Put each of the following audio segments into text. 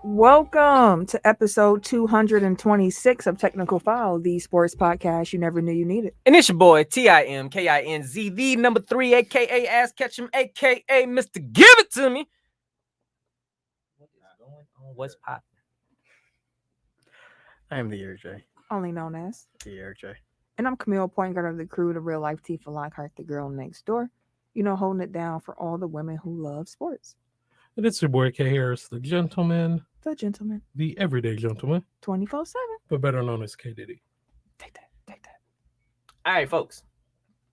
Welcome to episode 226 of Technical File, the sports podcast you never knew you needed. And it's your boy, TIMKINZ, the number 3, a.k.a. Ass Ketchum, a.k.a. Mr. Give It To Me. What is going on? What's poppin'? I am the Eric J. Only known as The Eric J. And I'm Camille, point guard of the crew, the real life Tifa Lockhart, the girl next door. You know, holding it down for all the women who love sports. And it's your boy K Harris, the gentleman, The gentleman, the everyday gentleman, 24/7. but better known as K Diddy. Take that. All right, folks.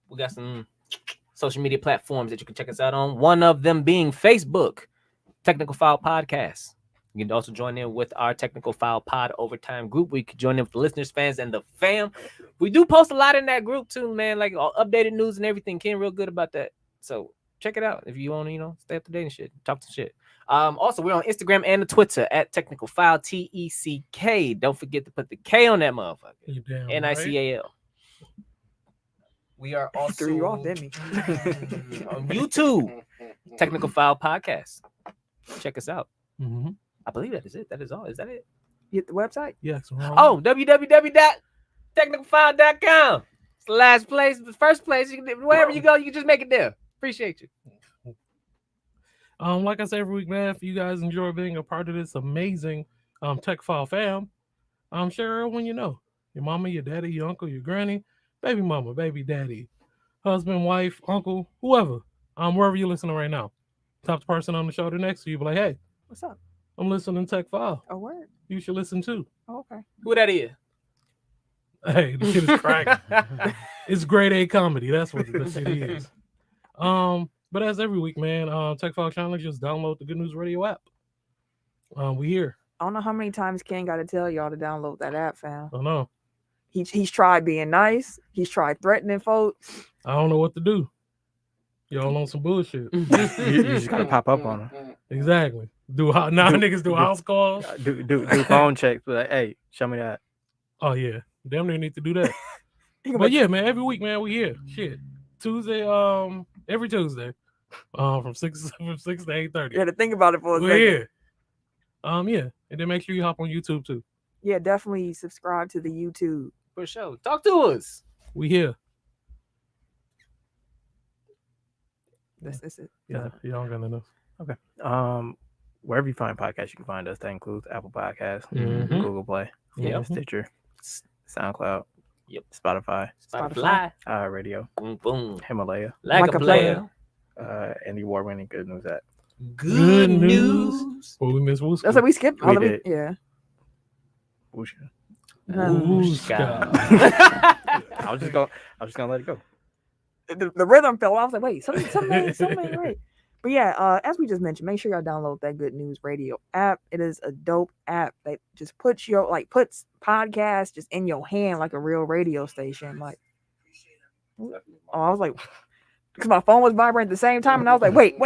We got some social media platforms that you can check us out on. One of them being Facebook, Technical File Podcast. You can also join in with our Technical File Pod Overtime group. We could join in with the listeners, fans, and the fam. We do post a lot in that group too, man. Like all updated news and everything. Ken real good about that. So check it out if you want to, stay up to date and shit. Talk some shit. Also, we're on Instagram and the Twitter at Technical File TECK. Don't forget to put the K on that motherfucker. You damn NICAL. right. We are also Threw you off, didn't he? on YouTube, Technical File Podcast. Check us out. Mm-hmm. I believe that is it. That is all. Is that it? You hit the website? Yes. Oh, www.technicalfile.com. It's the last place, the first place. Wherever you go, you can just make it there. Appreciate you. Like I say every week, man, if you guys enjoy being a part of this amazing Tech File fam, share everyone you know. Your mama, your daddy, your uncle, your granny, baby mama, baby daddy, husband, wife, uncle, whoever. Wherever you're listening right now. Top person on the shoulder next to you, be like, hey, What's up? I'm listening to Tech File. Oh, word. You should listen too. Oh, okay. Who that is? Hey, the shit is cracking. It's grade A comedy. That's what the shit is. But as every week, man, Tech File Challenge, just download the Good News Radio app. We here. I don't know how many times Ken got to tell y'all to download that app, fam. I know. He's tried being nice. He's tried threatening folks. I don't know what to do. Y'all on some bullshit. You just gotta pop up on them. Exactly. Niggas do house calls. Do phone checks. But like, hey, show me that. Oh yeah, damn near need to do that. But yeah, man, every week, man, we here. Shit, Tuesday, every Tuesday, from 6 to 8:30. You had to think about it for a We're second. here. Yeah, and then make sure you hop on YouTube too. Yeah, definitely subscribe to the YouTube. For sure. Talk to us. We here. That's it. Yeah, you don't got enough. Okay. Wherever you find podcasts, you can find us. That includes Apple Podcasts, Mhm. Google Play, Yep. Stitcher, SoundCloud, Yep. Spotify, Spotify. Radio, Boom, boom. Himalaya, Like a player. and the award-winning Good News app. Good news. Well, we missed Wooska. That's what we skipped. We did. Yeah. Whoosha. Wooska. I was just gonna let it go. The rhythm fell off. I was like, wait, something ain't right. But yeah, as we just mentioned, make sure y'all download that Good News Radio app. It is a dope app that just puts podcasts just in your hand like a real radio station. Like, I was like, because my phone was vibrating at the same time, and I was like, wait.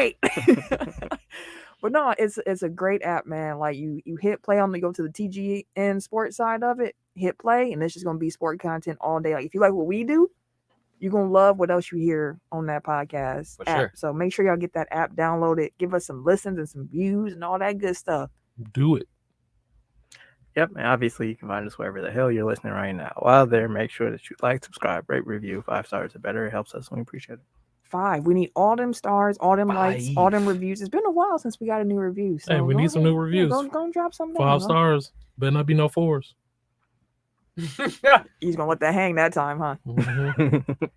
But no, it's a great app, man. Like you hit play on go to the TGN sports side of it, hit play, and it's just gonna be sport content all day. Like if you like what we do, you're gonna love what else you hear on that podcast For app. sure. So make sure y'all get that app downloaded, give us some listens and some views and all that good stuff. Do it. Yep, and obviously you can find us wherever the hell you're listening right now. While there, make sure that you like, subscribe, rate, review. 5 stars or better. It helps us, and we appreciate it. 5. We need all them stars, all them likes, all 5. them reviews. It's been a while since we got a new review. So Hey, we go need some ahead. new reviews. Yeah, go drop some 5 stars. Better not be no 4s. He's gonna let that hang that time, huh? Mhm.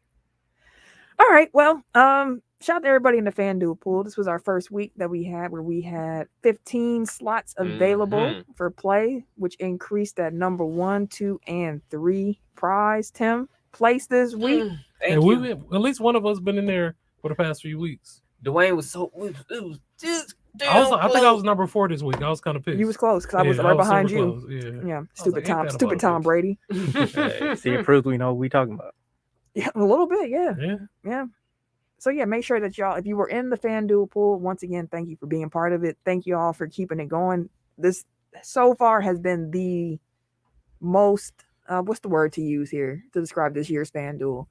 All right. Well, shout out to everybody in the FanDuel pool. This was our first week that we had where we had 15 slots available for play, which increased that number 1, 2, and 3 prize. Tim placed this week. Thank And you. at least one of us been in there for the past few weeks. Dwayne was so. It was just. I think I was number 4 this week. I was kind of pissed. You was close because I was Yeah, right behind super you. close, Yeah. Yeah, like, ain't that stupid about a Tom bitch? Brady. Hey, see, it proves we know what we talking about. Yeah, a little bit. Yeah. Yeah. So yeah, make sure that y'all, if you were in the FanDuel pool, once again, thank you for being part of it. Thank you all for keeping it going. This so far has been the most, what's the word to use here to describe this year's FanDuel?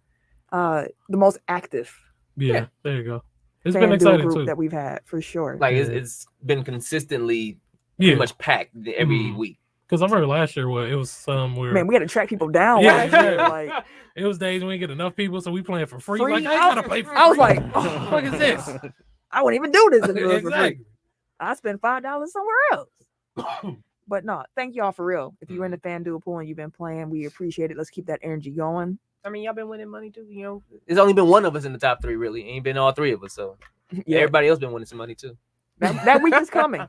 The most active Yeah. There you go. It's FanDuel been exciting group too. that we've had for sure. Like Yeah. it's been consistently pretty much packed every Mhm. week. Because I remember last year where it was somewhere. Man, we had to track people down. Yeah, last year, like it was days when we didn't get enough people, so we playing for free. Free? Like, I ain't gotta play for free. I was like, what the fuck is this? I wouldn't even do this if it was for free. Exactly. I spent $5 somewhere else. But no, thank y'all for real. If you're in the FanDuel pool and you've been playing, we appreciate it. Let's keep that energy going. I mean, y'all been winning money too, you know. There's only been one of us in the top 3, really. Ain't been all 3 of us, so Yeah, everybody else been winning some money too. that week is coming.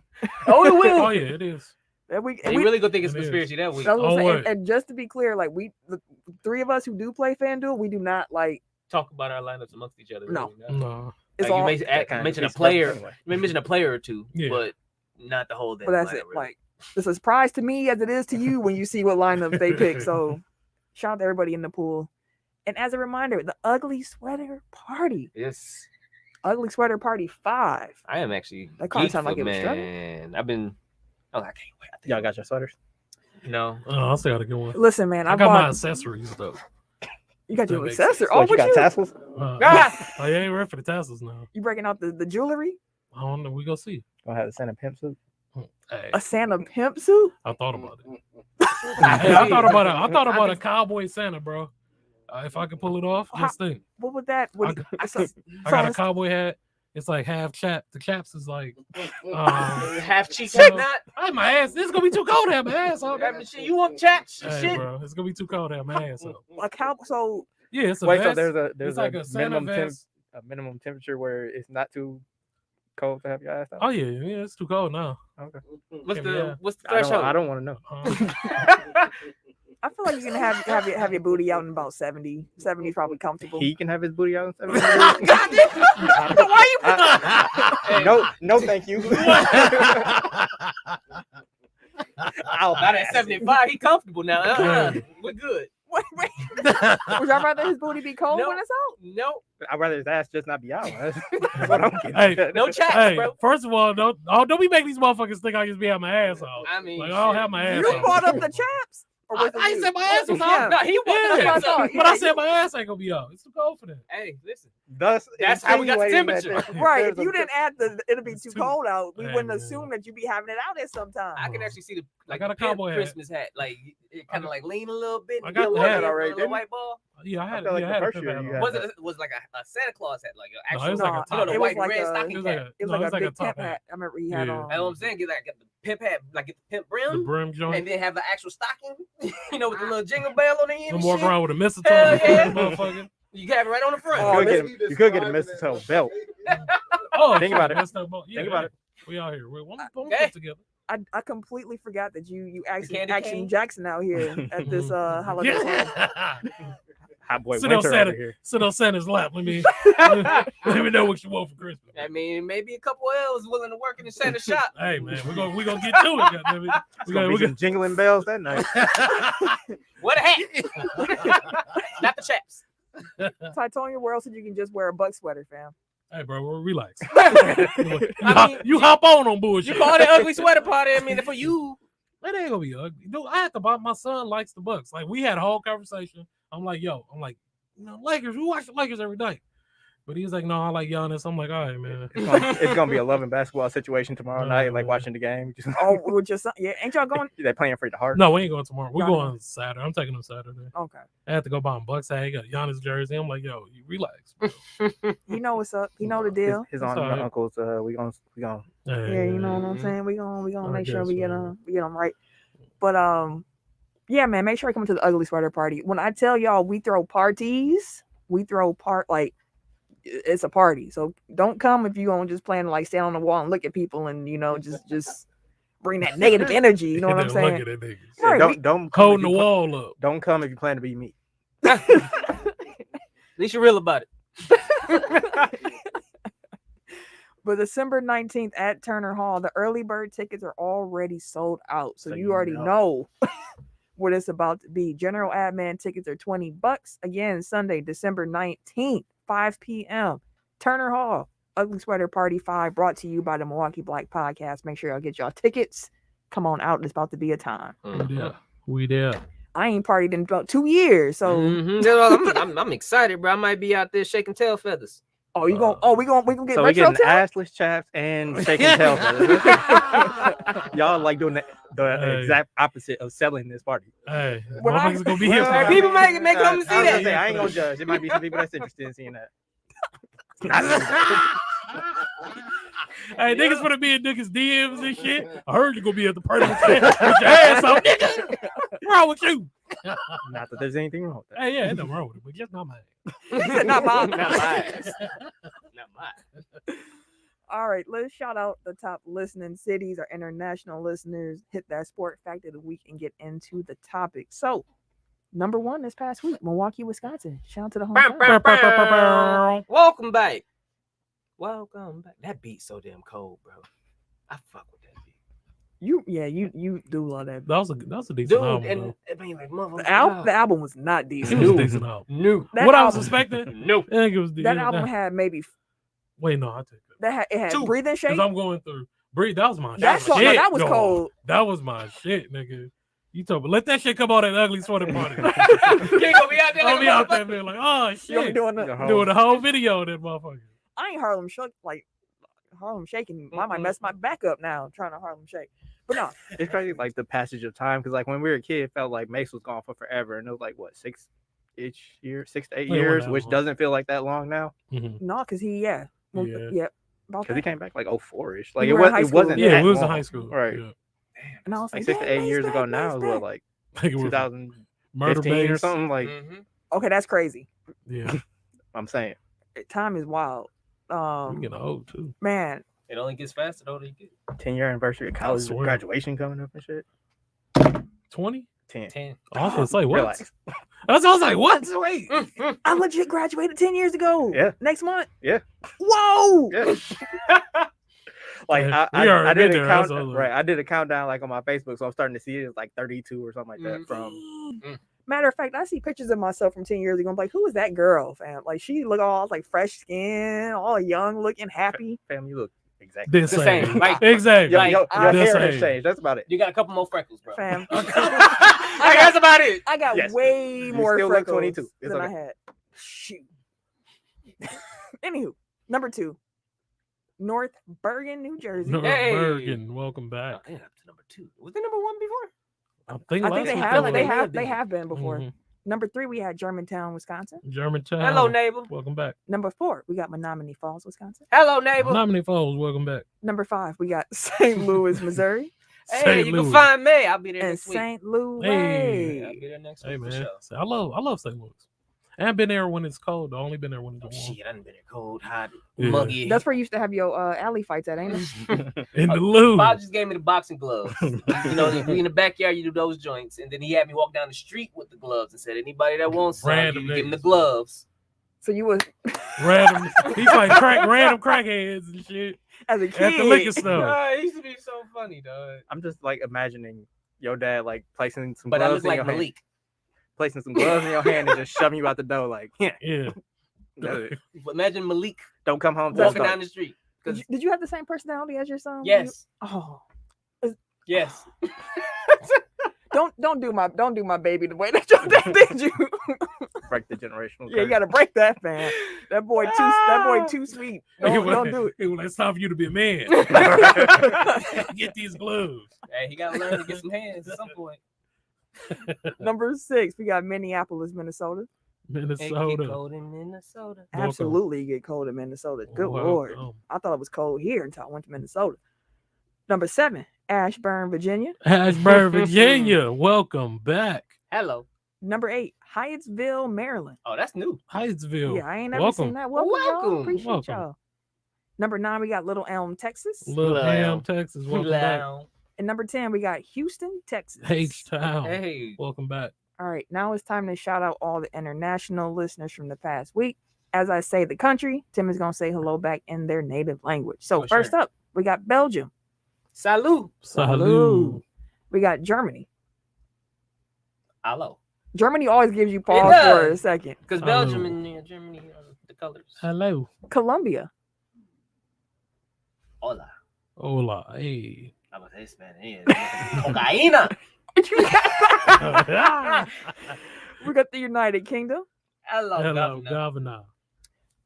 Oh, it will. Oh yeah, it is. That week, And we, you really gonna think it's It is. conspiracy that week? that's what I'm Oh, saying. what? And just to be clear, like the 3 of us who do play FanDuel, we do not like. Talk about our lineups amongst each other. No. really, No. It's Like, all. you That kind of mention a defeats the player. purpose anyway. You may mention a player or two, Yeah. but not the whole thing. But that's it. Like it's a surprise to me as it is to you when you see what lineups they pick. So shout out to everybody in the pool. And as a reminder, the Ugly Sweater Party. yes, Ugly Sweater Party 5. I am actually. That car geeked sound like for- it was struggling. man. I've been. Oh, I can't wait. I think- Y'all got your sweaters? No. I still gotta get one. Listen, man, I I got my bought. accessories though. You got your That makes accessory. sense. Oh, What, you what got you? tassels? Ah! Oh, yeah, ain't ready for the tassels now. You breaking out the jewelry? I don't know. We go see. Gonna have the Santa pimp suit? Hey, A Santa pimp suit? I thought about it. Hey, I thought about a cowboy Santa, bro. If I could pull it off, just think. What would that? Would, I so, I got a so- cowboy hat. It's like half chap. The chaps is like, Half cheek so- not. hey, my ass. This is gonna be too cold to have my ass on. I mean, shit, you want chaps? Hey, Shit. bro, it's gonna be too cold to have my ass on. a cow. So Yeah, it's a Wait, vest. so there's It's like a a Santa minimum vest. a minimum temperature where it's not too cold to have your ass out? Oh yeah, it's too cold now. Okay. What's Yeah, yeah. what's the I threshold? don't want to know. I feel like you're gonna have your booty out in about 70. 70 is probably comfortable. He can have his booty out. In Why you? no, thank you. I'll Not at pass. 75. He comfortable now. Yeah. We're good. Would y'all rather his booty be cold No. when it's out? Nope. I'd rather his ass just not be out. That's what I'm getting. Hey, at. No chaps, Hey, bro. first of all, don't be making these motherfuckers think I just be having my ass out. I mean, Like I don't shit. have my ass You out. brought up the chaps. Or was it I ain't you? said my ass was Yeah. out. No, he Yeah. wanted That's what I to thought. But I Yeah, said my ass ain't gonna be out. It's too cold for that. Hey, listen. Thus, That's how we got the insinuating that temperature. there- Right. there's If a you didn't add the it'll be It's too too- cold out, we Hey, wouldn't man. assume that you be having it out at some time. I can actually see the like got a pimp cowboy hat. Christmas hat. Like it kind of like lean a little bit. I and got get a the little hat bit, already, a little didn't white ball. Yeah, I had feel it. like Yeah, the I had first a year pimp you hat had on. Was it was like a Santa Claus hat, like an No, actual, it was like a you know, top the It white was and like red a- stocking It was hat. like a, It was no, like a big top pimp hat. I remember he had Yeah. on. That's what I'm saying. Get like the pimp hat, like get the pimp brim, The brim joint. and then have the actual stocking. You know, with the little jingle bell on the end. And And walk shit. around with a mistletoe. Hell in front of yeah. the motherfucker. You have it right on the front. Oh, You could get a mistletoe belt. Oh, Think shit, about it. that's not bo- yeah, Think about it. We out here. We're Okay. put together. I completely forgot that you actually candy action cane? Jackson out here at this holiday. party. Yeah. Hot boy Sit on winter Santa. over here. Sit on Santa's lap. Let me know what you want for Christmas. I mean, maybe a couple of L's willing to work in the Santa shop. Hey man, we're gonna get to it. Goddammit. It's gonna be some jingling bells that night. What a hat. Not the chaps. Titonia, where else did you can just wear a buck sweater, fam? Hey bro, relax. I mean, you hop on bullshit. You call it ugly sweater party. I mean, for you. It ain't gonna be ugly. Dude, I had to buy my son likes the Bucks. Like we had a whole conversation. I'm like, Lakers, we watch the Lakers every night. But he's like, no, I like Giannis. I'm like, all right, man. It's gonna be a love and basketball situation tomorrow Oh, night, like man. watching the game. Just, Oh, with your son? Yeah, ain't y'all going? they're playing for the heart. No, we ain't going tomorrow. We're Y'all going Saturday. I'm taking him Saturday. Okay, I had to go buy him Bucks hat. He got Giannis jersey. I'm like, yo, you relax. Bro. you know what's up. You know the deal. His It's aunt and alright. uncles. We gonna. Yeah, you know what I'm Mhm. saying. We gonna I make sure guess we get so. them right. But yeah, man, make sure you come to the ugly sweater party. When I tell y'all we throw parties, like it's a party. So don't come if you gonna just plan to like stand on the wall and look at people and just bring that negative energy. You know what I'm Then saying? Look at that nigga. Right, we- Don't come Holding if the you wall up. Don't come if you plan to be me. At least you're real about it. But December 19th at Turner Hall, the early bird tickets are already sold out. So you already know what it's about to be. General admin tickets are $20. Again, Sunday, December 19th, 5 p.m. Turner Hall, Ugly Sweater Party 5, brought to you by the Milwaukee Black Podcast. Make sure y'all get y'all tickets. Come on out. It's about to be a time. We there. I ain't partied in about 2 years. So Mhm. That's all I'm excited, bro. I might be out there shaking tail feathers. Oh, you going? Oh, we gonna get So we retro getting too? assless chaps and shaking tails. Y'all like doing the Hey. exact opposite of selling this party. Hey, When I- motherfuckers gonna be here for Well, that. People make them see I was gonna that. say, I ain't gonna judge. It might be some people that's interested in seeing that. Hey, niggas gonna be in niggas DMs and shit. I heard you gonna be at the party with your ass out, nigga. What's wrong with you? Not that there's anything wrong with that. Hey, yeah, ain't nothing wrong with it, but just not mine. Not mine. Not mine. Not mine. All right, let's shout out the top listening cities, our international listeners. Hit that sport fact of the week and get into the topic. So, number 1 this past week, Milwaukee, Wisconsin. Shout out to the home. crowd. Welcome back. Welcome back. That beat's so damn cold, bro. I fuck with that beat. You do love that. That was a decent Dude, album. and though. I mean, like, motherfucker. The album was not It decent. was a New. decent album. New. That What I was album- expecting, Nope. I think it was That album had maybe Wait, no, I take that. it had Two. breathing shake. Because I'm going through. Breathe, that was my That shit. song, that was dog. cold. That was my shit, nigga. You told me, let that shit come out at Ugly Sweater Party. You ain't gonna be out there. I'll Like be a out there motherfucker. being like, oh You gonna be shit. doing the, Doing the whole video of that motherfucker. I ain't Harlem shaking. I might mess my back up now trying to Harlem shake. But no, It's crazy, like the passage of time, because like when we were a kid, it felt like Mace was gone for forever, and it was like what 6 to 8 Wait, it wasn't years, that which long. doesn't feel like that long now. no, because he Yeah. about Because he that. came back like 04-ish. Like You it were in was, high it school. wasn't. Yeah, that we was in long. high school. right? Yeah. And I was Like like, 6 to 8 Mace years back, ago Mace now is back. what, like Like it was 2015 Murder or Base. something. Like Okay, that's crazy. Yeah. I'm saying, Time is wild. I'm getting old too. Man, It only gets faster the older you get. 10-year anniversary of college swear. graduation coming up and shit. 20? 10. 10. I was gonna say what? Relax. I was like, what? Wait. I legit graduated 10 years ago. Yeah. Next month. Yeah. Whoa. Yeah. Like Yeah, I we already I did been a there, that's count, all right. right? I did a countdown like on my Facebook, so I'm starting to see it. It's like 32 or something like that. Mhm. From Matter of fact, I see pictures of myself from 10 years ago. I'm like, who is that girl, fam? Like, she look all like fresh skin, all young looking, happy. fam, you look exactly The The same. same. Like, Exactly. your, like, your I- hair the has same. changed. That's about it. you got a couple more freckles, bro. Fam. Like, that's about it. I got Yes. way You more still look freckles 22. It's than I okay. had. Shoot. Anywho, number 2, North Bergen, New Jersey. North Hey. Bergen, welcome back. Oh, yeah, up to number 2. Was it number 1 before? I think I think last they week have, that like, was- they have been before. Mhm. Number 3, we had Germantown, Wisconsin. Germantown. Hello, neighbor. Welcome back. Number 4, we got Menominee Falls, Wisconsin. Hello, neighbor. Nominee Falls, welcome back. Number 5, we got St. Louis, Missouri, Hey, St. you Louis. can find me. I'll be there and next week. St. Louis. Hey. Yeah, I'll be there next Hey week for man, sure. So I love St. Louis. I haven't been there when it's cold. I only been there when it's Oh, warm. shit, I done been there cold, hot, Yeah. muggy. That's where you used to have your alley fights at, ain't it? In the loo. Bob just gave me the boxing gloves. You know, if we in the backyard, you do those joints, and then he had me walk down the street with the gloves and said, "Anybody that wants some, Random you give him the niggas. gloves." So you was Random. He's like random crackheads and shit as a at the kid. liquor store. It used to be so funny, dog. I'm just like imagining your dad like placing some But I gloves look in like your hand, Malik. placing some gloves in your hand and just shoving you out the door. Like, yeah, Yeah. that's it. Imagine Malik Don't come home till it's walking dark. down the street. Did you have the same personality as your son? Yes, Oh, yes. don't do my baby the way that your dad did you. Break the generational. Yeah, you curse. gotta break that, man. That boy too sweet. Don't do it. Hey, well, it's time for you to be a man. Get these gloves. Hey, he gotta learn to get some hands at some point. Number 6, we got Minneapolis, Minnesota. It get Minnesota. cold in Minnesota. Welcome. Absolutely get cold in Minnesota. Good lord. Welcome. I thought it was cold here until I went to Minnesota. Number 7, Ashburn, Virginia. Ashburn, Virginia. Welcome back. Hello. Number 8, Hyattsville, Maryland. Oh, that's new. Hyattsville. Yeah, I ain't never Welcome. seen that. Welcome, y'all. Welcome. Appreciate Welcome. y'all. Number 9, we got Little Elm, Texas. Little Hello. Ham, Texas. Welcome back. Loud. And number 10, we got Houston, Texas. H-Town. Hey. Welcome back. All right, now it's time to shout out all the international listeners from the past week. As I say the country, Tim is going to say hello back in their native language. So For first sure. up, we got Belgium. Salud. Salud. We got Germany. Hello. Germany always gives you pause for a does. second. Because Salud. Belgium and Germany are the colors. Hello. Colombia. Hola. Hola. Hey. I'm a Spanish. Cocaína. We got the United Kingdom. Hello, Hello, governor. Governor.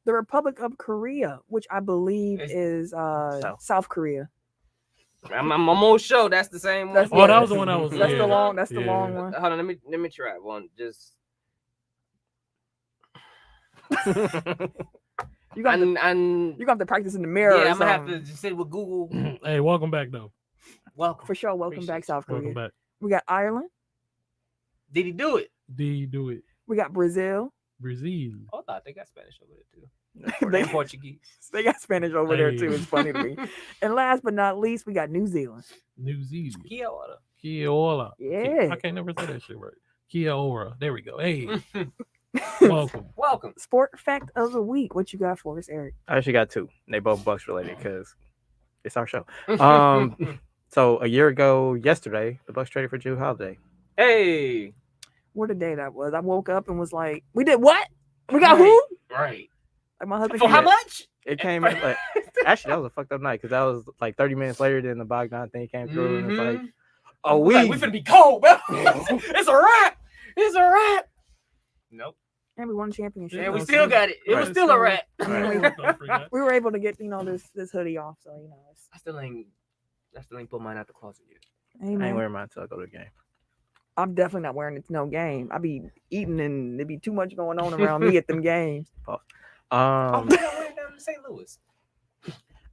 The Republic of Korea, which I believe is South Korea. I'm almost sure that's the same one. That's Oh, that was the one I was. That's yeah. the long. That's the Yeah. long one. Hold on, let me try one. Just You got to practice in the mirror. yeah, or I'm gonna have something. to just sit with Google. Hey, welcome back though. Welcome For sure. Welcome back, Appreciate South Korea. Welcome back. We got Ireland. Did he do it? D do it. We got Brazil. Brazil. Oh, I thought they got Spanish over there too. They- And Portuguese. They got Spanish over there too. Hey. It's funny to me. And last but not least, we got New Zealand. New Zealand. Kia ora. Kia ora. Yeah. I can't never say that shit right. Kia ora. There we go. Hey, welcome. Welcome. Sport fact of the week. What you got for us, Eric? I actually got two. They both Bucks related because it's our show. So a year ago yesterday, the Bucks traded for Drew Holiday. Hey. What a day that was. I woke up and was like, we did what? We got who? Right. Like my husband. For how said, much? It came in like actually that was a fucked up night because that was like 30 minutes later than the Bogdan thing came through and it's like, oh we finna be cold, bro. It's a wrap. It's a wrap. Nope. And we won a championship. And we no, still so- got it. It was right, still so- a wrap. Don't forget. We were able to get this hoodie off. So it's, I still ain't put mine out the closet yet. hey, I ain't man, wearing mine until I go to the game. I'm definitely not wearing it to no game. I be eating and there be too much going on around me at them games. Oh, man, I'm wearing down in St. Louis.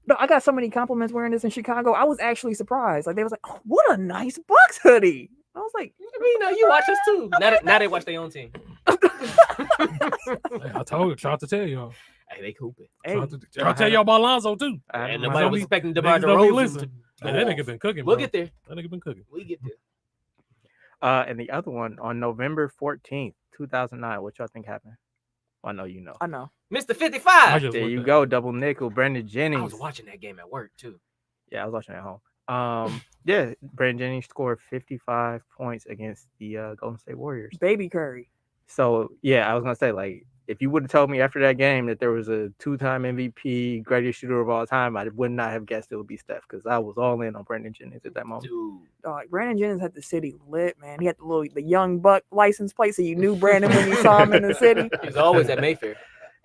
No, I got so many compliments wearing this in Chicago. I was actually surprised. Like they was like, oh, "What a nice Bucks hoodie." I was like, I mean, you watch us too. Now they watch their own team. Hey, I told you. Tried to tell y'all. Hey, they cooping. "Hey, I'll tell y'all about Lonzo too. I had And mine- nobody was be- expecting niggas DeMar don't be DeRozan. listening. Man, that nigga been cooking. We'll bro. get there. That nigga been cooking. We get there. and the other one on November 14th, 2009. What y'all think happened? Well, I know you know. I know." Mr. I 55. just There looked you at- go, double nickel, Brandon I Jennings. was watching that game at work too. Yeah, I was watching at home. Yeah, Brandon Jennings scored 55 points against the Golden State Warriors. Baby Curry. So yeah, I was gonna say like if you would have told me after that game that there was a 2-time MVP, greatest shooter of all time, I would not have guessed it would be Steph because I was all in on Brandon Jennings at that moment. Dude. Brandon Jennings had the city lit, man. He had the young buck license plate, so you knew Brandon when you saw him in the city. He's always at Mayfair.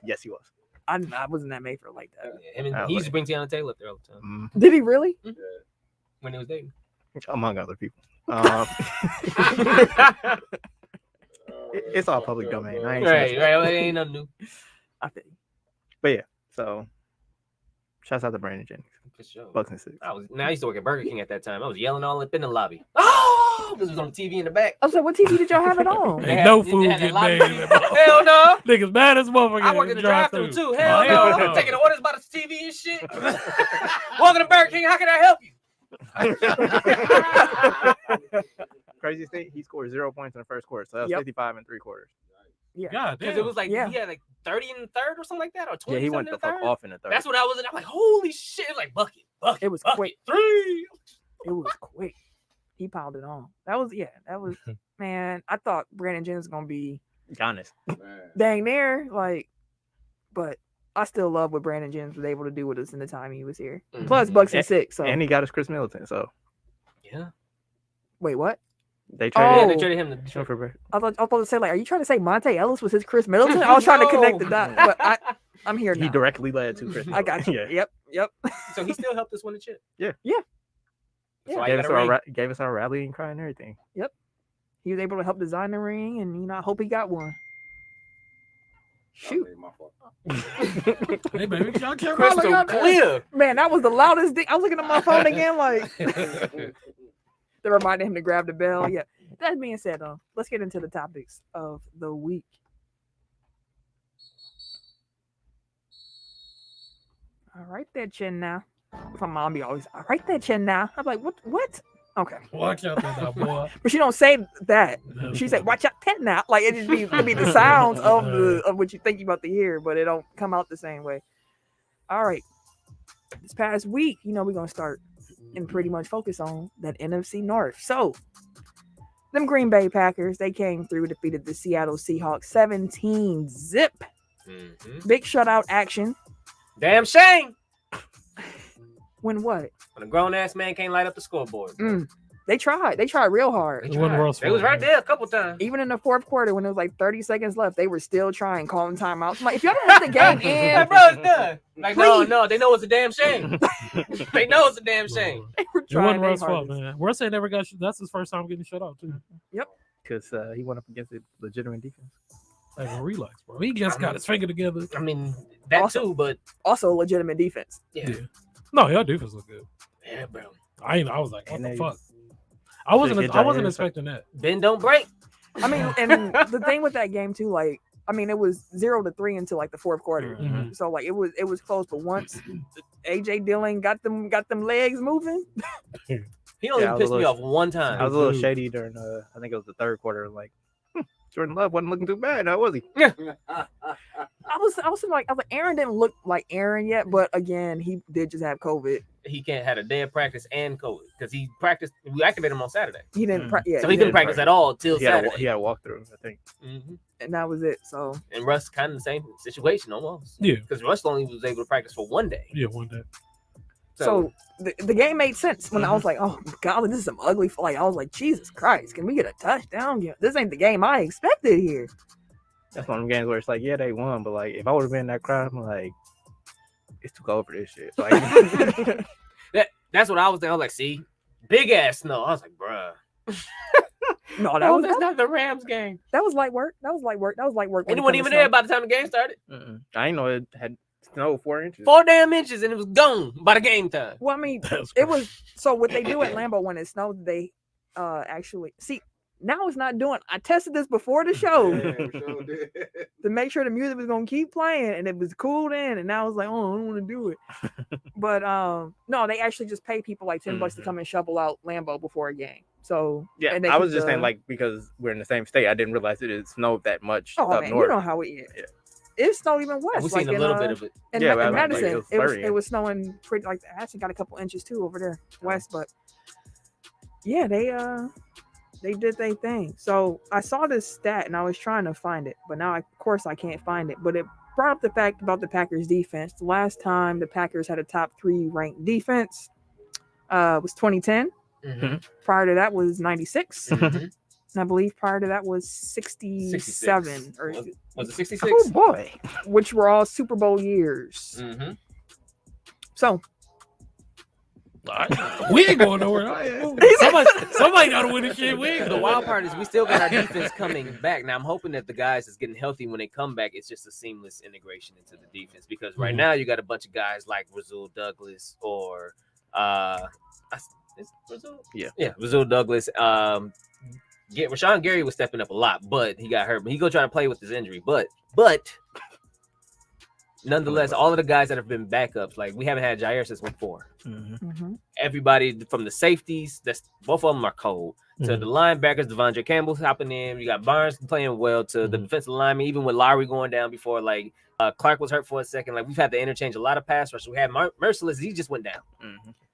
Yes, he was. I wasn't at Mayfair like that. Him and, he used to bring Tiana Taylor up there all the time Did he really? when he was dating. Among other people. It's all public domain. I ain't Right, saying right. Well, it ain't nothing new. I think. But yeah, so shouts out to Brandon Jennings. For sure. Bucks and 6. I used to work at Burger King at that time. I was yelling all up in the lobby. Oh, because it was on the TV in the back. I was like, what TV did y'all have it on? Ain't no They food had that get lobby made. TV. Hell no. Niggas mad as motherfucker. I worked in the drive-thru too. Hell no. I'm taking the orders by the TV and shit. Welcome to Burger King. How can I help you? Craziest thing, he scored 0 points in the first quarter, so that was Yep. 55 and 3/4. Yeah. God Because damn. it was like, Yeah. he had like 30 in the third or something like that, or 20 Yeah, he went in the the fuck third. off in the third. That's what I was in. I'm like, holy shit. It was like bucket. It was bucket, quick. 3. It was quick. He piled it on. That was man. I thought Brandon Jennings was gonna be Giannis. dang near, like, but I still love what Brandon Jennings was able to do with us in the time he was here. Plus Bucks and 6. So And he got us Chris Middleton, so Yeah. wait, what? they Yeah, traded they Oh. traded him to him for I was about to say, like, are you trying to say Monte Ellis was his Chris Middleton? I was trying to connect the dot, but I'm here now. he directly led to Chris I got you. Middleton. Yep. So he still helped us win the chip. Yeah. Yeah. That's Yeah. why he Gave got us, a ring. gave us our rallying cry and everything. He was able to help design the ring, and I hope he got one. Shoot, Hey, baby, y'all care about Crystal like clear. man, that was the loudest thing. I was looking at my phone again, like that reminded him to grab the bell. Yeah. That being said, let's get into the topics of the week. All right, there, chin now. My mom be always, all right, there, chin now. I'm like, what? Okay, Watch out there now, boy. but she don't say that. She said, "Watch out, that now." Like it just be the sounds of what you think you about to hear, but it don't come out the same way. All right, this past week, we're gonna start and pretty much focus on that NFC North. So, them Green Bay Packers, they came through, defeated the Seattle Seahawks 17-zip. Big shutout action. Damn shame. When what? When a grown ass man can't light up the scoreboard. They tried real hard. It wasn't Russ' They was fault, right man. there a couple times. Even in the fourth quarter, when it was like 30 seconds left, they were still trying, calling timeouts. I'm like, if y'all don't let the game end, Like, bro, it's done. Like, no, they know it's a damn shame. They know it's a damn shame. they were It trying wasn't their Russ' fault, hardest. man. Russ ain't never got. That's his first time getting shut out too. Because he went up against a legitimate defense. Like, relax, bro. He just got his finger together. I mean, that Also- too, but Also, legitimate defense. yeah. No, your defense look good. Yeah, bro. I was like, what And the they- fuck? I wasn't Jair- expecting that. Bend don't break. I mean, and the thing with that game too, like, I mean, it was 0-3 until like the fourth quarter. Mhm. So like it was close, but once AJ Dillon got them legs moving, He only Yeah, I was pissed a me little- off one time. I was a little Dude. shady during I think it was the third quarter. Like Jordan Love wasn't looking too bad, now was he? I was like Aaron didn't look like Aaron yet, but again, he did just have COVID. He can't had a day of practice and COVID because he practiced. We activated him on Saturday, He didn't, yeah, so he didn't practice at all till He had, Saturday. he had a walkthrough, I think. and that was it. So And Russ kind of the same situation almost. Yeah. Because Russ only was able to practice for one day. Yeah, one day. So the game made sense when I was like, oh god, this is some ugly. Like I was like, Jesus Christ, can we get a touchdown? Yeah, this ain't the game I expected here. That's one of them games where it's like, yeah, they won, but like if I would have been in that crowd, I'm like, it's too cold for this shit. Like, that's what I was thinking. I was like, see, big ass snow. I was like, bruh. No, That's not the Rams game. that was light work. That was light work. And when it it wasn't come to even snow. there by the time the game started. I didn't know it had snowed 4 inches. 4 damn inches, and it was gone by the game time. Well, I mean, That's it was so what they do at Lambeau when it snows, they actually see now it's not doing. I tested this before the show to make sure the music was gonna keep playing and it was cooled in, and now I was like, oh, I don't want to do it. But no, they actually just pay people like $10 to come and shovel out Lambeau before a game. So Yeah, and they I was keep just saying, the- like, because we're in the same state, I didn't realize it had snowed that much oh up man, north. you know how it is. Yeah. It snowed even west. We've like seen a in, little bit of it. In, Yeah, in but like, Madison, it was it flurrying. was snowing pretty. Like I actually got a couple inches too over there west, but yeah, they did their thing. So I saw this stat and I was trying to find it, but now of course I can't find it. But it brought up the fact about the Packers defense. The last time the Packers had a top 3 ranked defense was 2010. Mhm. Prior to that was 96. Mhm. And I believe prior to that was 67 or Was it 66? Oh boy. which were all Super Bowl years. Mm-hmm. So We ain't going nowhere. Somebody got to win this shit. We ain't The wild part is we still got our defense coming back. Now I'm hoping that the guys is getting healthy when they come back. It's just a seamless integration into the defense because right now you got a bunch of guys like Rasul Douglas or is Rasul? Yeah, Rasul Douglas. Rashawn Gary was stepping up a lot, but he got hurt. But he go try to play with his injury. But nonetheless, all of the guys that have been backups, like we haven't had Jair since week 4. Everybody from the safeties, that's both of them are cold. To the linebackers, Devondre Campbell's hopping in. You got Barnes playing well. To the defensive lineman, even with Lowry going down before, like Clark was hurt for a second. Like we've had to interchange a lot of pass rush. We had Merciless. He just went down.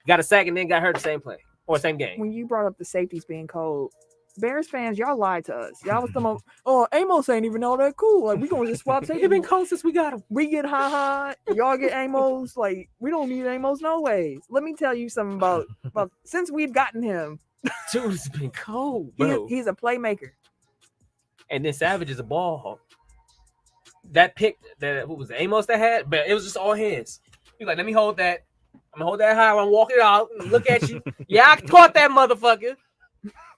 Got a sack and then got hurt the same play or same game. when you brought up the safeties being cold, Bears fans, y'all lied to us. Y'all was talking about, oh, Amos ain't even all that cool. Like we gonna just swap safety. He been cold since we got him. We get y'all get Amos. Like we don't need Amos no ways. Let me tell you something about since we've gotten him. Dude's been cold, He bro. he's a playmaker. And then Savage is a ball hawk. That pick that what was it, Amos that had, but it was just all his. He's like, let me hold that. I'm gonna hold that high. I'm walking out and look at you. Yeah, I caught that motherfucker.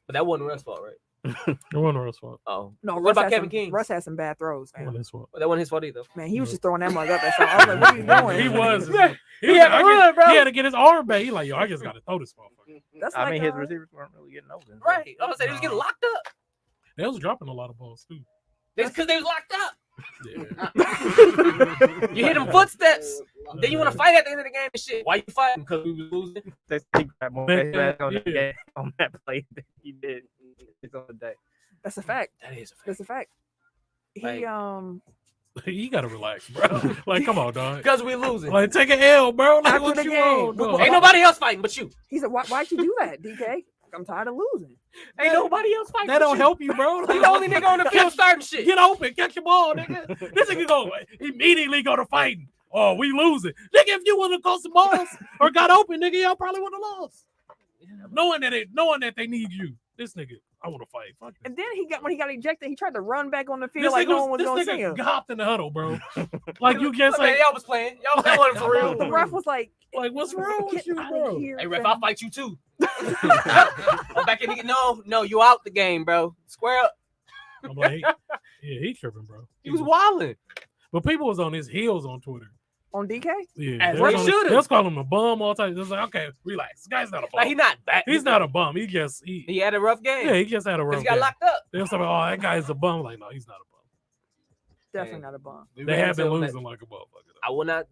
But that wasn't Russ' fault, right? It wasn't Russ' fault. Oh, No, what Russ about had Kevin some, King? Russ had some bad throws, It man. wasn't his fault. That wasn't his fault either. Man, he was just throwing that mug up. That's all. I was like, what are you doing? He was. Yeah. He had to run, bro. He had to get his arm back. He like, yo, I just got to throw this motherfucker. That's I like, mean, his receivers weren't really getting open. Right. I was saying he was getting locked up. They was dropping a lot of balls, too. It's because they was locked up. Yeah. You hear them footsteps. Then you want to fight at the end of the game and shit. Why you fighting? Because we was losing. He got more Yeah. on that game, on that play than he did his other day. that's a fact. That is a fact. That's a fact. He Like- You got to relax, bro. Like, come on, dog. Because we losing. Like, take an L, bro. Like, After what the you game. want, dog? Ain't nobody else fighting but you. he said, why'd you do that, DK? I'm tired of losing. Ain't nobody else fighting. That but don't you. help you, bro. You the only nigga on the field starting shit. Get open, catch your ball, nigga. This nigga go immediately go to fighting. Oh, we losing. Nigga, if you would have caught some balls or got open, nigga, y'all probably would have lost. knowing that they need you. This nigga, I want to fight. Fuck this. And then when he got ejected, he tried to run back on the field This like nigga no one was going to see him. hopped in the huddle, bro. Like you can't Okay, say, y'all was playing. Y'all wasn't for real. The ref was like, what's wrong with "Get you, out bro? of here, Hey, ref, fam." I'll fight you too. I'm back in the No, you out the game, bro. Square up. I'm like, he tripping, bro. He was wilding. But people was on his heels on Twitter. On DK? Yeah, As they they was should've. they was calling him a bum all time. It was like, okay, relax. This guy's not a bum. Like, he not bad. He's not a bum. He Had a rough game. yeah, he just had a rough He got game. locked up. They was talking about, oh, that guy's a bum. Like, no, he's not a bum. Definitely not a bum. We They ran have been into him losing like a motherfucker.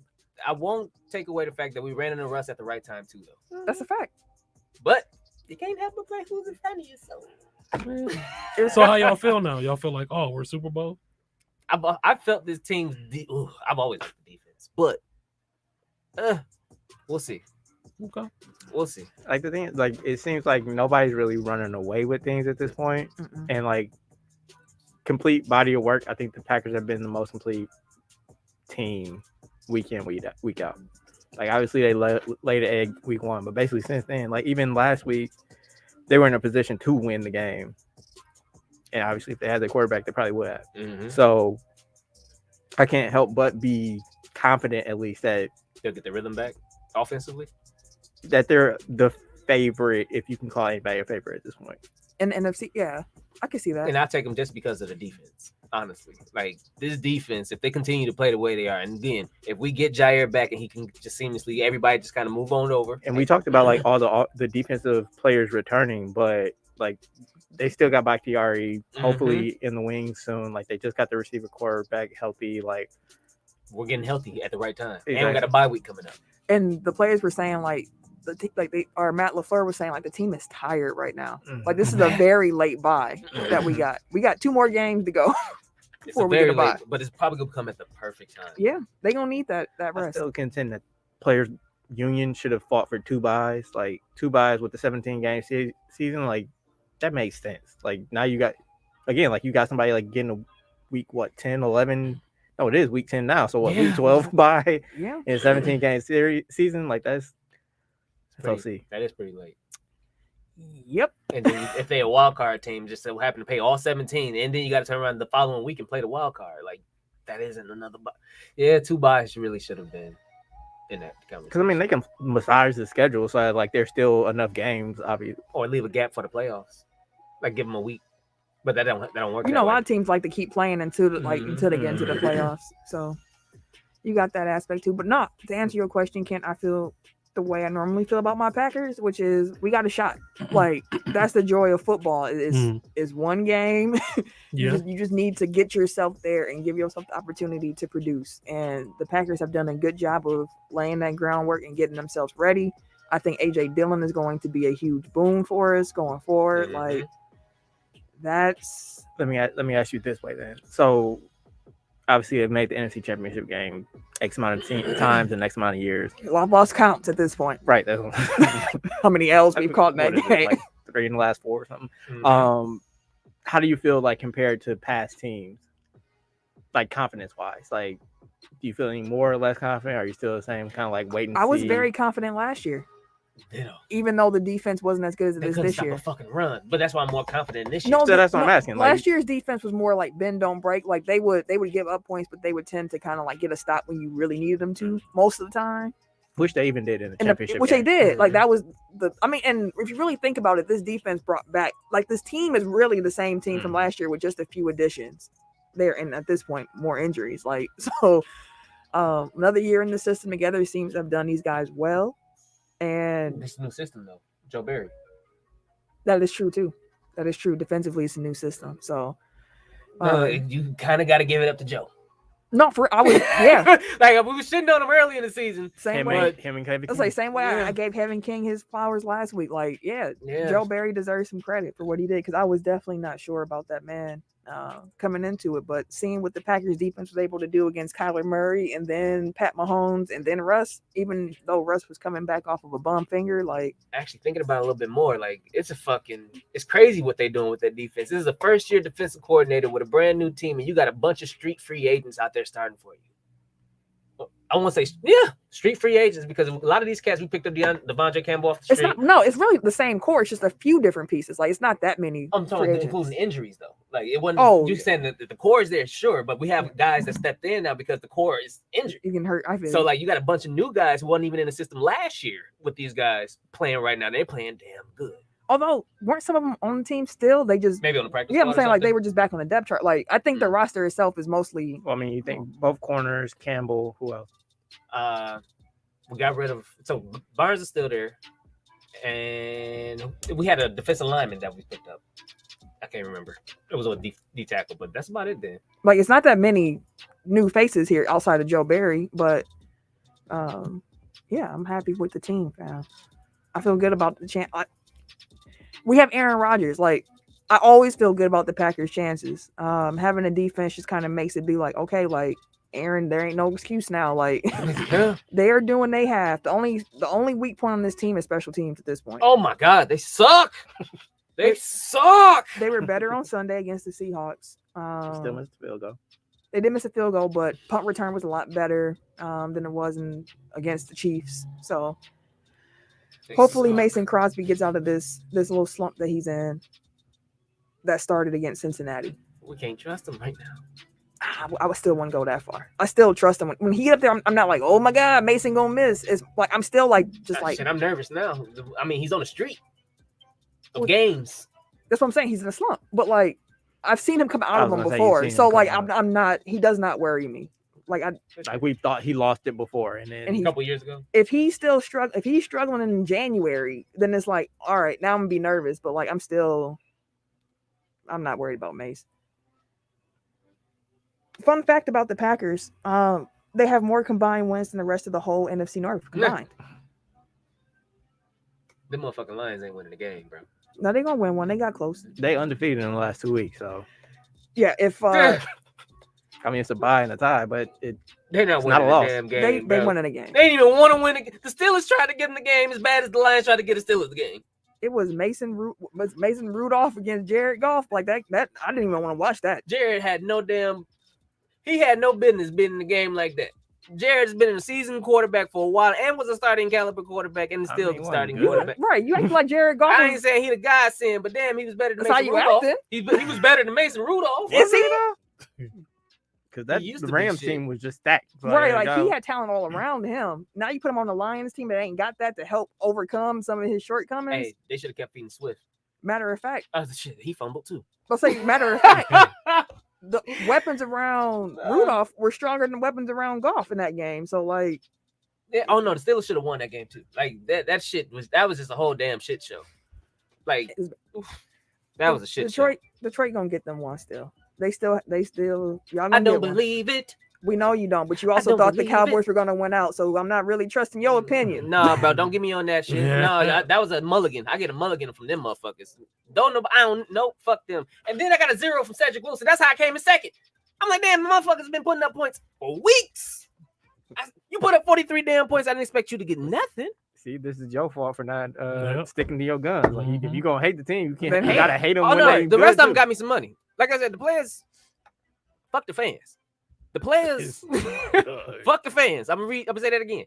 I won't take away the fact that we ran into Russ at the right time too, though. That's a fact. But you can't help but play who's in front of you. So So how y'all feel now? Y'all feel like, oh, we're Super Bowl? I felt this team's. I've always liked the defense, but we'll see. Okay. We'll see. Like the thing, like it seems like nobody's really running away with things at this point, and like complete body of work. I think the Packers have been the most complete team week in, week out. Like obviously they laid an egg week 1, but basically since then, like even last week, they were in a position to win the game, and obviously if they had their quarterback, they probably would have. Mm-hmm. So I can't help but be confident at least that They'll get the rhythm back offensively. that they're the favorite, if you can call anybody a favorite at this point. In the NFC, yeah, I can see that. And I take them just because of the defense. Honestly, like this defense, if they continue to play the way they are, and again, if we get Jair back and he can just seamlessly, everybody just kind of move on over. And we talked about like all the defensive players returning, but like they still got Bakhtiari hopefully in the wings soon. Like they just got the receiver quarterback healthy. Like We're getting healthy at the right time, Exactly. and we got a bye week coming up. And the players were saying like Matt LaFleur was saying like the team is tired right now. Like this is a very late bye that we got. We got 2 more games to go It's before a we get very a bye. late, but it's probably gonna come at the perfect time. Yeah, they gonna need that I rest. still contend that players union should have fought for 2 byes, like 2 byes with the 17 game season. Like that makes sense. Like now you got like you got somebody like getting a week 10, 11. No, it is week 10 now. So what, week 12 bye Yeah. in 17 game season? Like that's OC. That is pretty late. Yep. And then if they a wild card team, just so happen to pay all 17, and then you got to turn around the following week and play the wild card. Like that isn't another bye. Yeah, 2 byes really should have been in that conversation. Because I mean they can massage the schedule so like there's still enough games, obviously. Or leave a gap for the playoffs, like give them a week. But that don't work. You know, a lot of teams like to keep playing until they get into the playoffs. So you got that aspect too. But not to answer your question, Kent, I feel the way I normally feel about my Packers, which is we got a shot. Like that's the joy of football. Is one game. Yeah. You just need to get yourself there and give yourself the opportunity to produce. And the Packers have done a good job of laying that groundwork and getting themselves ready. I think AJ Dillon is going to be a huge boom for us going forward. Like that's. Let me ask you this way then. So obviously they've made the NFC Championship game X amount of times in X amount of years. I've lost counts at this point. Right. That's How many L's we've caught in that game? Like 3 in the last 4 or something. How do you feel like compared to past teams? Like confidence wise? Like do you feel any more or less confident? Or are you still the same kind of like waiting? I was very confident last year. Even though the defense wasn't as good as it is this year. A fucking run, but that's why I'm more confident this year. No, So that's what I'm asking. Like, last year's defense was more like bend don't break. Like they would give up points, but they would tend to kind of like get a stop when you really needed them to most of the time. which they even did in the championship which game. they did. Like that was and if you really think about it, this defense brought back like this team is really the same team from last year with just a few additions there, and at this point more injuries. Like so, another year in the system together seems to have done these guys well. And it's a new system though, Joe Barry. That is true too. That is true. Defensively, it's a new system. So you kind of got to give it up to Joe. No, like we were shitting on him early in the season. Him and Kevin King. It's like same way I gave Kevin King his flowers last week. Like, Joe Barry deserves some credit for what he did because I was definitely not sure about that man coming into it. But seeing what the Packers defense was able to do against Kyler Murray and then Pat Mahomes and then Russ, even though Russ was coming back off of a bum finger, like actually thinking about it a little bit more, like it's crazy what they're doing with that defense. This is the first year defensive coordinator with a brand new team, and you got a bunch of street free agents out there starting for you. I won't say street free agents because a lot of these cats we picked up Devondre Campbell off the It's street. it's really the same core. It's just a few different pieces. Like it's not that many. I'm talking free about agents. including injuries though. Like it wasn't. Oh, You're saying that the core is there, sure, but we have guys that stepped in now because the core is injured. You can hurt. I feel So like you got a bunch of new guys who wasn't even in the system last year with these guys playing right now. They're playing damn good. Although weren't some of them on the team still? They just Maybe on the practice. yeah. I'm squad or saying like they something. were just back on the depth chart. Like I think the roster itself is mostly. Well, I mean, you think both corners, Campbell, who else? We got rid of Barnes is still there, and we had a defensive lineman that we picked up. I can't remember. It was a D tackle, but that's about it then. Like it's not that many new faces here outside of Joe Barry, but yeah, I'm happy with the team, fam. I feel good about the chance. We have Aaron Rodgers. Like I always feel good about the Packers' chances. Having a defense just kind of makes it be like, okay, like Aaron, there ain't no excuse now. Like they are doing they have. The only weak point on this team is special teams at this point. Oh my God, they suck. They suck. They were better on Sunday against the Seahawks. Still missed the field goal. They did miss a field goal, but punt return was a lot better than it was against the Chiefs. So hopefully Mason Crosby gets out of this little slump that he's in that started against Cincinnati. We can't trust him right now. I would still want to go that far. I still trust him. When he get up there, I'm not like, oh my God, Mason gonna miss. It's like I'm still like just like shit, I'm nervous now. I mean, he's on the street of games. That's what I'm saying. He's in a slump, but like I've seen him come out of them gonna say before. you've seen So him like come I'm not. He does not worry me. Like we thought he lost it before, and then A couple years ago. If he's struggling in January, then it's like, all right, now I'm gonna be nervous. But like I'm not worried about Mace. Fun fact about the Packers, they have more combined wins than the rest of the whole NFC North combined. Them motherfucking Lions ain't winning the game, bro. No, they're gonna win one. They got close. they undefeated in the last 2 weeks. So Yeah, if I mean it's a bye and a tie, but They're not It's winning not a the loss. damn they game. they bro. win in a game. They didn't even want to win it. The Steelers tried to get in the game as bad as the Lions tried to get the Steelers the game. It was Mason Rudolph against Jared Goff. Like that I didn't even want to watch that. Jared had no business being in the game like that. Jared's been in a seasoned quarterback for a while and was a starting caliber quarterback and still mean, starting good. quarterback. Right, you act like Jared Goff. I ain't saying he the godsend, but damn, he was better than That's how Mason you Rudolph. acting. He was better than Mason Rudolph. Is he though? because He used the to be Rams shit. team was just stacked. So Right, there you like go. he had talent all around him. Now you put him on the Lions team that ain't got that to help overcome some of his shortcomings. Hey, they should have kept feeding Swift. Matter of fact, Oh shit, he fumbled too. let's say matter of fact, the weapons around Rudolph were stronger than weapons around Goff in that game. So like, Yeah, oh no, the Steelers should have won that game too. Like that shit was just a whole damn shit show. Like that was a shit Detroit show. gonna get them one still. They still y'all I gonna don't get one. believe it. We know you don't, but you also don't thought the believe Cowboys were gonna win out. So I'm not really trusting your opinion. Nah, bro, don't get me on that shit. Yeah. No, that was a mulligan. I get a mulligan from them motherfuckers. I don't know. Fuck them. And then I got a 0 from Cedric Wilson. That's how I came in second. I'm like, damn, the motherfuckers been putting up points for weeks. You put up 43 damn points. I didn't expect you to get nothing. See, this is your fault for not Yep. sticking to your guns. Like, if you gonna hate the team, you can't. Then You hate gotta hate them. Oh when no, they the good, rest of them too. got me some money. Like I said, the players, fuck the fans. The players, fuck the fans. I'm gonna say that again.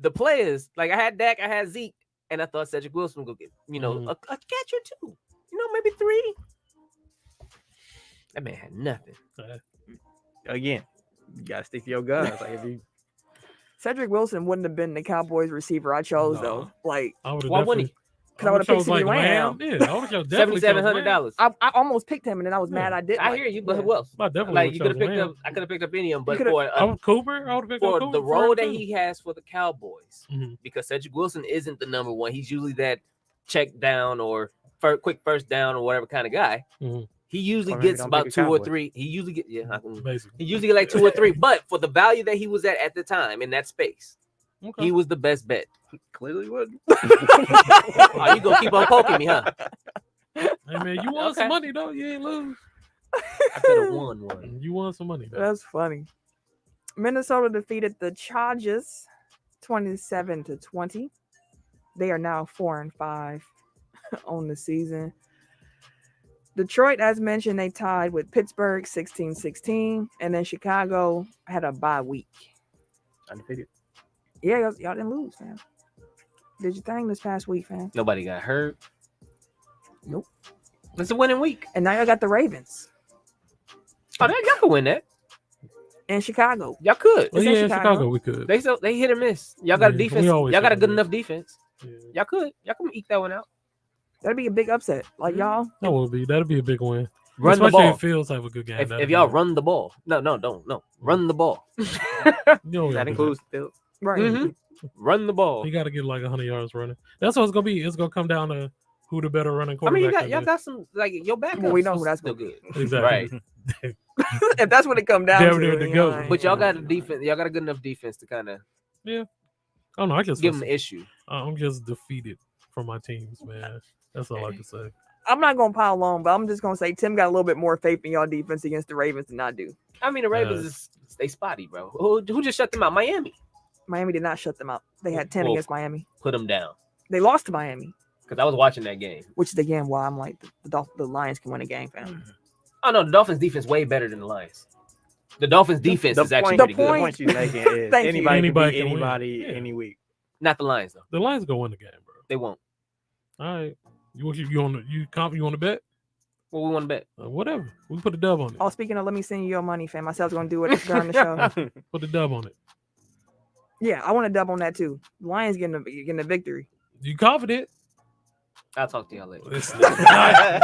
The players, like I had Dak, I had Zeke, and I thought Cedric Wilson would go get, a catch or two, maybe 3. That man had nothing. Again, you gotta stick to your guns. Like if you Cedric Wilson wouldn't have been the Cowboys receiver I chose though. Like, Why wouldn't he? because I would have picked chose CeeDee Lamb. Yeah, I would have definitely chose Lamb. $7,700. I almost picked him, and then I was mad I didn't. I Like, hear you, but yeah. who else? I definitely Like would you could have chose picked Lamb. up. I could have picked up any of them, but coulda- for Cooper, I would have picked for up Cooper the role that too. he has for the Cowboys, Mhm. because Cedric Wilson isn't the number one. He's usually that check down or quick first down or whatever kind of guy. Mhm. He usually Or maybe gets don't about pick a 2 or Cowboy. 3. He usually get he Basically. usually get like 2 or 3. But for the value that he was at the time in that space, Okay. he was the best bet. clearly would. Oh, you gonna keep on poking me, huh? Hey man, you won Okay. some money though. You ain't lose. I could have won one. You won some money though. That's funny. Minnesota defeated the Chargers 27-20. They are now 4-5 on the season. Detroit, as mentioned, they tied with Pittsburgh 16-16, and then Chicago had a bye week. Undefeated. Yeah, y'all didn't lose, fam. Did your thing this past week, fam. Nobody got hurt. Nope. It's a winning week. And now y'all got the Ravens Oh, y'all could win that. in Chicago. Y'all could. Well, It's in yeah, in Chicago. Chicago we could. They hit or miss. Y'all got a Yeah, defense. we Y'all always got a hit or good miss. enough defense. Yeah. Y'all can eke that one out. That'd be a big upset. Like y'all. That'd be a big win. Run the Especially ball. if Fields have a good game. If y'all run the ball. No, don't. Run the ball. That includes Fields. Right. Mhm. Run the ball. He got to get like 100 yards running. That's what it's gonna be. It's gonna come down to who the better running I mean, quarterback. y'all got some like your backup. Well, we know who that's still gonna good. be. exactly. Right. If that's what it come down Damn to. near the you goat. know, But y'all got a defense. Y'all got a good enough defense to kind of Oh no, I just give them an issue. I'm just defeated for my teams, man. That's all I can say. I'm not gonna pile on, but I'm just gonna say Tim got a little bit more faith in y'all defense against the Ravens than I do. I mean, the Ravens they spotty, bro. Who just shut them out? Miami. Miami did not shut them out. They had 10 Well, against Miami. Put them down. They lost to Miami, Because I was watching that game. which is again why I'm like the Lions can win a game, fam. Oh no, the Dolphins defense way better than the Lions. The Dolphins defense is actually pretty the good. The point you're making is Thank you. anybody can Anybody beat can win. anybody Yeah. any week. Not the Lions though. The Lions gonna win the game, bro. They won't. All right. You want to bet? Well, we want to bet. Whatever. We put a dub on it. Oh, speaking of, let me send you your money, fam. I said I was gonna do it during the show. Put a dub on it. Yeah, I want to dub on that too. Lions getting a victory. You confident? I'll talk to y'all later. This nigga,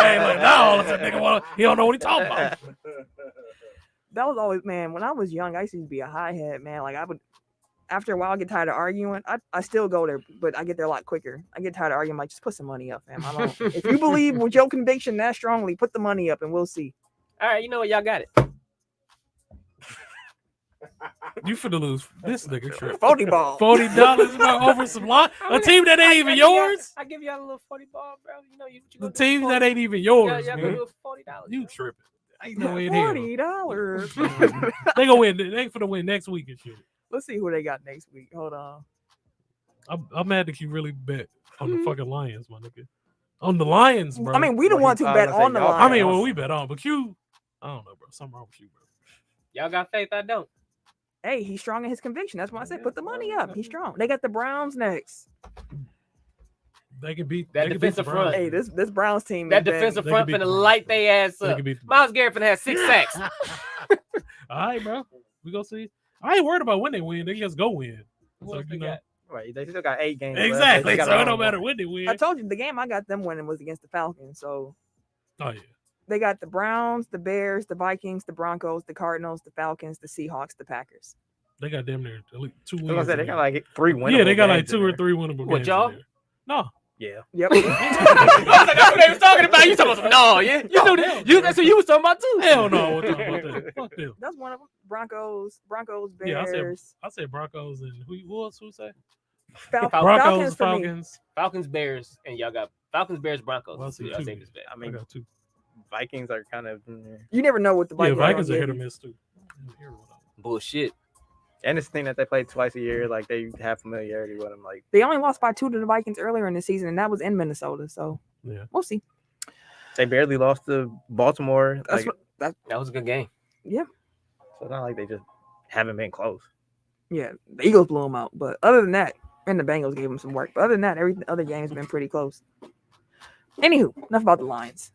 hey, look, now all of a sudden nigga he don't know what he talking about. That was always, man. When I was young, I used to be a high head, man. Like I would, after a while, get tired of arguing. I still go there, but I get there a lot quicker. I get tired of arguing. Like, just put some money up, fam. I don't. If you believe with your conviction that strongly, put the money up, and we'll see. All right, you know what? Y'all got it. You finna lose this nigga trip. 40 ball. $40 over some line. A team that ain't even yours. I give y'all a little 40 ball, bro. You know you The team that ain't even yours, y'all man. go do $40. You tripping? Ain't no way in hell. $40. They gonna win. They ain't finna win next week and shit. Let's see who they got next week. Hold on. I'm mad that you really bet on the fucking Lions, my nigga. On the Lions, bro. I mean, we the Well, ones who I was bet gonna say, on the y'all- line. I mean, well, we bet on, but you, I don't know, bro. Something wrong with you, bro. Y'all got faith? I don't. Hey, he's strong in his conviction. That's why I said put the money up. He's strong. They got the Browns next. They can beat That they can beat the defensive front. Browns. Hey, this Browns team. That has been- defensive They front could beat finna the- light they ass They up. can beat the- Myles Garrett finna have 6 sacks. All right, bro. We gonna see. I ain't worried about when they win. They just go win. What So, else they you know. got? Right, they still got 8 games. left. Exactly. They got So a it long don't matter one. when they win. I told you the game I got them winning was against the Falcons. So Oh yeah. they got the Browns, the Bears, the Vikings, the Broncos, the Cardinals, the Falcons, the Seahawks, the Packers. They got damn near at least 2 I was wins. gonna say they in got there. like 3 winnable Yeah, they got like games 2 in or there. 3 winnable What, games. y'all? in there. No. Yeah. Yep. I was like, that's what they was talking about. You talking about some no, yeah? You knew that. That's what you was talking about too. Hell no. I wasn't talking about that. Fuck them. That's one of them. Broncos, Yeah, Bears, I said Broncos and who else? Who say? Falcons Broncos, for me. Falcons. Falcons, Bears, and y'all got Falcons, Bears, Broncos. Well, I see Y'all two. safest bet. I I mean, got 2. Vikings are kind of in there. You never know what the Yeah, Vikings, Vikings are are hit or gonna give you. miss too. Bullshit. And it's the thing that they play twice a year, like they have familiarity with them. Like They only lost by 2 to the Vikings earlier in the season, and that was in Minnesota. So Yeah. we'll see. they barely lost to Baltimore. That's Like, what. That was a good game. so it's not like they just haven't been close. Yeah, the Eagles blew them out. But other than that, and the Bengals gave them some work. But other than that, every other game has been pretty close. Anywho, enough about the Lions.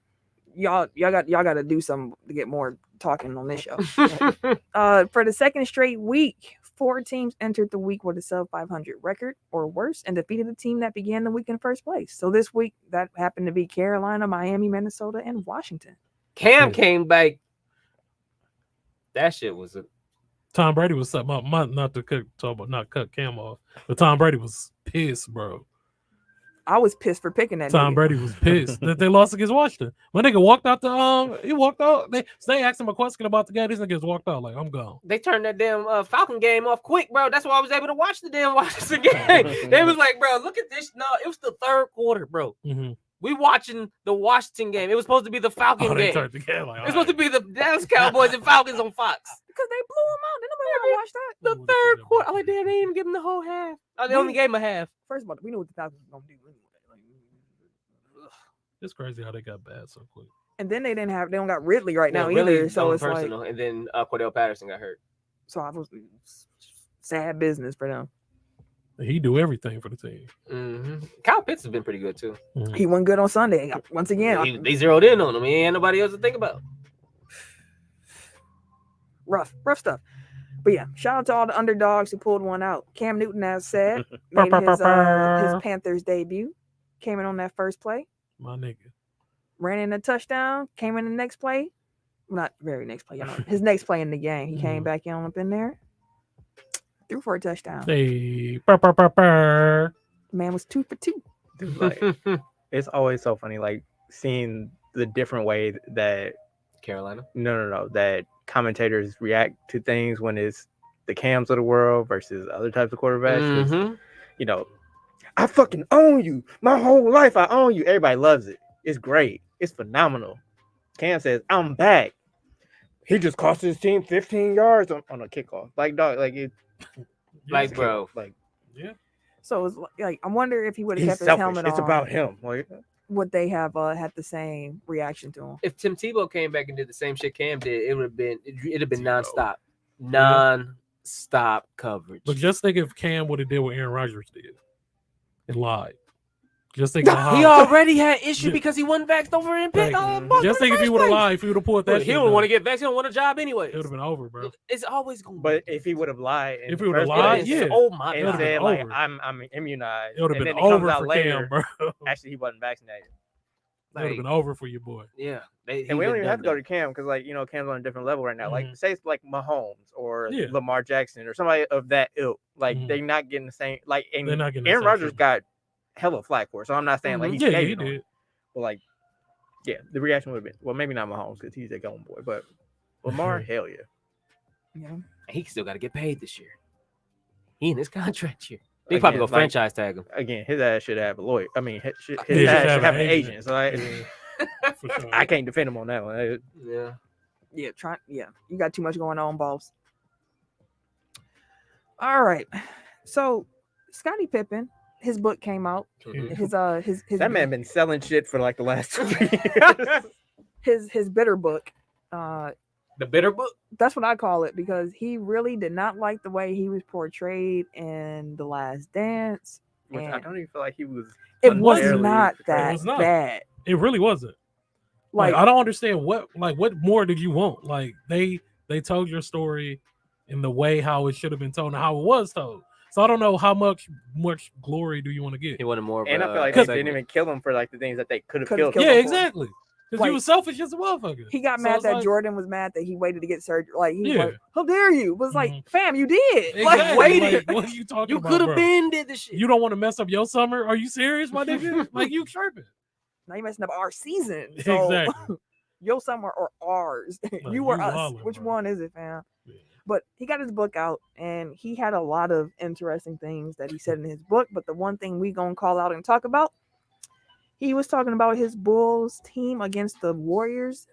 Y'all got to do something to get more talking on this show. For the second straight week, 4 teams entered the week with a sub 500 record or worse and defeated the team that began the week in first place. So this week, that happened to be Carolina, Miami, Minnesota, and Washington. Cam came back. That shit was a Tom Brady was something. Not to cut Cam off, but Tom Brady was pissed, bro. I was pissed for picking that. Tom nigga. Brady was pissed that they lost against Washington. My nigga walked out he walked out. They asked him a question about the game. This nigga just walked out like, I'm gone. they turned that damn Falcon game off quick, bro. That's why I was able to watch the damn Washington game. They was like, bro, look at this. No, it was the third quarter, bro. Mm-hmm. We watching the Washington game. It was supposed to be the Falcon They game. turned the game like, It's supposed to be the Dallas Cowboys and Falcons on Fox. Because they blew him out. Did nobody ever watch that? The third quarter. I'm like, damn, they didn't even give him the whole half. Oh, they only gave him a half. First of all, we knew what the Falcons were going to do anyway. It's crazy how they got bad so quick. And then they don't got Ridley right now Yeah, really either. So it's personal. like, And then Cordell Patterson got hurt. so I was sad business for them. He do everything for the team. Kyle Pitts has been pretty good too. He went good on Sunday. Once again, They zeroed in on him. He ain't nobody else to think about. rough stuff. But yeah, shout out to all the underdogs who pulled one out. Cam Newton, as said, made his Panthers debut. Came in on that first play. My nigga. Ran in a touchdown. Came in the next play. Not very next play. His next play in the game. He came back in up in there. Threw for a touchdown. Hey, Man was 2 for 2. Dude, like, it's always so funny, like seeing the different way that Carolina. No, that commentators react to things when it's the Cams of the world versus other types of quarterbacks. 'Cause, you know, I fucking own you. My whole life, I own you. Everybody loves it. It's great. It's phenomenal. Cam says, I'm back. He just cost his team 15 yards on a kickoff. Like, dog, like it. Like, bro. Like, yeah. So it's like I wonder if he would have he's kept his selfish. helmet It's on. about him. Like, Would they have had the same reaction to him? If Tim Tebow came back and did the same shit Cam did, it'd have been Tebow. nonstop. Non-stop coverage. But just think if Cam would have did what Aaron Rodgers did and lied. Just think of how he already had issue because he wasn't vaxxed over in pick. just think if he would have lied, if he would have pulled that He don't want to get vaxxed. He don't want a job anyway. it would have been over, bro. It's always going. but if he would have lied, If he would have lied, yeah. Oh my and god. said been like over. I'm immunized, It would have and been then it comes over out for later, Cam, bro. It actually he wasn't vaccinated. would have been over for your boy. Yeah. And we don't even have to go to Cam because, like, you know, Cam's on a different level right now. Like, say it's like Mahomes or Yeah. Lamar Jackson or somebody of that ilk. Like, Mhm. they're not getting the same. Like, and They're not getting the Aaron same Rodgers shit. got hella flack for it. So I'm not saying like he's Yeah, he skating on did. it. But like, yeah, the reaction would have been well, maybe not Mahomes because he's a golden boy, but Lamar, hell yeah. Yeah. He still got to get paid this year. He in his contract year. They probably go Again, franchise tag him. Again, his ass should have a lawyer. I mean, his Yeah, ass should have an agent. So For sure. I can't defend him on that one. Yeah. Yeah. You got too much going on, boss. All right. So Scottie Pippen, his book came out. His That man been selling shit for like the last 2 years. his bitter book. The bitter book. That's what I call it because he really did not like the way he was portrayed in The Last Dance. Which I don't even feel like he was. It was unfairly not portrayed. that was not. bad. It really wasn't. Like, Like I don't understand what more did you want? Like they told your story in the way how it should have been told and how it was told. So I don't know how much glory do you want to get? He wanted more. Of And I feel like a they segment. didn't even kill him for like the things that they could have Could've killed. killed him. Yeah, him for. exactly. Because Like- he was selfish as a motherfucker. he got So mad it's that like- Jordan was mad that he waited to get surgery. Like he was Yeah. like, "How dare you?" It was like, Mhm. "Fam, you did." Like, Exactly. waited. Like, what are you talking You about? could have bro? been did this shit. You don't want to mess up your summer? Are you serious, my nigga? Like you tripping? Now you messing up our season. So Exactly. your summer or ours. No, you or you us. wildin', Which bro. one is it, fam? Yeah. But he got his book out and he had a lot of interesting things that he said in his book. But the one thing we gonna call out and talk about, he was talking about his Bulls team against the Warriors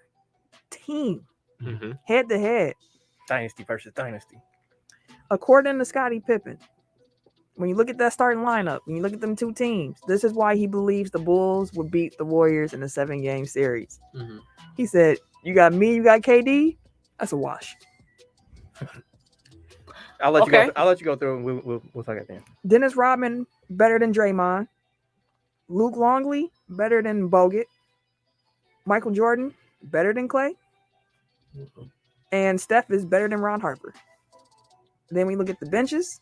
team, Mhm. head to head. Dynasty versus dynasty. According to Scottie Pippen, when you look at that starting lineup, when you look at them two teams, this is why he believes the Bulls would beat the Warriors in a 7-game series. Mhm. He said, "You got me, you got KD. That's a wash." I'll let Okay. you go. I'll let you go through and we'll talk at the end. Dennis Rodman better than Draymond. Luke Longley better than Bogut. Michael Jordan better than Clay. And Steph is better than Ron Harper. Then we look at the benches.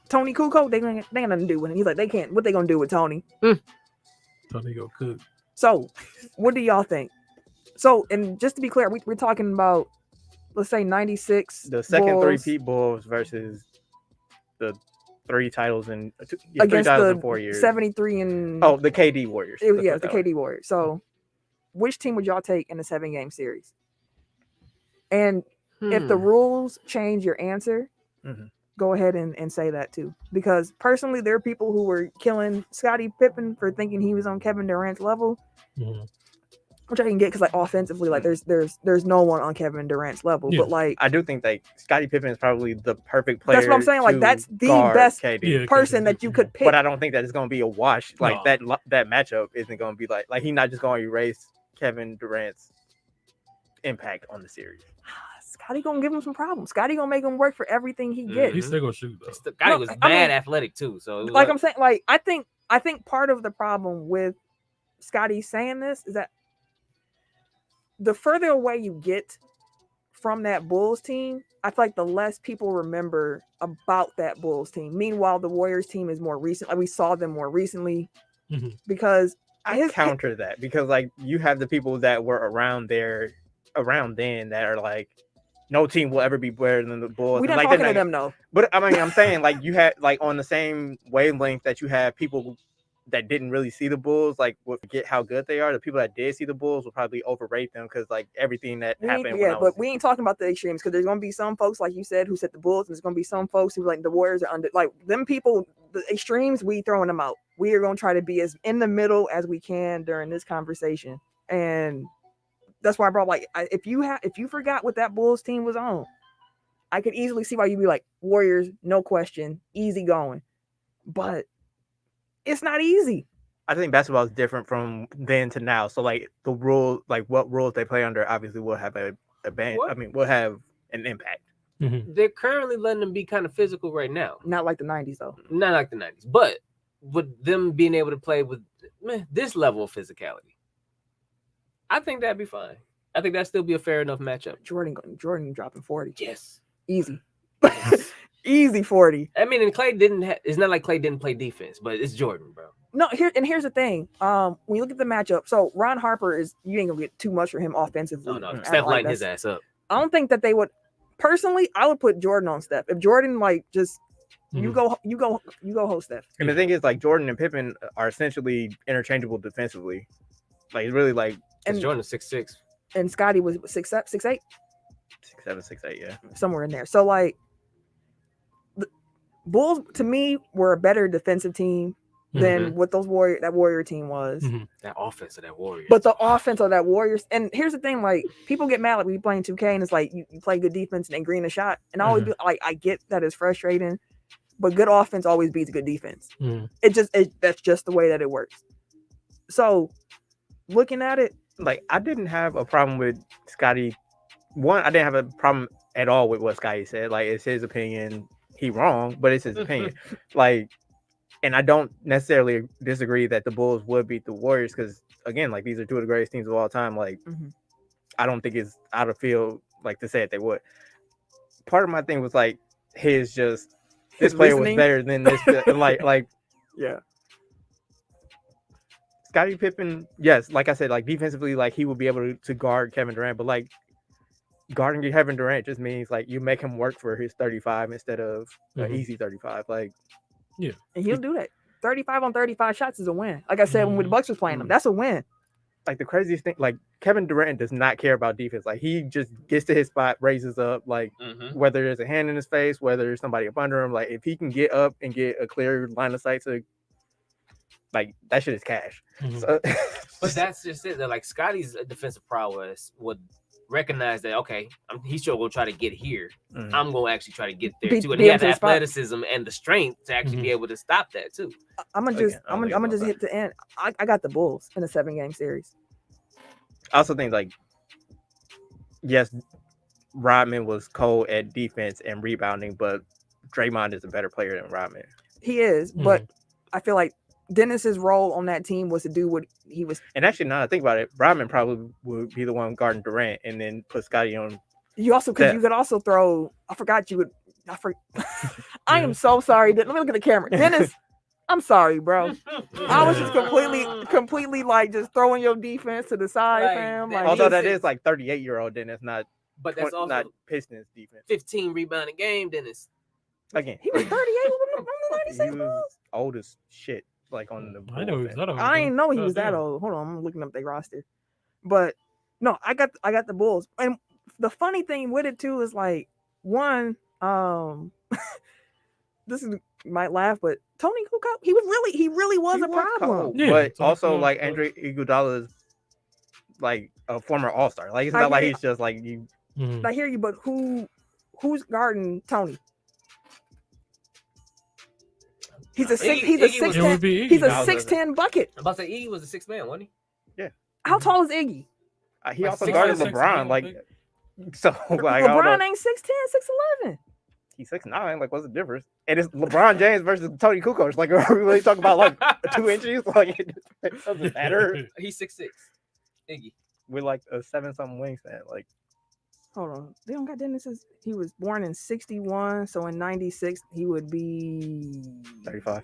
Tony Kukoc, they got nothing to do with him. He's like, they can't. What they gonna do with Tony? Tony go cook. So, what do y'all think? So, and just to be clear, we're talking about, let's say 96. The second Bulls three-peat Bulls versus the 3 titles in 3 against titles in the 4 years. 73 and Oh, the KD Warriors. it was, Let's yeah, put it's the it that way. KD Warriors. So, which team would y'all take in a 7-game series? And if the rules change your answer, Mhm. go ahead and say that too. Because personally, there are people who were killing Scottie Pippen for thinking he was on Kevin Durant's level, Mhm. which I can get because like offensively, like there's no one on Kevin Durant's level. Yeah. But like I do think that Scottie Pippen is probably the perfect player. That's what I'm saying, like, to that's the guard best KD. Yeah. person that you could pick. But I don't think that it's going to be a wash. Like No. that matchup isn't going to be like he's not just going to erase Kevin Durant's impact on the series. Scotty gonna give him some problems. Scotty gonna make him work for everything he gets. He's still gonna shoot though. The guy No, was I mad mean, athletic too. So it was Like I'm saying, like I think part of the problem with Scotty saying this is that the further away you get from that Bulls team, I feel like the less people remember about that Bulls team. Meanwhile, the Warriors team is more recent. Like we saw them more recently because I counter that because like you have the people that were around then that are like, no team will ever be better than the Bulls. we're not like, talking to them though. But I mean, I'm saying like you had like on the same wavelength that you have people that didn't really see the Bulls, like would forget how good they are. The people that did see the Bulls will probably overrate them because like everything that happened. But we ain't talking about the extremes because there's gonna be some folks like you said who said the Bulls, and there's gonna be some folks who like the Warriors are under. Like them people, the extremes, we throwing them out. We are gonna try to be as in the middle as we can during this conversation, and that's why I brought like if you forgot what that Bulls team was on, I could easily see why you'd be like Warriors, no question, easy going, but it's not easy. I think basketball is different from then to now. So like the rule, like what rules they play under, obviously will have a band. I mean, will have an impact. They're currently letting them be kind of physical right now. Not like the 90s though. Not like the 90s, but with them being able to play with this level of physicality, I think that'd be fine. I think that'd still be a fair enough matchup. Jordan dropping 40. Yes. Easy. Easy 40. I mean, and Clay it's not like Clay didn't play defense, but it's Jordan, bro. No, here's the thing. When you look at the matchup, so Ron Harper you ain't gonna get too much for him offensively. No, Steph lighting his ass up. I don't think that they would. Personally, I would put Jordan on Steph. If Jordan like just you go host Steph. And the thing is, like Jordan and Pippen are essentially interchangeable defensively. Like it's really like. And Jordan's 6'6", and Scotty was 6'8", 6'7", 6'8", yeah, somewhere in there. So like, the Bulls to me were a better defensive team than what that Warrior team was. That offense of that Warriors. But the offense of that Warriors, and here's the thing: like people get mad like we playing 2K, and it's like you play good defense and then green a shot, and I always be like, I get that it's frustrating, but good offense always beats good defense. That's just the way that it works. So looking at it, like I didn't have a problem with Scotty. One, I didn't have a problem at all with what Scotty said. Like it's his opinion. He wrong, but it's his opinion. Like. And I don't necessarily disagree that the Bulls would beat the Warriors because, again, like these are two of the greatest teams of all time. Like, I don't think it's out of field like to say that they would. Part of my thing was like this player was better than this. like, yeah. Scottie Pippen, yes, like I said, like defensively, like he would be able to guard Kevin Durant, but like guarding Kevin Durant just means like you make him work for his 35 instead of an easy 35. Like. Yeah, and he'll do that. 35 on 35 shots is a win. Like I said, when the Bucks was playing them, that's a win. Like the craziest thing, like Kevin Durant does not care about defense. Like he just gets to his spot, raises up, like whether there's a hand in his face, whether there's somebody up under him. Like if he can get up and get a clear line of sight to, like that shit is cash. So, but that's just it. Like Scotty's defensive prowess would recognize that he's sure gonna try to get here. I'm gonna actually try to get there too, and he has the athleticism and the strength to actually be able to stop that too. I'm gonna just hit the end. I got the Bulls in a 7-game series. I also think like yes, Rodman was cold at defense and rebounding, but Draymond is a better player than Rodman. He is, but I feel like Dennis's role on that team was to do what he was. And actually, now that I think about it, Rodman probably would be the one guarding Durant and then put Scotty on. You could also throw. I forgot you would. I am so sorry. Let me look at the camera. Dennis, I'm sorry, bro. I was just completely like just throwing your defense to the side, fam. Like, although that is like 38-year-old Dennis, not. But that's also not Pistons defense. 15 rebound a game, Dennis. Again, he was 38 he was old as shit. Like on the I know he was that old. I ain't know he was that old. Hold on, I'm looking up their roster. But no, I got the Bulls. And the funny thing with it too is like one, this is might laugh, but Tony Kukoc, he really was a problem. Yeah, but also like Andre Iguodala is like a former All-Star. Like it's not like he's just like you. I hear you, but who's guarding Tony? He's a 6'10" bucket. I'm about to say Iggy was a 6 man, wasn't he? Yeah. How tall is Iggy? He also guarded LeBron. Like So like, LeBron ain't 6'10", 6'11". He's 6'9". Like, what's the difference? And it's LeBron James versus Tony Kukoc. Like, are we really talking about like 2 inches? Like, it doesn't matter. He's 6'6". Iggy. With like a 7-something wingspan. Like, Hold on, they don't got Dennis. He was born in 61, so in 96 he would be 35.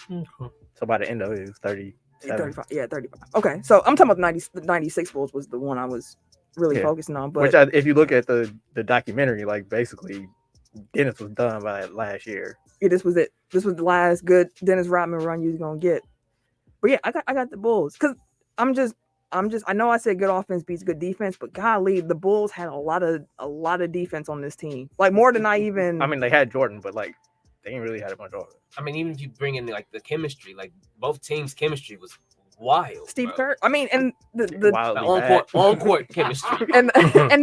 Okay. So by the end of it, it was 37. 35. Yeah, 35. Okay, so I'm talking about the 96 Bulls was the one I was really focusing on. But if you look at the documentary, like basically Dennis was done by last year. Yeah, this was it. This was the last good Dennis Rodman run you was gonna get. But yeah, I got the Bulls because I'm just I know I said good offense beats good defense, but golly, the Bulls had a lot of defense on this team. Like more than I mean, they had Jordan, but like they ain't really had a bunch of offense. I mean, even if you bring in like the chemistry, like both teams' chemistry was wild. Steve bro. Kerr. I mean, and the on court chemistry, and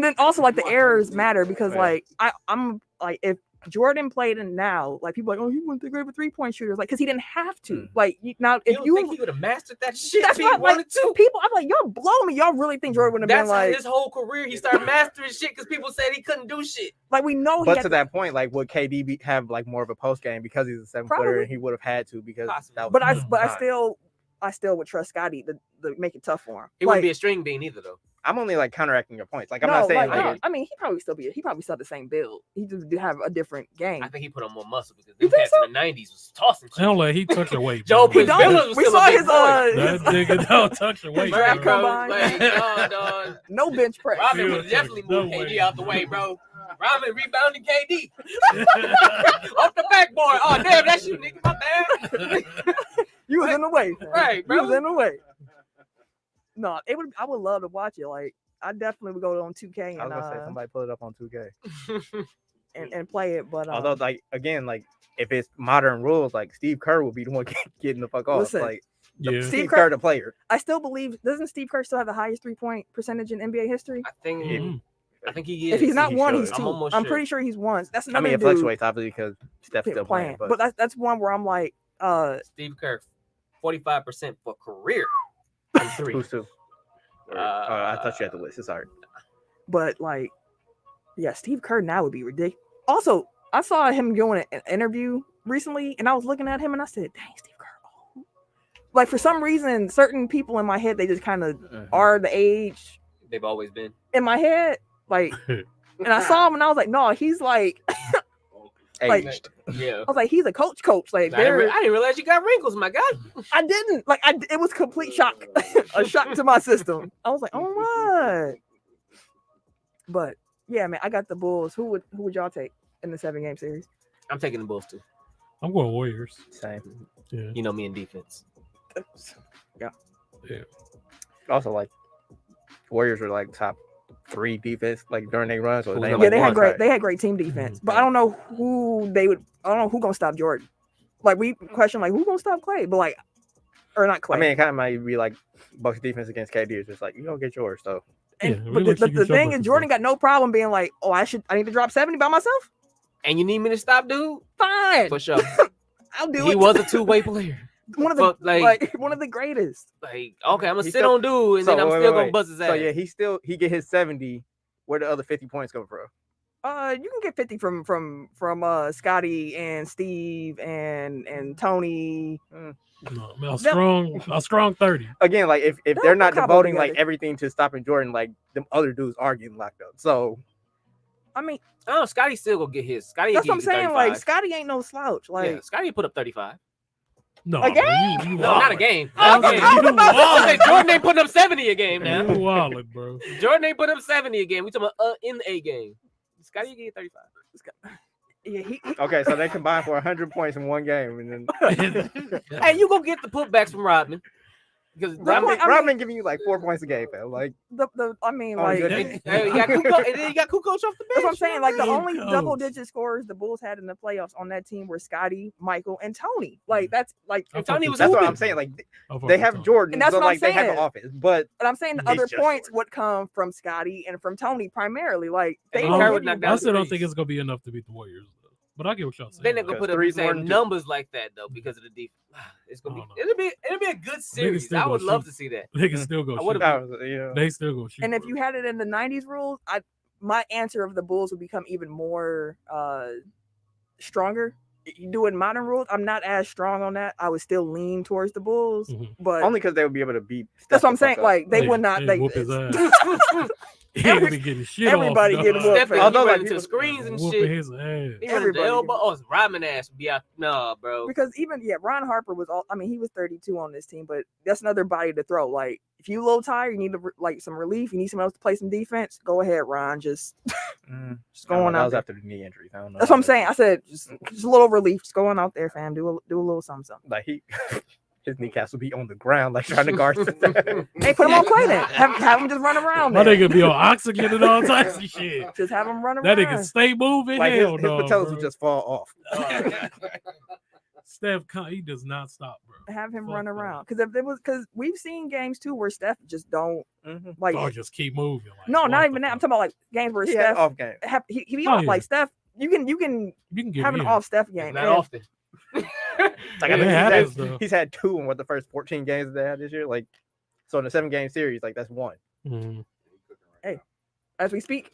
then also like the errors matter because like I'm like if Jordan played in now, like people are like, oh, he wasn't that great of a 3-point shooter, like because he didn't have to. Like now, if you think he would have mastered that shit, that's if why he wanted to. People, I'm like, y'all blow me. Y'all really think Jordan would have been like his whole career? He started mastering shit because people said he couldn't do shit. Like we know. But to that point, like would KD have like more of a post game because he's a 7-footer and he would have had to because that was I still would trust Scotty to make it tough for him. He wouldn't be a string bean either though. I'm only like counteracting your points. Like I'm not saying I mean, he probably still the same build. He just have a different game. I think he put on more muscle because them cats in the 90s was tossing shit. Don't let he touch your weight. Joe we saw his that nigga don't touch your weight. Dog. No bench press. Robin would definitely move KD out the way, bro. Robin rebounded KD off the backboard. Oh damn, that's you, nigga. My bad. You was in the way, right, bro. You was in the way. No, I would love to watch it. Like I definitely would go on 2K and I was gonna say somebody put it up on 2K and play it. But although like again, like if it's modern rules, like Steve Kerr will be the one getting the fuck off. Listen, like Steve Kerr, the player. I still believe. Doesn't Steve Kerr still have the highest 3-point percentage in NBA history? I think he is. If he's not one, he's two. I'm pretty sure he's one. That's another. I mean, it fluctuates obviously because Steph's still playing. But that's one where I'm like, Steve Kerr, 45% for career. And 3. Who's 2? I thought you had the list. Sorry. But like, yeah, Steve Kerr now would be ridiculous. Also, I saw him doing an interview recently, and I was looking at him, and I said, "Dang, Steve Kerr!" Oh. Like for some reason, certain people in my head, they just kind of are the age they've always been in my head. Like, and I saw him, and I was like, "No, he's like." Aged. Yeah. I was like, he's a coach. Like, I didn't realize you got wrinkles, my guy. I didn't. Like, it was complete shock. A shock to my system. I was like, oh my. But yeah, man, I got the Bulls. Who would y'all take in the 7-game series? I'm taking the Bulls too. I'm going Warriors. Same. Yeah. You know me in defense. Yeah. Also, like Warriors were like top 3 defense like during their runs. So they had great team defense, but I don't know who gonna stop Jordan. Like we question like who gonna stop Clay, but like or not Clay. I mean, it kind of might be like Bucks defense against KD. It's just like you don't get yours. So, but the thing is, Jordan got no problem being like, oh, I need to drop 70 by myself. And you need me to stop, dude? Fine, for sure. I'll do it. He was a 2-way player. One of the one of the greatest. Like, okay, I'm gonna sit on dude, and then I'm still gonna buzz his ass. So yeah, he get his 70. Where the other 50 points come from? You can get 50 from Scotty and Steve and Tony. No, man, a strong 30. Again, like if they're not devoting like everything to stopping Jordan, like them other dudes are getting locked up. So, I mean, oh, Scotty still gonna get his. Scotty, that's what I'm saying. 35. Like Scotty ain't no slouch. Like yeah, Scotty put up 35. No, a game? No, not a game. Jordan ain't putting up 70 a game now. You wildin', bro. Jordan ain't putting up 70 a game. We talking about in a game. Scotty get 35. Yeah, okay, so they combined for 100 points in one game, and then hey, you go get the putbacks from Rodman. Because Rodman giving you like 4 points a game, fam. Like you got Kukoc, and then you got Kukoc off the bench. That's what I'm saying. Like the only double-digit scorers the Bulls had in the playoffs on that team were Scotty, Michael, and Tony. Like that's like Tony was. That's what I'm saying. Like they have Jordan, and that's what like they have the offense, but I'm saying the other points would come from Scotty and from Tony primarily. Like I still don't think it's gonna be enough to beat the Warriors. But I get what y'all saying. They're not gonna put up the three's more same than two. numbers like that though because of the defense. It's gonna I be don't know. it'll be a good series. still I go would love shoot. to see that. They can still go I shoot. would've- They still go shoot. And if bro. you had it in the 90s rules, my answer of the Bulls would become even more stronger. You do it in modern rules, I'm not as strong on that. I would still lean towards the Bulls, Mhm. but Only because they would be able to beat. that's Steph what I'm the saying. fuck up. Like they They- would not. they They whoop his ass. He every- would be getting shit everybody off. getting dog. whooped. Steph, Although, he like, run into he- screens and Whooping shit. his ass. He run into Everybody elbow. get- Oh, it's Rodman ass. Yeah, nah, bro. because even Ron Harper was all. I mean, he was 32 on this team, but that's another body to throw. Like if you a little tired, you need like some relief. You need someone else to play some defense. Go ahead, Ron. Just I don't going know, that out was there. after the knee injuries. I don't know. That's what I'm saying. I said just a little relief. Just going out there, fam. Do a little something. Like his kneecaps would be on the ground, like trying to guard. Hey, put him on Clay then. Have him just run around. My There. nigga be on oxygen and all types of shit. Just have him run That around. nigga stay moving. Like Hell his no, patellas bro. would just fall off. Steph, he does not stop, bro. Have him Fuck run that. around. Because we've seen games too where Steph just don't like. Or just keep moving. Like, No, what not the even that. I'm fuck? talking about like games where He had Steph off game. he be Oh, off. yeah. Like Steph, you can You can get have an in. off Steph game. Not and- often. Like It I mean, happens, though. he's had 2 in the first 14 games they had this year. Like so in a 7-game series, like that's 1. Mhm. as we speak.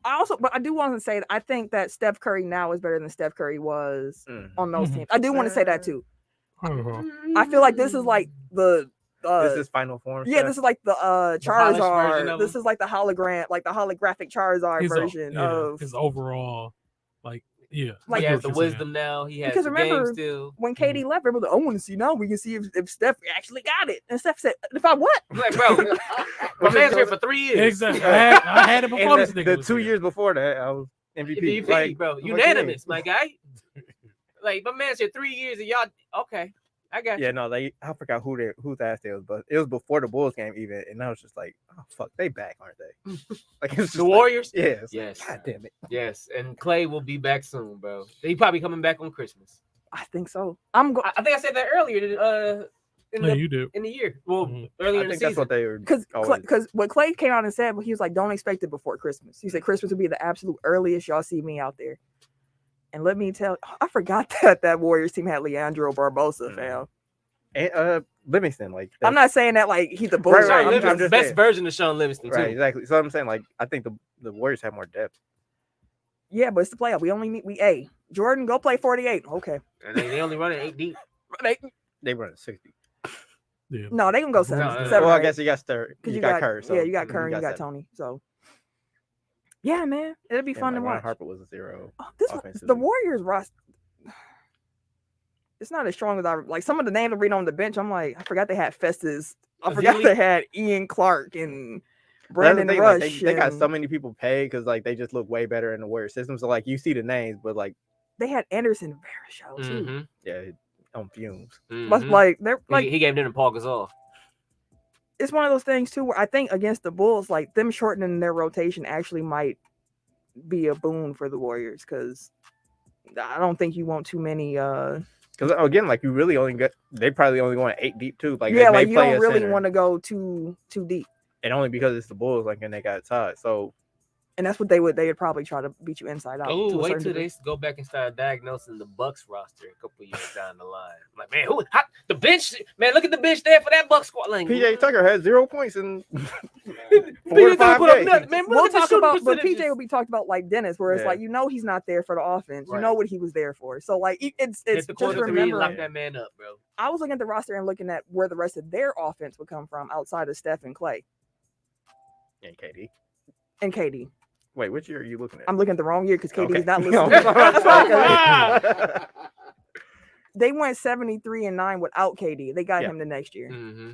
But I do want to say that I think that Steph Curry now is better than Steph Curry was on those Mhm. teams. I do want to say that too. Uh-huh. I feel like this is like the This is final form. yeah, this is like the polished version Charizard. of This is like the hologram, like the holographic Charizard version of his overall, like, yeah. Like- He I get has what the you're saying. wisdom now. He has Because the remember- game still. when KD left. Everybody was like, I want to see now. We can see if Steph actually got it. And Steph said, "If I what?" I'm like, bro, my man's here for 3 years. Exactly. I had it before And this nigga the was 2 here. years before that, I was MVP. MVP, Like, bro. what you Unanimous, mean? my guy. Like, my man's here 3 years and y'all, okay. I got you. Yeah, no, I forgot whose ass they was, but it was before the Bulls game even, and I was just like, oh fuck, they back, aren't they? Like it's just The like, Warriors? yeah, it's Yes. like, God damn it. Yes. And Clay will be back soon, bro. He probably coming back on Christmas. I think so. I'm going I think I said that earlier in Yeah, the you do. in the year. Well, Mhm. earlier I in the think that's season. what they were. because always- what Clay came out and said, he was like, "Don't expect it before Christmas." He said Christmas will be the absolute earliest y'all see me out there. And let me tell, I forgot that Warriors team had Leandro Barbosa, fam. And Livingston, like I'm not saying that like he's the bull. Right, Sean right, I'm Livingston's just best saying. version of Sean Livingston, too. right, exactly. So I'm saying, like, I think the Warriors have more depth. Yeah, but it's the playoff. We only need Jordan, go play 48. Okay. And they only running 8 deep. They run at 60. Yeah. No, they gonna go seven. No, no, no. seven Well, I or guess you got Stir. because You got Kerr. So yeah, you got Kerr, and you got 7. Tony. So yeah, man, it'll be And, fun like, to Ron watch. Harper was a 0. Oh, the offensively. Warriors roster. It's not as strong as I like. Some of the names I read on the bench, I'm like, I forgot they had Festus. I Azili? forgot they had Ian Clark and That's the Brandon thing, Rush. like, they got and so many people paid because like they just look way better in the Warrior system. So like you see the names, but like they had Anderson Varejao too. Mm-hmm. yeah, on fumes. But like they're like he gave them to Paul Gasol. it's one of those things too where I think against the Bulls, like them shortening their rotation actually might be a boon for the Warriors because I don't think you want too many. Because again, like you really only got they probably only want 8 deep too. Like Yeah, they like may you play don't a really center, want to go too deep, and only because it's the Bulls, like and they got Todd. So and that's what they would probably try to beat you inside out. Oh, to a wait certain till degree. they go back and start diagnosing the Bucks roster a couple years down the line. I'm like, man, the bench? Man, look at the bench there for that Bucks squad. Like, PJ Tucker had 0 points in 4 PJ to 5 put up games. nothing, man. We'll Look at the talk shooting about, but percentages. PJ will be talked about like Dennis, where it's Yeah. like he's not there for the offense. You Right. know what he was there for. So like it's Hit the just quarter 3 and lock remembering. that man up, bro. I was looking at the roster and looking at where the rest of their offense would come from outside of Steph and Clay And KD. and KD. Wait, which year are you looking at? I'm looking at the wrong year because KD Okay. is not No, listening. That's why, 'cause I- they went 73-9 without KD. They got Yeah. him the next year. Mm-hmm.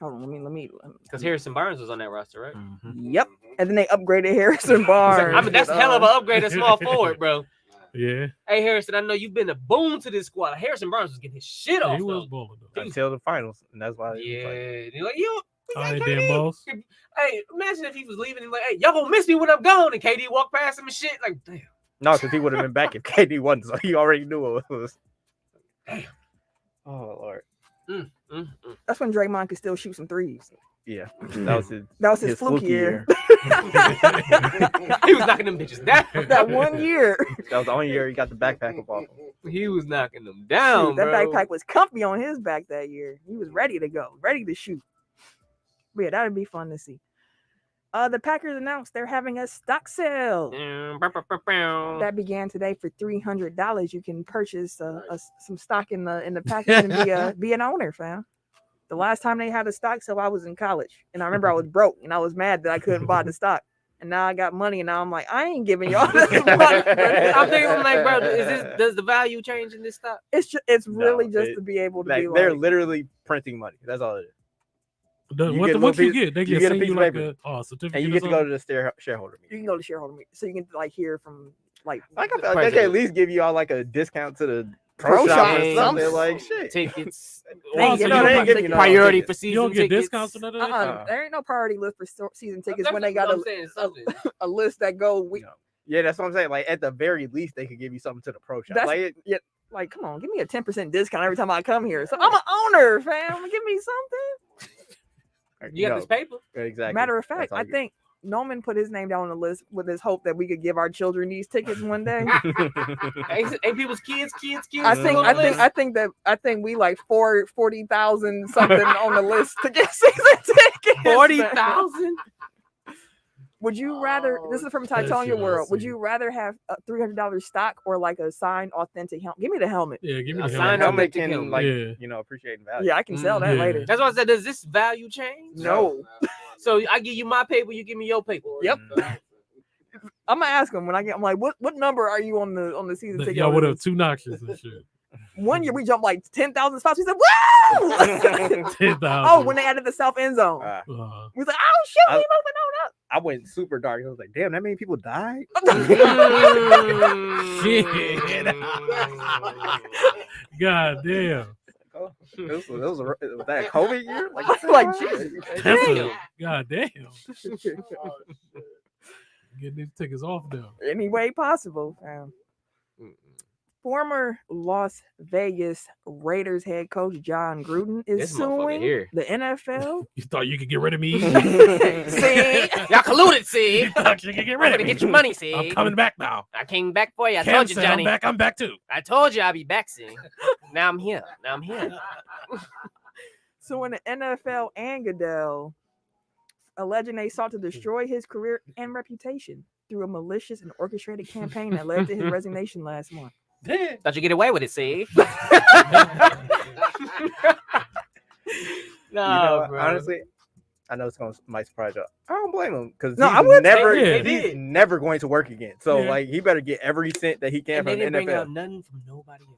Hold on, let me. Because Harrison Barnes was on that roster, right? Yep. And then they upgraded Harrison Barnes. I mean, that's a hell of an upgrade at small forward, bro. Yeah. Hey, Harrison, I know you've been a boon to this squad. Harrison Barnes was getting his shit off, He was though. balling though. Until the finals, and that's why. Yeah. Like, They're like, yo, we All got right, KD. damn boss. Hey, imagine if he was leaving and like, hey, y'all gonna miss me when I'm gone, and KD walked past him and shit. Like, damn. no, because he would have been back if KD wasn't. So he already knew what it was. Damn. Oh Lord. That's when Draymond could still shoot some threes. Yeah, that was his fluke year. He was knocking them bitches down. That 1 year. That was the only year he got the backpack up off. He was knocking them down, Shoot, that bro. backpack was comfy on his back that year. He was ready to go, ready to shoot. But yeah, that would be fun to see. The Packers announced they're having a stock sale that began today for $300. You can purchase some stock in the Packers and be an owner, fam. The last time they had a stock sale, I was in college, and I remember I was broke, and I was mad that I couldn't buy the stock. And now I got money, and now I'm like, I ain't giving y'all this money. I'm thinking, I'm like, bro, does the value change in this stock? It's really just to be able to be like, they're literally printing money. That's all it is. What you get? They you get get a send piece you of like paper. a certificate. And you get to go to the shareholder you meeting. can go to shareholder meeting, so you can like hear from like I feel like they can at least give you all like a discount to the pro shop or Games, something. Like shit. Tickets. They You know, they ain't giving you no priority tickets. for season You don't get tickets. discounts or none of that. There ain't no priority list for season tickets That's when they what got I'm saying, something. a list that go. Yeah, that's what I'm saying. Like at the very least, they could give you something to the pro shop. That's- Like, come on, give me a 10% discount every time I come here. So I'm an owner, fam. Give me something. You got this paper. Exactly. Matter of fact, That's all I you get. think Noman put his name down on the list with his hope that we could give our children these tickets one day. Ain't people's kids. I think we like 40,000 something on the list to get season tickets. 40,000. Would you rather? This is from Titania World. Would you rather have a $300 stock or like a signed authentic helmet? Give me the helmet. Yeah, give me A the signed helmet. helmet can appreciate value. Yeah, I can sell that Yeah. later. That's why I said, does this value change? No. So I give you my paper, you give me your paper. Yep. I'm gonna ask him when I get. I'm like, what number are you on the season ticket? Y'all would have 2 notches and shit. 1 year we jumped like 10,000 spots. We said, "Woo!" 10,000. Oh, when they added the south end zone, we was like, "Oh shit, we moving on up." I went super dark. I was like, damn, that many people died? Shit. God damn. Was that a COVID year? Like, shit. Damn. God damn. Getting these tickets off them. Any way possible. Former Las Vegas Raiders head coach Jon Gruden is This motherfucker suing here. the NFL. You thought you could get rid of me? See, Y'all colluded, see? You thought you could get I'm rid of gonna me? get your money, see? I'm coming back now. I came back for you. I Cam told you, said Johnny. I'm back too. I told you I'll be back, see? Now I'm here. suing the NFL and Goodell, alleging they sought to destroy his career and reputation through a malicious and orchestrated campaign that led to his resignation last month. Thought you get away with it, see? No, bro. Honestly, I know might surprise you. I don't blame him because No, I would he's never going to work again. So like he better get every cent that he can And they from didn't the bring out NFL. nothing from nobody else.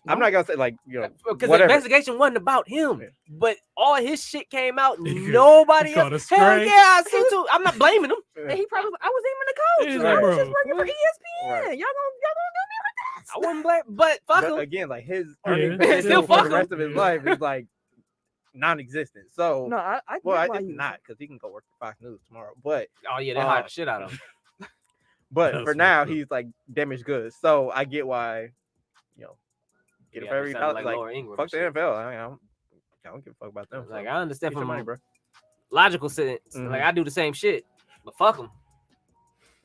I'm not gonna say like Because the whatever. investigation wasn't about him, Yeah. but all his shit came out. He Nobody caught else. a Hell stray. yeah, I see too. I'm not blaming him. And he probably, I was even the coach. Yeah, I was bro. just working for ESPN. Right. Y'all gonna do me like that? I wouldn't blame, but fuck But him. again, like his Yeah. earning Still potential for fuck the him. rest of his life is like non-existent. So No, I well, get why it's you- not because he can go work for Fox News tomorrow. But Oh yeah, they hired the shit out of him. for That's now, fucked up. he's like damaged goods. So I get why, get it for every sounded dollar. like Like Laura Ingram fuck and the shit. NFL. I don't give a fuck about them. Like So I understand get your from money, bro. logical sense. Mhm. Like I do the same shit, but fuck him.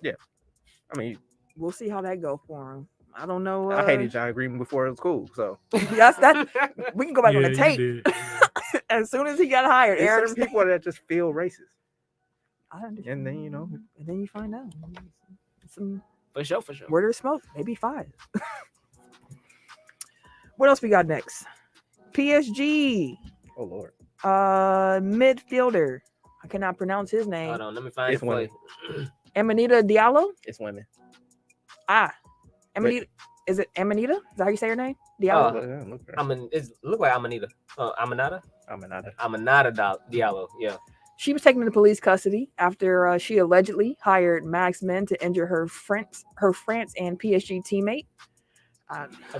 I mean, We'll see how that go for him. I don't know. I hated Jon Gruden before it was cool. So That's that. We can go back on Yeah, the you tape. did. As soon as he got hired, there's Eric. certain people that just feel racist. I understand. And then, and then you find out. Some For sure. where there's smoke, maybe 5. What else we got next? PSG Oh Lord, midfielder. I cannot pronounce his name. Hold on, let me find It's it for you. Amanita Diallo. it's women. Amanita. Is it Amanita? Is that how you say her name? Diallo. Look at her. It look like Amanita. Amanada Diallo. Yeah. She was taken into police custody after she allegedly hired Max Men to injure her France and PSG teammate.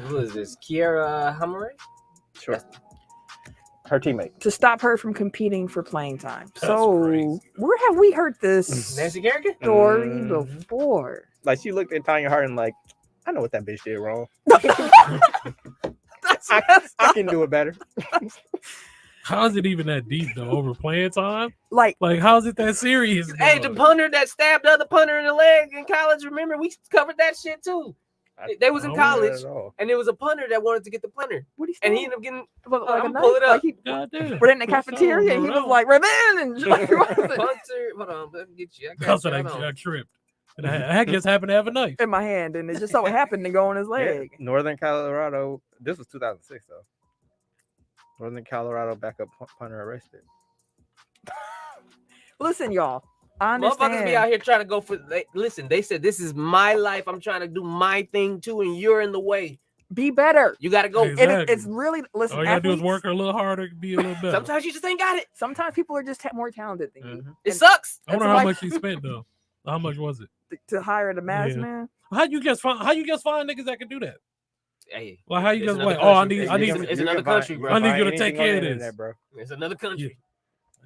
Who is this? Kiera Hamare? Sure. Her teammate. To stop her from competing for playing time. That's So crazy. where have we heard this Nancy Kerrigan? story Mhm. before? Like she looked at Tanya Hart and like, I know what that bitch did wrong. That's messed I up. can do it better. How is it even that deep though? Over playing time? Like, Like, how is it that serious? Hey, the dog? punter that stabbed the other punter in the leg in college. Remember, we covered that shit too. They was in I don't remember college, that at all. and there was a punter that wanted to get the punter, what he and he said? ended up getting Like I'm a gonna pull knife? it up. Like he God damn. were in the cafeteria and he was like, revenge. Like, what was it? punter. Hold on, let me get you. I got That's you. what I Hold on. got tripped. And I just happened to have a knife. In my hand, and it just so happened to go on his Yeah, leg. Northern Colorado. This was 2006 though. Northern Colorado backup punter arrested. Listen, y'all. I Motherfuckers understand. be out here trying to go for. Listen, they said this is my life. I'm trying to do my thing too, and you're in the way. Be better. You got to go. Exactly. And it's really listen. All you gotta do is athletes, work a little harder, be a little better. Sometimes you just ain't got it. Sometimes people are just more talented than you. Mhm. It And sucks. I wonder That's how like- much he spent though. How much was it? to hire the mask Yeah. man. How you guys find niggas that can do that? Hey, Like how you it's guys another like, oh, I country. need It's another country, bro. I need you to find take anything on care of the this. internet, bro. It's another country.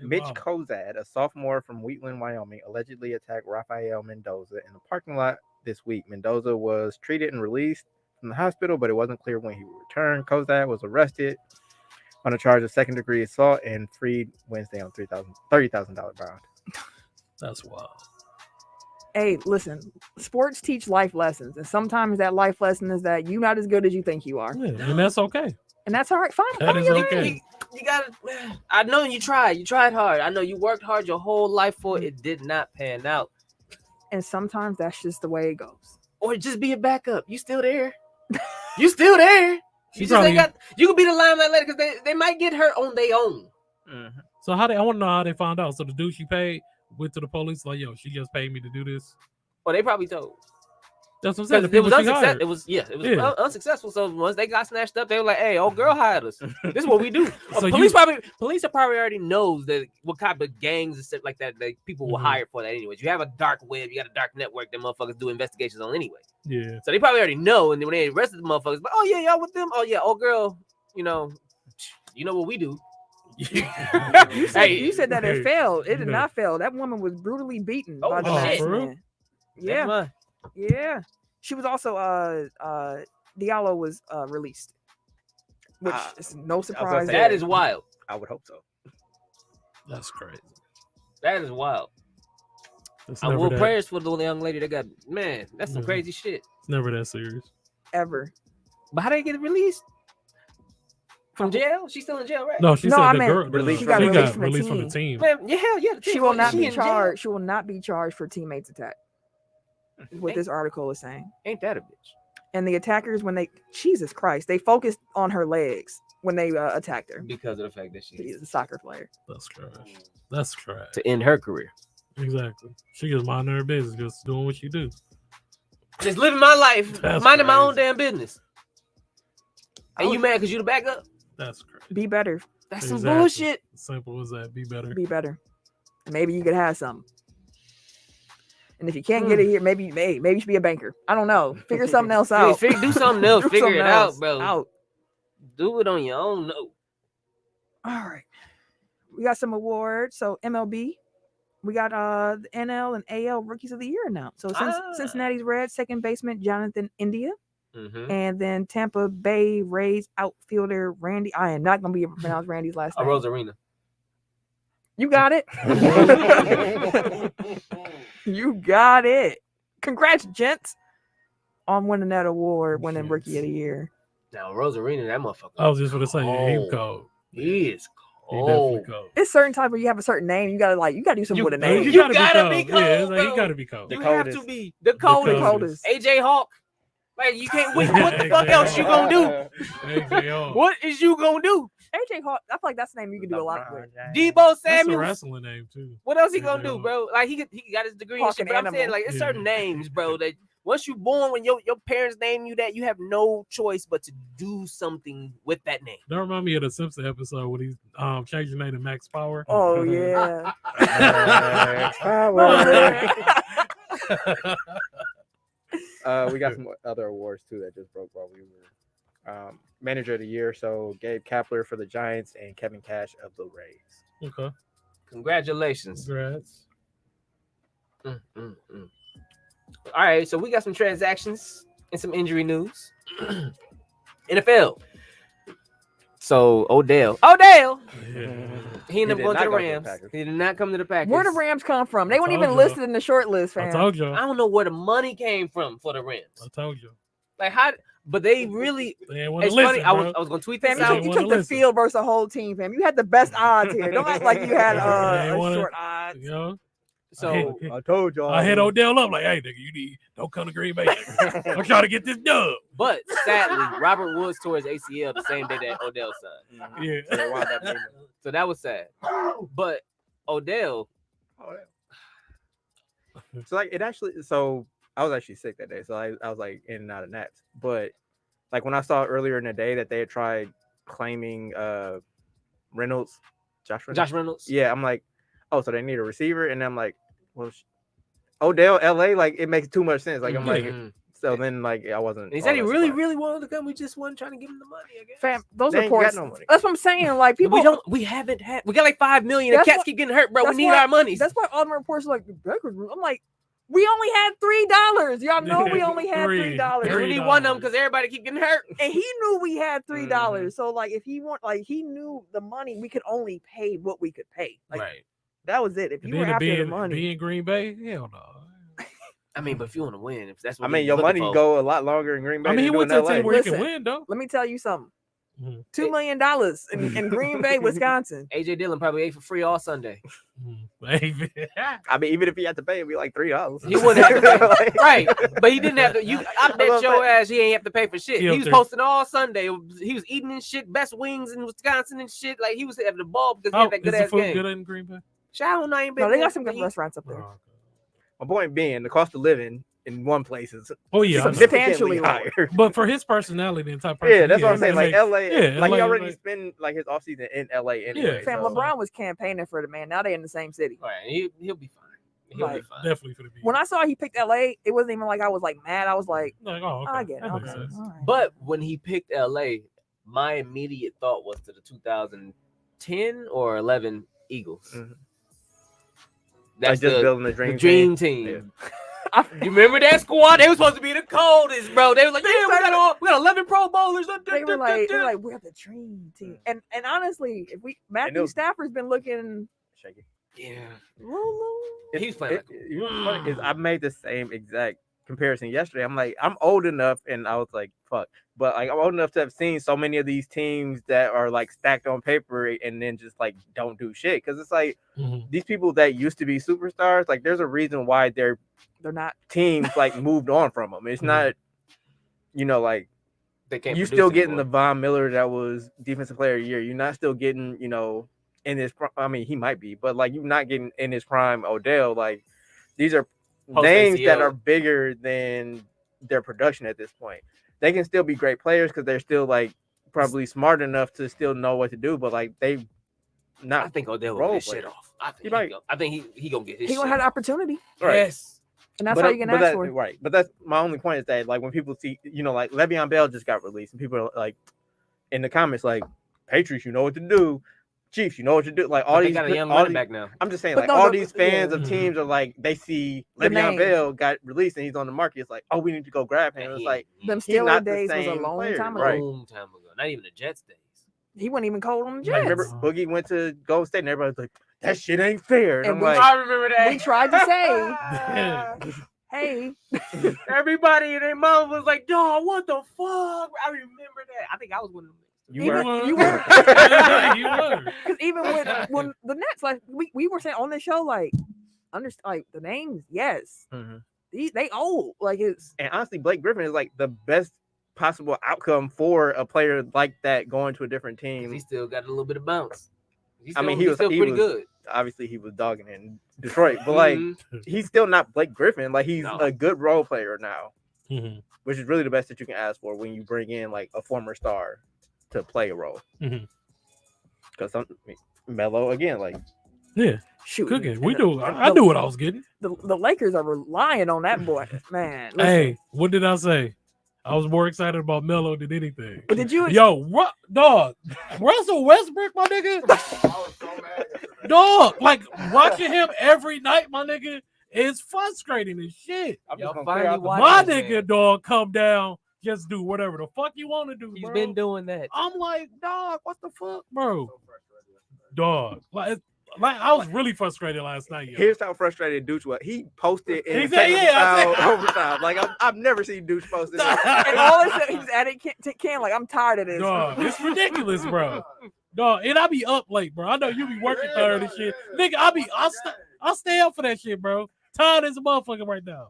Mitch Wow. Kozad, a sophomore from Wheatland, Wyoming, allegedly attacked Rafael Mendoza in the parking lot this week. Mendoza was treated and released from the hospital, but it wasn't clear when he would return. Kozad was arrested on a charge of second-degree assault and freed Wednesday on $30,000 bond. That's wild. Hey, listen, sports teach life lessons, and sometimes that life lesson is that you're not as good as you think you are, Yeah, and that's okay. and that's all right. Fine, That is your okay. lane. You gotta. I know you tried. You tried hard. I know you worked hard your whole life for it. It did not pan out. And sometimes that's just the way it goes. Or just be a backup. You still there? You still there? She You just probably- ain't got. You could be the limelight later because they might get hurt on their own. So I want to know how they found out. So the dude she paid went to the police like, yo, she just paid me to do this. Well, they probably told. That's what I'm saying. Because The it was people she unsuccessful. hired. It was Yeah. unsuccessful. So once they got snatched up, they were like, "Hey, old girl hired us. This is what we do." So police probably already knows that what type of gangs and stuff like that people will Mhm. hire for that anyways. You have a dark web, you got a dark network that motherfuckers do investigations on anyway. Yeah. So they probably already know. And then when they arrested the motherfuckers, but oh yeah, y'all with them? Oh yeah, old girl. You know what we do. You said Hey, you said that it hey, failed. It did yeah. not fail. That woman was brutally beaten by the Oh, masked shit. For real? man. Never Yeah, mind. yeah. She was also Diallo was released, which is no surprise. say, That is wild. I would hope so. That's crazy. That is wild. It's I never will that, prayers for the young lady that got that's some Mhm. crazy shit. it's never that serious. ever. But how they get released? From jail? She's still in jail, right? No, she No, said I the meant girl released she from the got team. released from the team. Man, yeah, hell yeah. the She team- will not she be in jail. charged. She will not be charged for teammates attack. What Ain't- this article is saying. Ain't that a bitch? And the attackers, when Jesus Christ, they focused on her legs when they attacked her. Because of the fact that She's a soccer player. That's trash. That's trash. to end her career. Exactly. She just minding her business, just doing what she do. Just living my life, That's minding my own crazy. damn business. I And you would- mad because you the backup? That's crazy. Be better. That's some Exactly. bullshit. Simple as that. Be better. Be better. Maybe you could have something. And if you can't get it here, maybe you should be a banker. I don't know. Figure something else out. Do something else. Do Figure something it else out, bro. Out. Do it on your own. No. All right. We got some awards. So MLB, we got the NL and AL Rookies of the Year now. So Cincinnati's Reds second baseman Jonathan India, Mm-hmm. and then Tampa Bay Rays outfielder Randy. I am not gonna be able to pronounce Randy's last A name. Rosarina. You got it. You got it. Congrats, gents, on winning that award, winning Rookie of the Year. Now Rosarina, that motherfucker. I was just gonna say, yeah, he cold. cold. He is He cold. definitely cold. It's certain times where you have a certain name. You gotta do something with a name. You gotta be cold, Yeah, it's like, bro. you gotta be cold. The You have coldest. to be the coldest. coldest. AJ Hawk. Like you can't. What the fuck else you gonna do? AJ Hawk. What is you gonna do? AJ Hawk. I feel like that's the name you can do a lot with. Debo That's a Samuels. wrestling name too. What else he AJ gonna do, Hawk. bro? Like he got his degree and Hawk shit. and But I'm saying, animal. like, it's Yeah. certain names, bro. That once you born, when your parents name you that, you have no choice but to do something with that name. That remind me of the Simpson episode when he changed his name to Max Power. Oh yeah. We got some other awards too that just broke while we were manager of the year. So Gabe Kapler for the Giants and Kevin Cash of the Rays. Okay. Congratulations. Congrats. All right, so we got some transactions and some injury news. NFL. So Odell, Yeah. he ended up did going to not the go to the Rams. Packers. He did not come to the Packers. Where the Rams come from? They weren't told even you. listed in the short list, I fam. told you. I don't know where the money came from for the Rams. I told you. Like how? But they really. They ain't want to It's listen, funny. I bro. was gonna tweet Fam, this you out. took, you wanna took the listen. field versus the whole team, fam. You had the best odds here. Don't act like you had They a wanna- short odds. You know? So I told y'all. I hit Odell up like, hey, nigga, don't come to Green Bay. Nigga. I'm trying to get this dub. But sadly, Robert Woods tore his ACL the same day that Odell signed. Yeah. So they wound up being- So that was sad. But Odell, So like it actually. So I was actually sick that day. So I was like in and out of naps. But like when I saw earlier in the day that they had tried claiming Reynolds, Josh Reynolds. Yeah, I'm like, oh, so they need a receiver, and I'm like, well, Odell, LA, like it makes too much sense. Like I'm like, Mhm. so then like I wasn't. And he all said he that really, surprised. really wanted to come. We just wasn't trying to give him the money, I guess. Fam, those They ain't reports. got no money. That's what I'm saying. Like people We haven't had. We got like 5 million. And That's cats what- keep getting hurt, bro. We that's need why- our money. That's why all the reports are like the Packers. I'm like, we only had $3. Y'all know we only had Three. $3. we need one of them because everybody keep getting hurt. And he knew we had $3. So like if he want like he knew the money, we could only pay what we could pay. Like Right. that was it. If And you were then to after the be money. in Green Bay, hell no. I mean, but if you want to win, if that's what I mean, you're your money looking for, go a lot longer in Green Bay. I mean, he than went do to in a team LA. where he can Listen. win, though. Let me tell you something. Mhm. $2 million in Green Bay, Wisconsin. AJ Dillon probably ate for free all Sunday. Maybe. I mean, even if he had to pay, it'd be like $3. He wouldn't have to pay. Like- Right, but he didn't have to. I bet your ass he ain't have to pay for shit. Yeah, He was okay. posting all Sunday. He was eating and shit, best wings in Wisconsin and shit. Like he was having the ball because he Oh, had that is good the ass food game. good in Green Bay? Shout out, I ain't been No, they there got some to good eat. restaurants up there. Oh, My point being, the cost of living in one place is oh yeah. I know. significantly Substantially lower. higher. But for his personality and type of person, Yeah, that's what I'm saying. it Like makes- LA, yeah, like he LA, already like- spent like his offseason in LA anyway. Fam, so- LeBron was campaigning for the man. Now they in the same city. Right, he'll be fine. He'll be Like, fine. definitely for the beat. When I saw he picked LA, it wasn't even like I was like mad. I was like, Like, oh, okay. I get it. That Okay. makes sense. All right. But when he picked LA, my immediate thought was to the 2010 or 11 Eagles. Mhm. That's Like just the building a dream, dream, team. I- You remember that squad? They were supposed to be the coldest, bro. They were like, They yeah, we got 11 Pro Bowlers. they were like, we're the dream team. And honestly, if we Matthew was- Stafford's been looking Shaky. yeah. low. He was playing like, You know what's funny is I made the same exact comparison yesterday. I'm like, I'm old enough, and I was like, fuck. But like, I'm old enough to have seen so many of these teams that are like stacked on paper and then just like don't do shit. Because it's like Mhm. these people that used to be superstars, like there's a reason why their They're not. teams like moved on from them. It's Mhm. not, you know, like they can't you produce still getting anymore. the Von Miller that was defensive player of the year. You're not still getting, you know, in his. I mean, he might be, but like you're not getting in his prime. Odell, like these are Post names that ACL. are bigger than their production at this point. They can still be great players because they're still like probably smart enough to still know what to do, but like they I not think Odell will role get his shit players. off. I think He might. he gonna get his He shit gonna have the off. opportunity, right. Yes. and that's but, all you can but ask that- for. right. But that's my only point is that like when people see, you know, like Le'Veon Bell just got released, and people are like in the comments like, Patriots, you know what to do. Chiefs, you know what to do. Like all But they these, got a young all running these- back now. I'm just saying, But like no, all no, these yeah. fans of Mhm. teams are like, they see The Le'Veon name. Bell got released and he's on the market. It's like, oh, we need to go grab him. And It's he- like, Them he's Steelers not the days was a same long player, time ago. right. Long time ago. Not even the Jets days. He wasn't even cold on the like Jets. remember Boogie went to Golden State and everybody's like, that shit ain't fair. And, And I'm we like, I remember that. we tried to say, Yeah. hey, Everybody and their mom was like, dog, what the fuck? I remember that. I think I was one of them. you even- were. you were. You were. because even when the Nets, like we were saying on the show, like like the names, yes, Mhm. they old, like it's And honestly, Blake Griffin is like the best possible outcome for a player like that going to a different 'Cause team. he still got a little bit of bounce. I mean, he's he was pretty good. Obviously, he was dogging in Detroit, but like Mhm. he's still not Blake Griffin. Like he's No. a good role player now, Mhm. which is really the best that you can ask for when you bring in like a former star to play a role. Mhm. Because Melo again, like Yeah, shoot. cooking. We do. I knew what I was getting. The Lakers are relying on that boy, man. Listen, Hey, what did I say? I was more excited about Melo than anything. but did you? Yo, dog, Russell Westbrook, my nigga. Dog, like watching him every night, my nigga, is frustrating as shit. I'm Y'all just gonna finally clear out the watch My it, man. nigga, dog, come down just do whatever the fuck you want to do, He's bro. been doing that. I'm like, dog, what the fuck, bro? Dog, like I was really frustrated last night. Yo. Here's how frustrated Dooch was. He posted in He said, technical I foul overtime. Like I've never seen Dooch post it. And all it said, he was adding Ken like, I'm tired of this. Dog, it's ridiculous, bro. Dog, and I be up late, bro. I know you be working third and shit. Nigga, I'll stay up for that shit, bro. Tired as a motherfucker right now.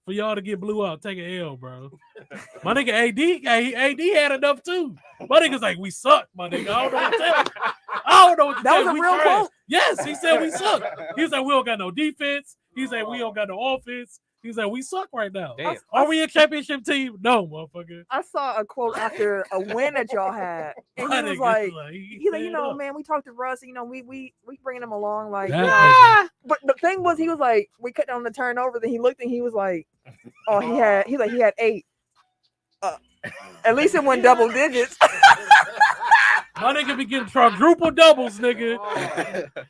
For y'all to get blew out, take an L, bro. My nigga AD had enough too. My nigga's like, we suck, my nigga. I don't know what to tell you. I don't know what to tell you. That was a We real trash. quote? Yes, he said we suck. He said we don't got no defense. He said we don't got no offense. He said we suck right now. Damn. Are we a championship team? No, motherfucker. I saw a quote after a win that y'all had, and My he was nigga, like, he you know, man, we talked to Russ, you know, we bringing him along, like, That but the thing was, he was like, we cut down the turnover, then he looked and he was like, oh, he had 8. At least it went double digits. My nigga be getting quadruple doubles, nigga.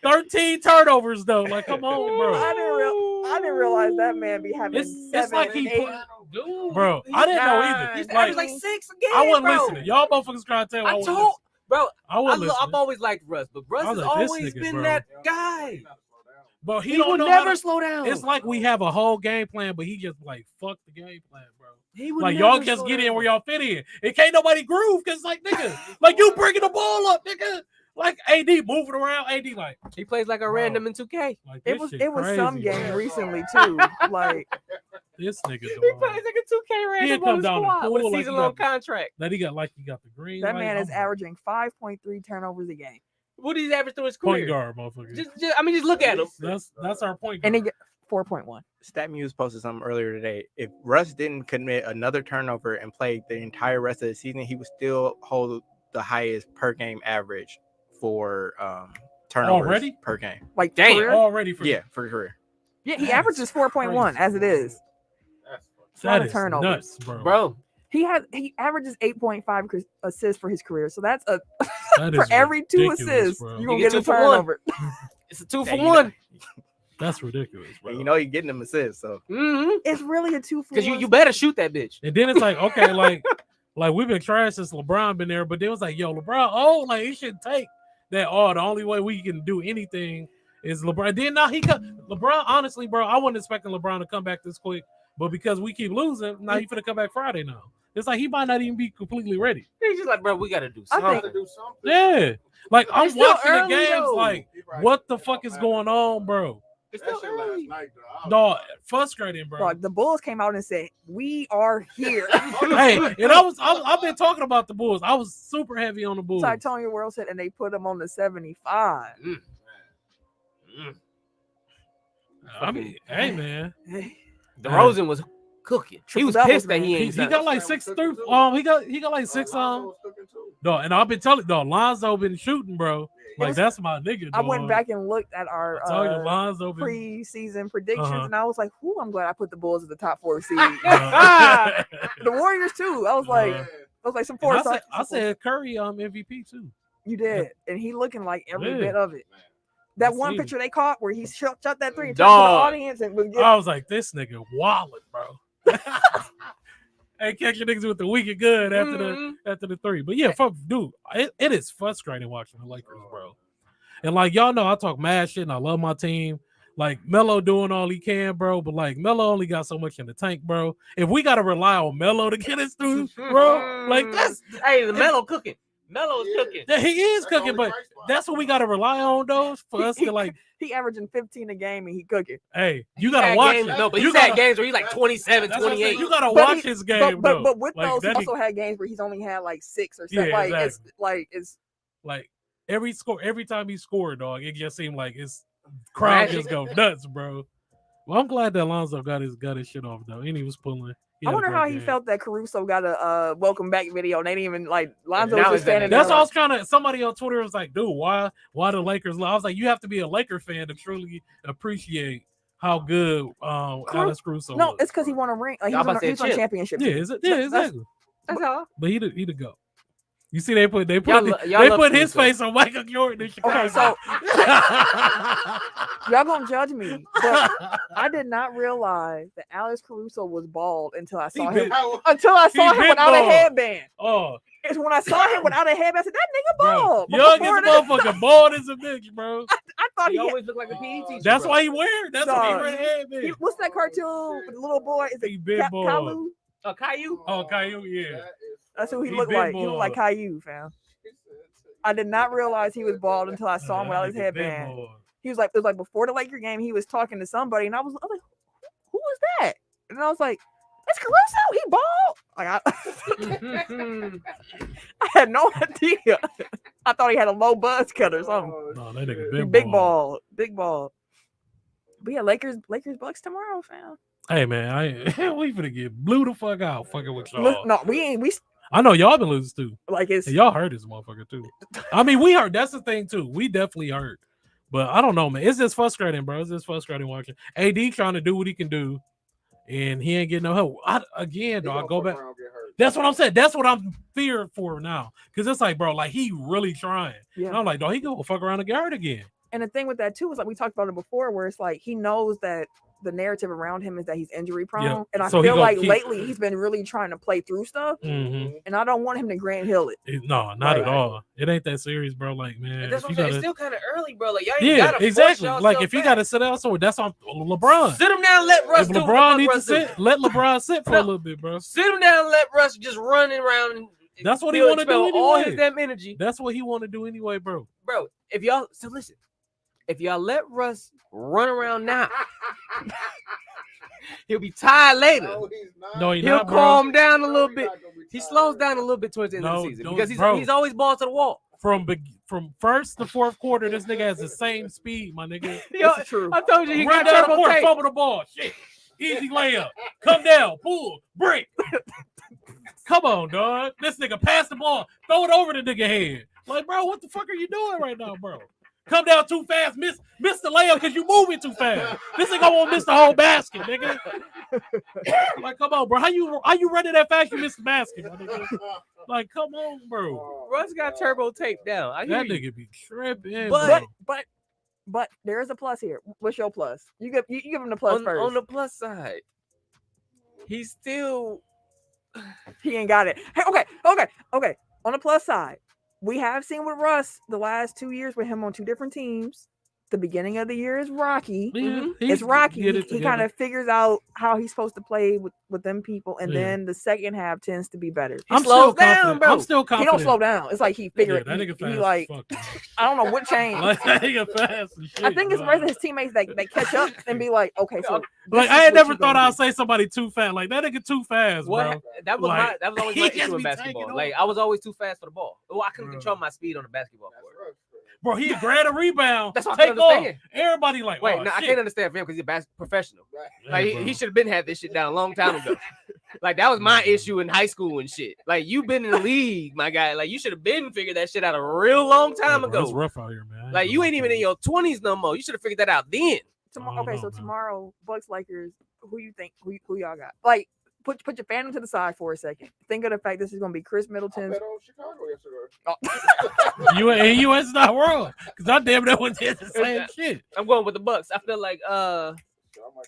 13 turnovers though. Like, come on, bro. I didn't realize that man be having It's 7, like he 8. Dude, Bro, I didn't know either. He's Like, averaged like 6 a game. I wasn't bro. listening. Y'all motherfuckers trying to tell me I wasn't listening. Bro, I wasn't listening. I've always liked Russ, but Russ I was has like, this always nigga, been bro. that guy. But he He don't would know how never to- slow down. It's like we have a whole game plan, but he just like fuck the game plan, bro. He would Like never y'all just slow get in down. where y'all fit in. It can't nobody groove because like nigga, like you bringing the ball up, nigga. Like AD moving around, AD like He plays like a Bro. random in 2K. like It this was shit some crazy, game bro. recently too. Like, This nigga He dog. plays like a 2K random come on the down the squad with pool a like he season-long got- contract. That he got the green. that light. man is I'm- averaging 5.3 turnovers a game, What did he average through his point career? guard, motherfucker. Just, I mean, just look at him. That's our point and guard. he get 4.1. StatMuse posted something earlier today. If Russ didn't commit another turnover and play the entire rest of the season, he would still hold the highest per game average for turnovers Already? per game. Like, Damn. career? Already for Yeah, for career. Yeah, he That averages is 4.1 as it is. It's a lot that of is turnovers. nuts, bro. Bro, He averages 8.5 assists for his career. So that's a That for is every 2 ridiculous, assists, bro. you're gonna You get get a 2 for 1. turnover. it's a 2 Yeah, for you know- 1. That's ridiculous, bro. And you know you're getting them assists, so Mm-hmm. It's really a 2 for 1. Because you better shoot that bitch. And then it's like, okay, like we've been trash since LeBron been there, but then it was like, yo, LeBron, like he shouldn't take that. The only way we can do anything is LeBron. Then now LeBron, honestly, bro, I wasn't expecting LeBron to come back this quick, but because we keep losing, now he finna come back Friday now. It's like he might not even be completely ready. He's just like, bro, we got to do I something. think- Yeah. Like I'm It's still watching the early, games, though. like what the fuck is going on, bro? It's still early. Dog, frustrating, bro. Dog, the Bulls came out and said, "We are here." Hey, and I've been talking about the Bulls. I was super heavy on the Bulls. So Antonio World said, and they put him on the 75. I mean, hey man, DeRozan was cooking. He was Triple-doubles, pissed that he man. ain't. he got like 6'3". He got like 6 No, and I've been telling Lonzo been shooting, bro. Like that's my nigga. I went dog. back and looked at our I told you, Lonzo been. preseason predictions, Uh-huh. and I was like, "Whoo, I'm glad I put the Bulls at the top 4 seed." Uh, The Warriors too. I was like, some and four. I said Curry MVP too. You did, and he looking like every Yeah. bit of it. That I one seen it. picture they caught where he shot that 3 and turned to the Dog. audience and was getting, I was like, this nigga wildin', bro. Hey, catch your niggas with the weak and good after the 3. But yeah, dude, it is frustrating watching the Lakers, bro. And like y'all know, I talk mad shit and I love my team. Like Melo doing all he can, bro. But like Melo only got so much in the tank, bro. If we gotta rely on Melo to get us through, bro, like that's Hey, the Melo cooking. Melo's cooking. yeah, he is cooking, but that's what we gotta rely on, though, for us to like. he averaging 15 a game and he cooking. Hey, you gotta watch it. No, but you he's had gotta, games where he's like 27, that's what I'm saying. 28. You gotta But watch he- his game, But though. with Like, those, he that also had games where he's only had like 6 or 7. Yeah, Like it's like every time he scored, dog, it just seemed like his crowd just go nuts, bro. Well, I'm glad that Alonzo got his shit off though, and he was pulling. I wonder how he felt that Caruso got a welcome back video and they didn't even like Lonzo Now was it's just standing That's there. what I was trying to. Somebody on Twitter was like, "Dude, why the Lakers?" I was like, "You have to be a Laker fan to truly appreciate how good Alex Caruso." No, was. it's because he won a ring. Like Y'all about to say he's on chip. championship. yeah, team. yeah, exactly. That's all. But he the go. You see, they put Y'all love his Caruso. face on Michael Jordan. In Chicago. Okay, so y'all gonna judge me, but I did not realize that Alex Caruso was bald until I saw him. Until I saw him been without bald. a headband. Oh, It's when I saw him without a headband. I said, "That nigga bro, bald." But young before as a that, motherfucker, bald as a bitch, bro. I thought He he. always looked like a PE teacher. That's bro. why he wear. That's why he Dog. wear the headband. What's that cartoon with the little boy? Is He it been bald. Caillou? Caillou. Oh, Caillou, yeah. That's who he He looked been like. He looked like bald. Caillou, fam. I did not realize he was bald until I saw him without his That nigga been headband. bald. He was like, it was like before the Laker game. He was talking to somebody, and I was like, who was that? And I was like, that's Caruso. He bald. Like I had no idea. I thought he had a low buzz cut or something. No, that nigga been Big bald. big ball. But yeah, Lakers Bucks tomorrow, fam. Hey man, we finna get blew the fuck out fucking with y'all. No, we ain't. We I know y'all been losing too. like it's. And y'all heard this motherfucker too. I mean, we heard. That's the thing too. We definitely heard. But I don't know, man. It's just frustrating, bro. It's just frustrating watching AD trying to do what he can do, and he ain't getting no help. I go back. That's what I'm saying. That's what I'm feared for now. Because it's like, bro, like he really trying. Yeah. And I'm like, dog, he gonna fuck around and get hurt again. And the thing with that too is like we talked about it before, where it's like he knows that the narrative around him is that he's injury prone, Yeah. and I So he feel gonna like keep- lately he's been really trying to play through stuff, Mm-hmm. and I don't want him to Grant Hill it. No, not at all. It ain't that serious, bro. Like, man, That's if what you I'm saying. It's gotta, still kind of early, bro. Like y'all ain't yeah, gotta exactly. force Like yourself if you back. gotta sit out somewhere, that's on LeBron. Sit him down, and let Russ If do what LeBron the needs to Russ do. sit, let LeBron sit for a little bit, bro. Sit him down, and let Russ just run around. And That's what he he'll want to do expel all his anyway. damn energy, That's what he want to do anyway, bro. bro. If y'all let Russ run around now, he'll be tired later. No, he's He'll not, bro. calm down a little bit. He slows down a little bit towards the end of No, the season don't- because bro. he's always ball to the wall. From first to fourth quarter, this nigga has the same speed, my nigga. Yo, That's true. I told you he Run got down the turbo court, tape. fumble the ball. Shit. Easy layup. Come down, pull, break. Come on, dog. This nigga pass the ball, throw it over the nigga head. Like, bro, what the fuck are you doing right now, bro? Come down too fast, miss the layup because you moving too fast. This nigga won't miss the whole basket, nigga. Like, come on, bro. How you running that fast? You miss the basket, my nigga. Like, come on, bro. Russ got turbo tape down. I hear That you. nigga be tripping, But- bro. But there is a plus here. What's your plus? You give him the plus first. On the plus side, he's still He ain't got it. Hey, okay. On the plus side, we have seen with Russ the last 2 years with him on two different teams. The beginning of the year is rocky. Yeah, It's rocky. get it He kind together. of figures out how he's supposed to play with them people, and Yeah. then the second half tends to be better. He I'm slows still confident. down, bro. I'm still He confident. don't slow down. It's like he Yeah, figured. that nigga fast. he like as fuck, man. I don't know what changed. Like that nigga fast as shit. I think it's bro. the rest of his teammates that catch up and be like, okay, so Like I had never thought I'd say somebody too fast. Like that nigga too fast, bro. what that was Like, that was always he my just issue in be basketball. taking Like over. I was always too fast for the ball. Oh, I couldn't Bro. control my speed on the basketball court. Bro, he grab a rebound. That's what I take can off. understand. Everybody like, Wait, oh, no, I shit. can't understand for him because he's a professional. Yeah, Like bro. he should have been had this shit down a long time ago. Like that was my issue in high school and shit. Like you've been in the league, my guy. Like you should have been figured that shit out a real long time Yeah, bro, It's ago. rough out here, man. Like you ain't even in your 20s no more. You should have figured that out then. Tomorrow, I don't okay, know, so man. tomorrow, Bucks Lakers. Who you think? Who y'all got? Like, put your fandom to the side for a second. Think of the fact this is gonna be Chris Middleton's. on Chicago yesterday. you it's not wrong. Because I damn near went did the same shit. I'm going with the Bucks. I feel like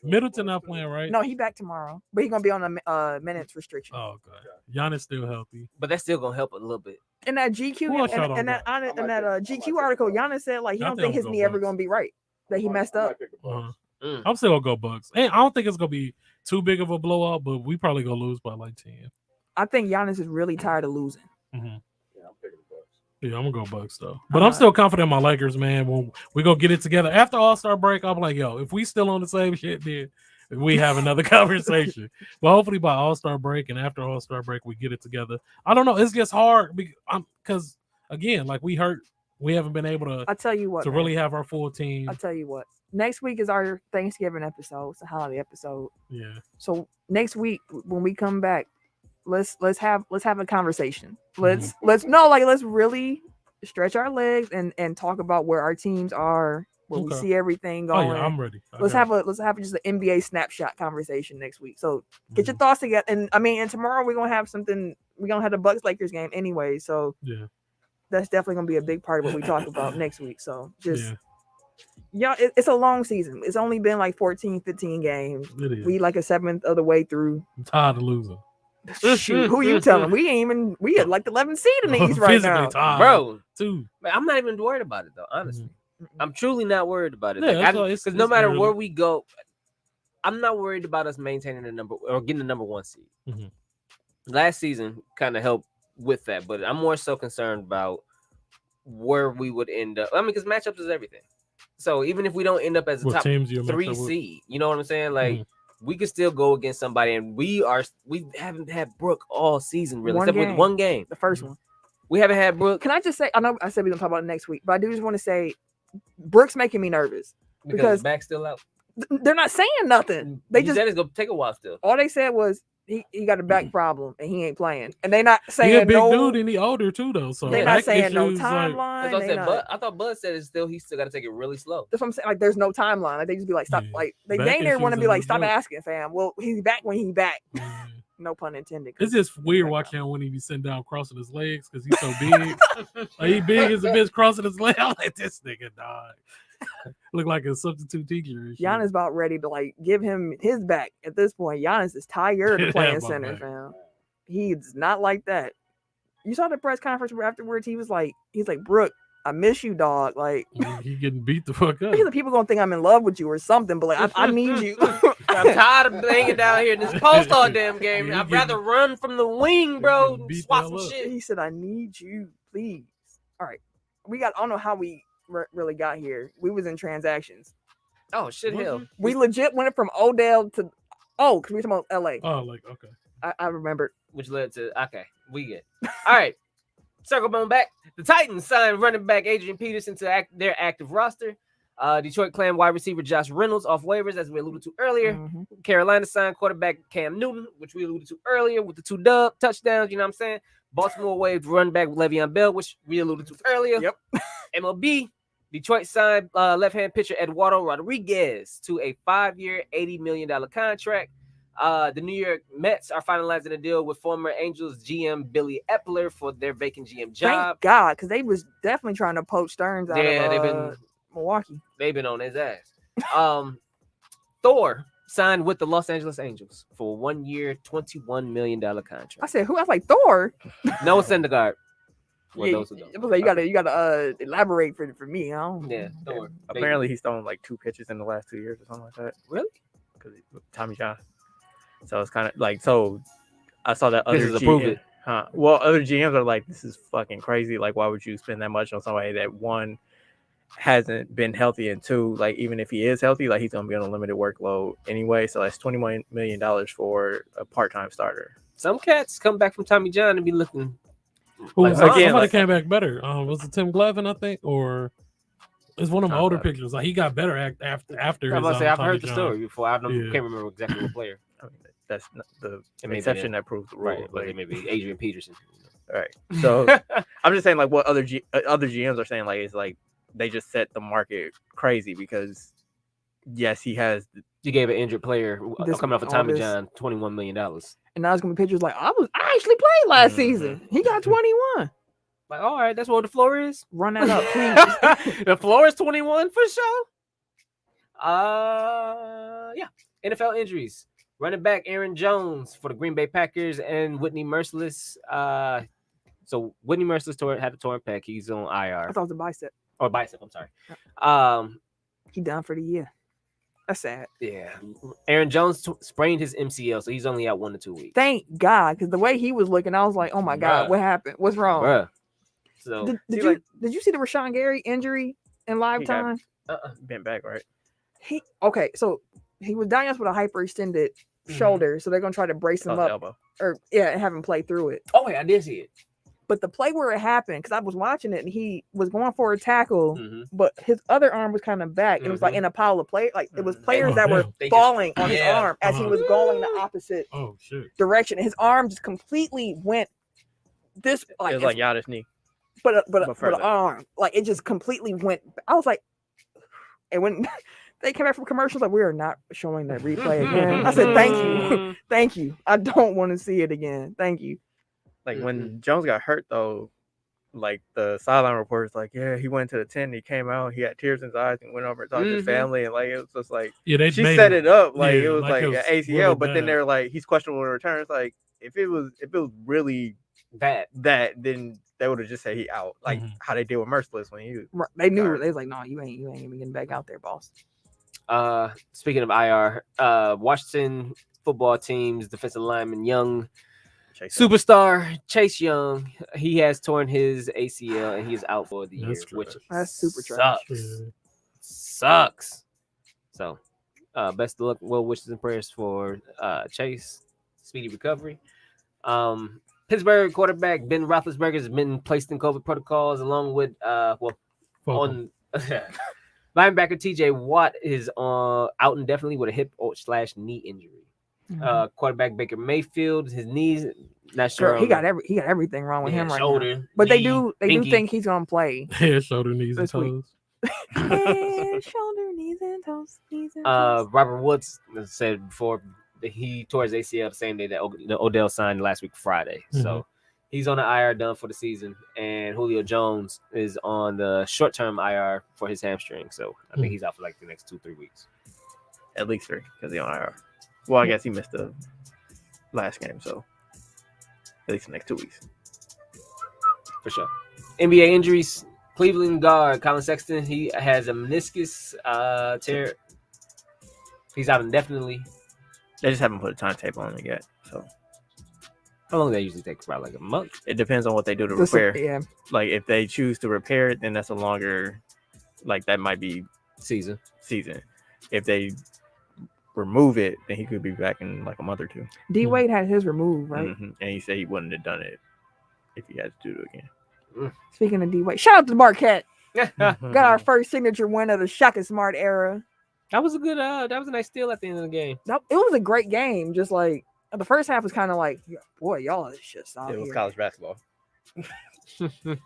Middleton not playing, right? No, he back tomorrow, but he gonna be on a minutes restriction. Oh, okay. Giannis still healthy. but that's still gonna help a little bit. In that GQ Who else y'all and don't that GQ article, Giannis said like he I don't think think his I'm knee gonna ever Bucks. gonna be right. That he messed up. Uh-huh. Mm. I'm still gonna go Bucks. And I don't think it's gonna be too big of a blowout, but we probably gonna lose by like 10. I think Giannis is really tired of losing. Mm-hmm. Yeah, I'm picking the Bucks. Yeah, I'm gonna go Bucks though. But I'm still confident in my Lakers, man. When we gonna get it together after All-Star break, I'm like, yo, if we still on the same shit, then we have another conversation. But hopefully by All-Star break and after All-Star break, we get it together. I don't know. It's just hard because again, like we haven't been able I tell you what, to man. really have our full team. I tell you what. Next week is our Thanksgiving episode. It's a holiday episode. Yeah. So next week when we come back, let's have a conversation. Let's really stretch our legs and talk about where our teams are where we Okay. see everything Oh going. yeah, I'm ready. Let's have just an NBA snapshot conversation next week. So get your thoughts together. And and tomorrow we're gonna have something. We're gonna have the Bucks Lakers game anyway. So Yeah. that's definitely gonna be a big part of what we talk about next week. So it's a long season. It's only been like 14, 15 games. It is. We like a seventh of the way through. I'm tired of losing. Shoot, who you telling? We had like the 11th seed in the East right Physically now. tired. Bro, Too. man, I'm not even worried about it though. Honestly, I'm truly not worried about it. Yeah, that's Like, why because no matter early. where we go, I'm not worried about us maintaining the number or getting the number 1 seed. Mhm. Last season kind of helped with that, but I'm more so concerned about where we would end up. I mean, because matchups is everything. So even if we don't end up as a What top teams you 3 seed, you know what I'm saying? Like we could still go against somebody, and we haven't had Brooke all season really, except with one game. The first one. We haven't had Brooke. Can I just say? I know I said we're gonna talk about it next week, but I do just want to say, Brooks making me nervous Because his back's still out. they're not saying nothing. They He just said it's gonna take a while still. all they said was he got a back problem and he ain't playing, and they not He a saying big no. dude and he older too though. So They're not back saying no issues, timeline. That's what I they said. not- Bud, I thought Bud said he still got to take it really slow. That's what I'm saying. Like, there's no timeline. Like, they just be like, stop. Yeah. Like, they Back dang near want to issues be are like, stop legit. asking, fam. Well, he's back when he's back. Yeah. No pun intended. It's just weird watching when he be sitting down crossing his legs because he's so big. Like, he big as a bitch crossing his leg. I'm like, this nigga dog. Look like a substitute teacher. And shit. Giannis about ready to like give him his back at this point. Giannis is tired of playing My center, back. fam. He's not like that. You saw the press conference where afterwards he's like, Brooke, I miss you, dog. Like, He getting beat the fuck up. he's like, people gonna think I'm in love with you or something, but like, I need you. I'm tired of hanging down here in this post all damn game. Yeah, I'd rather run from the wing, bro. getting beat Swap the some hell up. shit. He said, I need you, please. All right. I don't know how we really got here. We was in transactions. Oh shit, hell. We legit went from Odell to because we were talking about LA. Oh, like, okay. I remember. Which led to we get. All right. Circle on back. The Titans signed running back Adrian Peterson to their active roster. Detroit claimed wide receiver Josh Reynolds off waivers, as we alluded to earlier. Mhm. Carolina signed quarterback Cam Newton, which we alluded to earlier with the 2 touchdowns. You know what I'm saying? Baltimore waived running back Le'Veon Bell, which we alluded to earlier. Yep. MLB, Detroit signed left-hand pitcher Eduardo Rodriguez to a 5-year, $80 million contract. The New York Mets are finalizing a deal with former Angels GM Billy Epler for their vacant GM job. Thank God, because they was definitely trying to poach Stearns out Yeah, of they've been Milwaukee. They've been on his ass. Thor signed with the Los Angeles Angels for a 1-year, $21 million I contract. said, who? I was like, Thor. Noah Syndergaard. For Yeah, those who don't I was like, you gotta elaborate for me. I don't. Yeah, Thor. Apparently, he's thrown like 2 pitches in the last 2 years or something like that. Really? Because Tommy John. So it's kind of like I saw that other This is approved GM. it. Huh? Well, other GMs are like, this is fucking crazy. Like, why would you spend that much on somebody that, one, hasn't been healthy, and 2, like, even if he is healthy, like, he's gonna be on a limited workload anyway. So that's $21 million for a part-time starter. Some cats come back from Tommy John and be looking. Well, Like, somebody again, came back better. Was it Tim Glavine, I think, or it's one of my Tom older Glavine. pictures? Like, he got better after I'm his. about to say I've Tommy heard the John. story before. I don't Yeah. can't remember exactly what player. I mean, that's not the It may be exception that. that proves the rule. Right, but Like, it may be Adrian Peterson. right. So I'm just saying, like, what other GMs are saying, like, is like they just set the market crazy because, yes, he has. You gave an injured player coming off of all Tommy this- John $21 million. And now it's gonna be pictures like I actually played last Mhm. season. He got 21. Like, all right, that's what the floor is. Run that up, please. The floor is 21 for sure. Yeah. NFL injuries. Running back Aaron Jones for the Green Bay Packers and Whitney Merciless. So Whitney Merciless had a torn pec. He's on I IR thought it was a bicep. or bicep. I'm sorry. He done for the year. That's sad. Yeah. Aaron Jones sprained his MCL, so he's only out 1 to 2 weeks. Thank God, because the way he was looking, I was like, oh my God, Bruh. what happened? What's wrong? Bruh. So Did See, you see the Rashawn Gary injury in live He got- time? Bent back, right? So he was diagnosed with a hyperextended shoulder, so they're gonna try to brace him Across the up elbow. or and have him play through it. oh wait, I did see it. But the play where it happened, because I was watching it and he was going for a tackle, Mhm. but his other arm was kind of back. It was like in a pile of players, like it was Mhm. players Oh, that were damn. They just- falling on his yeah. arm as he was going the opposite Oh shit! direction. And his arm just completely went this It like, was like Giannis' knee. but but the further. arm, like it just completely went. I was like, And when they came back from commercials, like, we are not showing that replay again. I said, thank you. Thank you. I don't want to see it again. Thank you. Like when Jones got hurt though, like the sideline reporters, like, yeah, he went to the tent, he came out, he had tears in his eyes, and went over and talked to his family, and like it was just like, they she set it up like yeah, it was like it an was ACL, really but then bad. they're like, he's questionable in return. It's like if it was really that, then they would have just said he out, like how they did with Merciless when he was. They knew. They was like, no, you ain't even getting back out there, boss. Speaking of IR, Washington football team's defensive lineman Young. Superstar Chase Young, he has torn his ACL and he is out for the year, which that's super trash. Sucks. So, best of luck, well wishes and prayers for Chase, speedy recovery. Pittsburgh quarterback Ben Roethlisberger has been placed in COVID protocols along with linebacker TJ Watt is out indefinitely with a hip/knee injury. Quarterback Baker Mayfield, his knees, not sure. He got everything wrong with him right shoulder, now. But knee, they do think he's gonna play. Head, shoulder, knees, and toes. Head, shoulder, knees, and toes. Robert Woods said before that he tore his ACL the same day that Odell signed last week Friday. So he's on the IR, done for the season, and Julio Jones is on the short-term IR for his hamstring. So I think he's out for like the next 2-3 weeks, at least 3, because he's on IR. Well, I guess he missed the last game, so at least the next 2 weeks. For sure. NBA injuries. Cleveland guard Colin Sexton, he has a meniscus tear. He's out indefinitely. They just haven't put a timetable on it yet. So how long do they usually take? About like a month? It depends on what they do to repair. Yeah. Like if they choose to repair it, then that's a longer, like that might be season. If they remove it, then he could be back in like a month or 2. D Wade had his removed, right? And he said he wouldn't have done it if he had to do it again. Speaking of D Wade, shout out to Marquette. Got our first signature win of the Shaka Smart era. That was a good. That was a nice steal at the end of the game. It was a great game. Just like the first half was kind of like, boy, y'all is just out here. It was college basketball.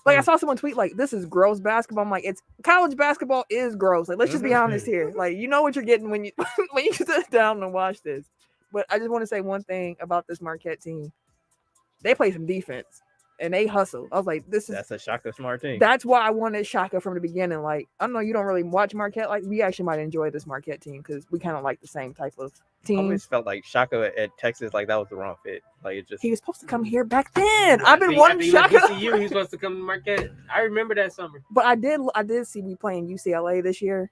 Like I saw someone tweet like, "This is gross basketball." I'm like, "It's college basketball is gross." Like, let's just be honest here. Like, you know what you're getting when you when you sit down and watch this. But I just want to say one thing about this Marquette team. They play some defense and they hustle. I was like, that's a Shaka Smart team. That's why I wanted Shaka from the beginning. Like, I know you don't really watch Marquette. Like, we actually might enjoy this Marquette team because we kind of like the same type of team. I always felt like Shaka at Texas, like that was the wrong fit. Like it just he was supposed to come here back then. I've been wanting Shaka. He was supposed to come to Marquette. I remember that summer. But I did see we playing UCLA this year.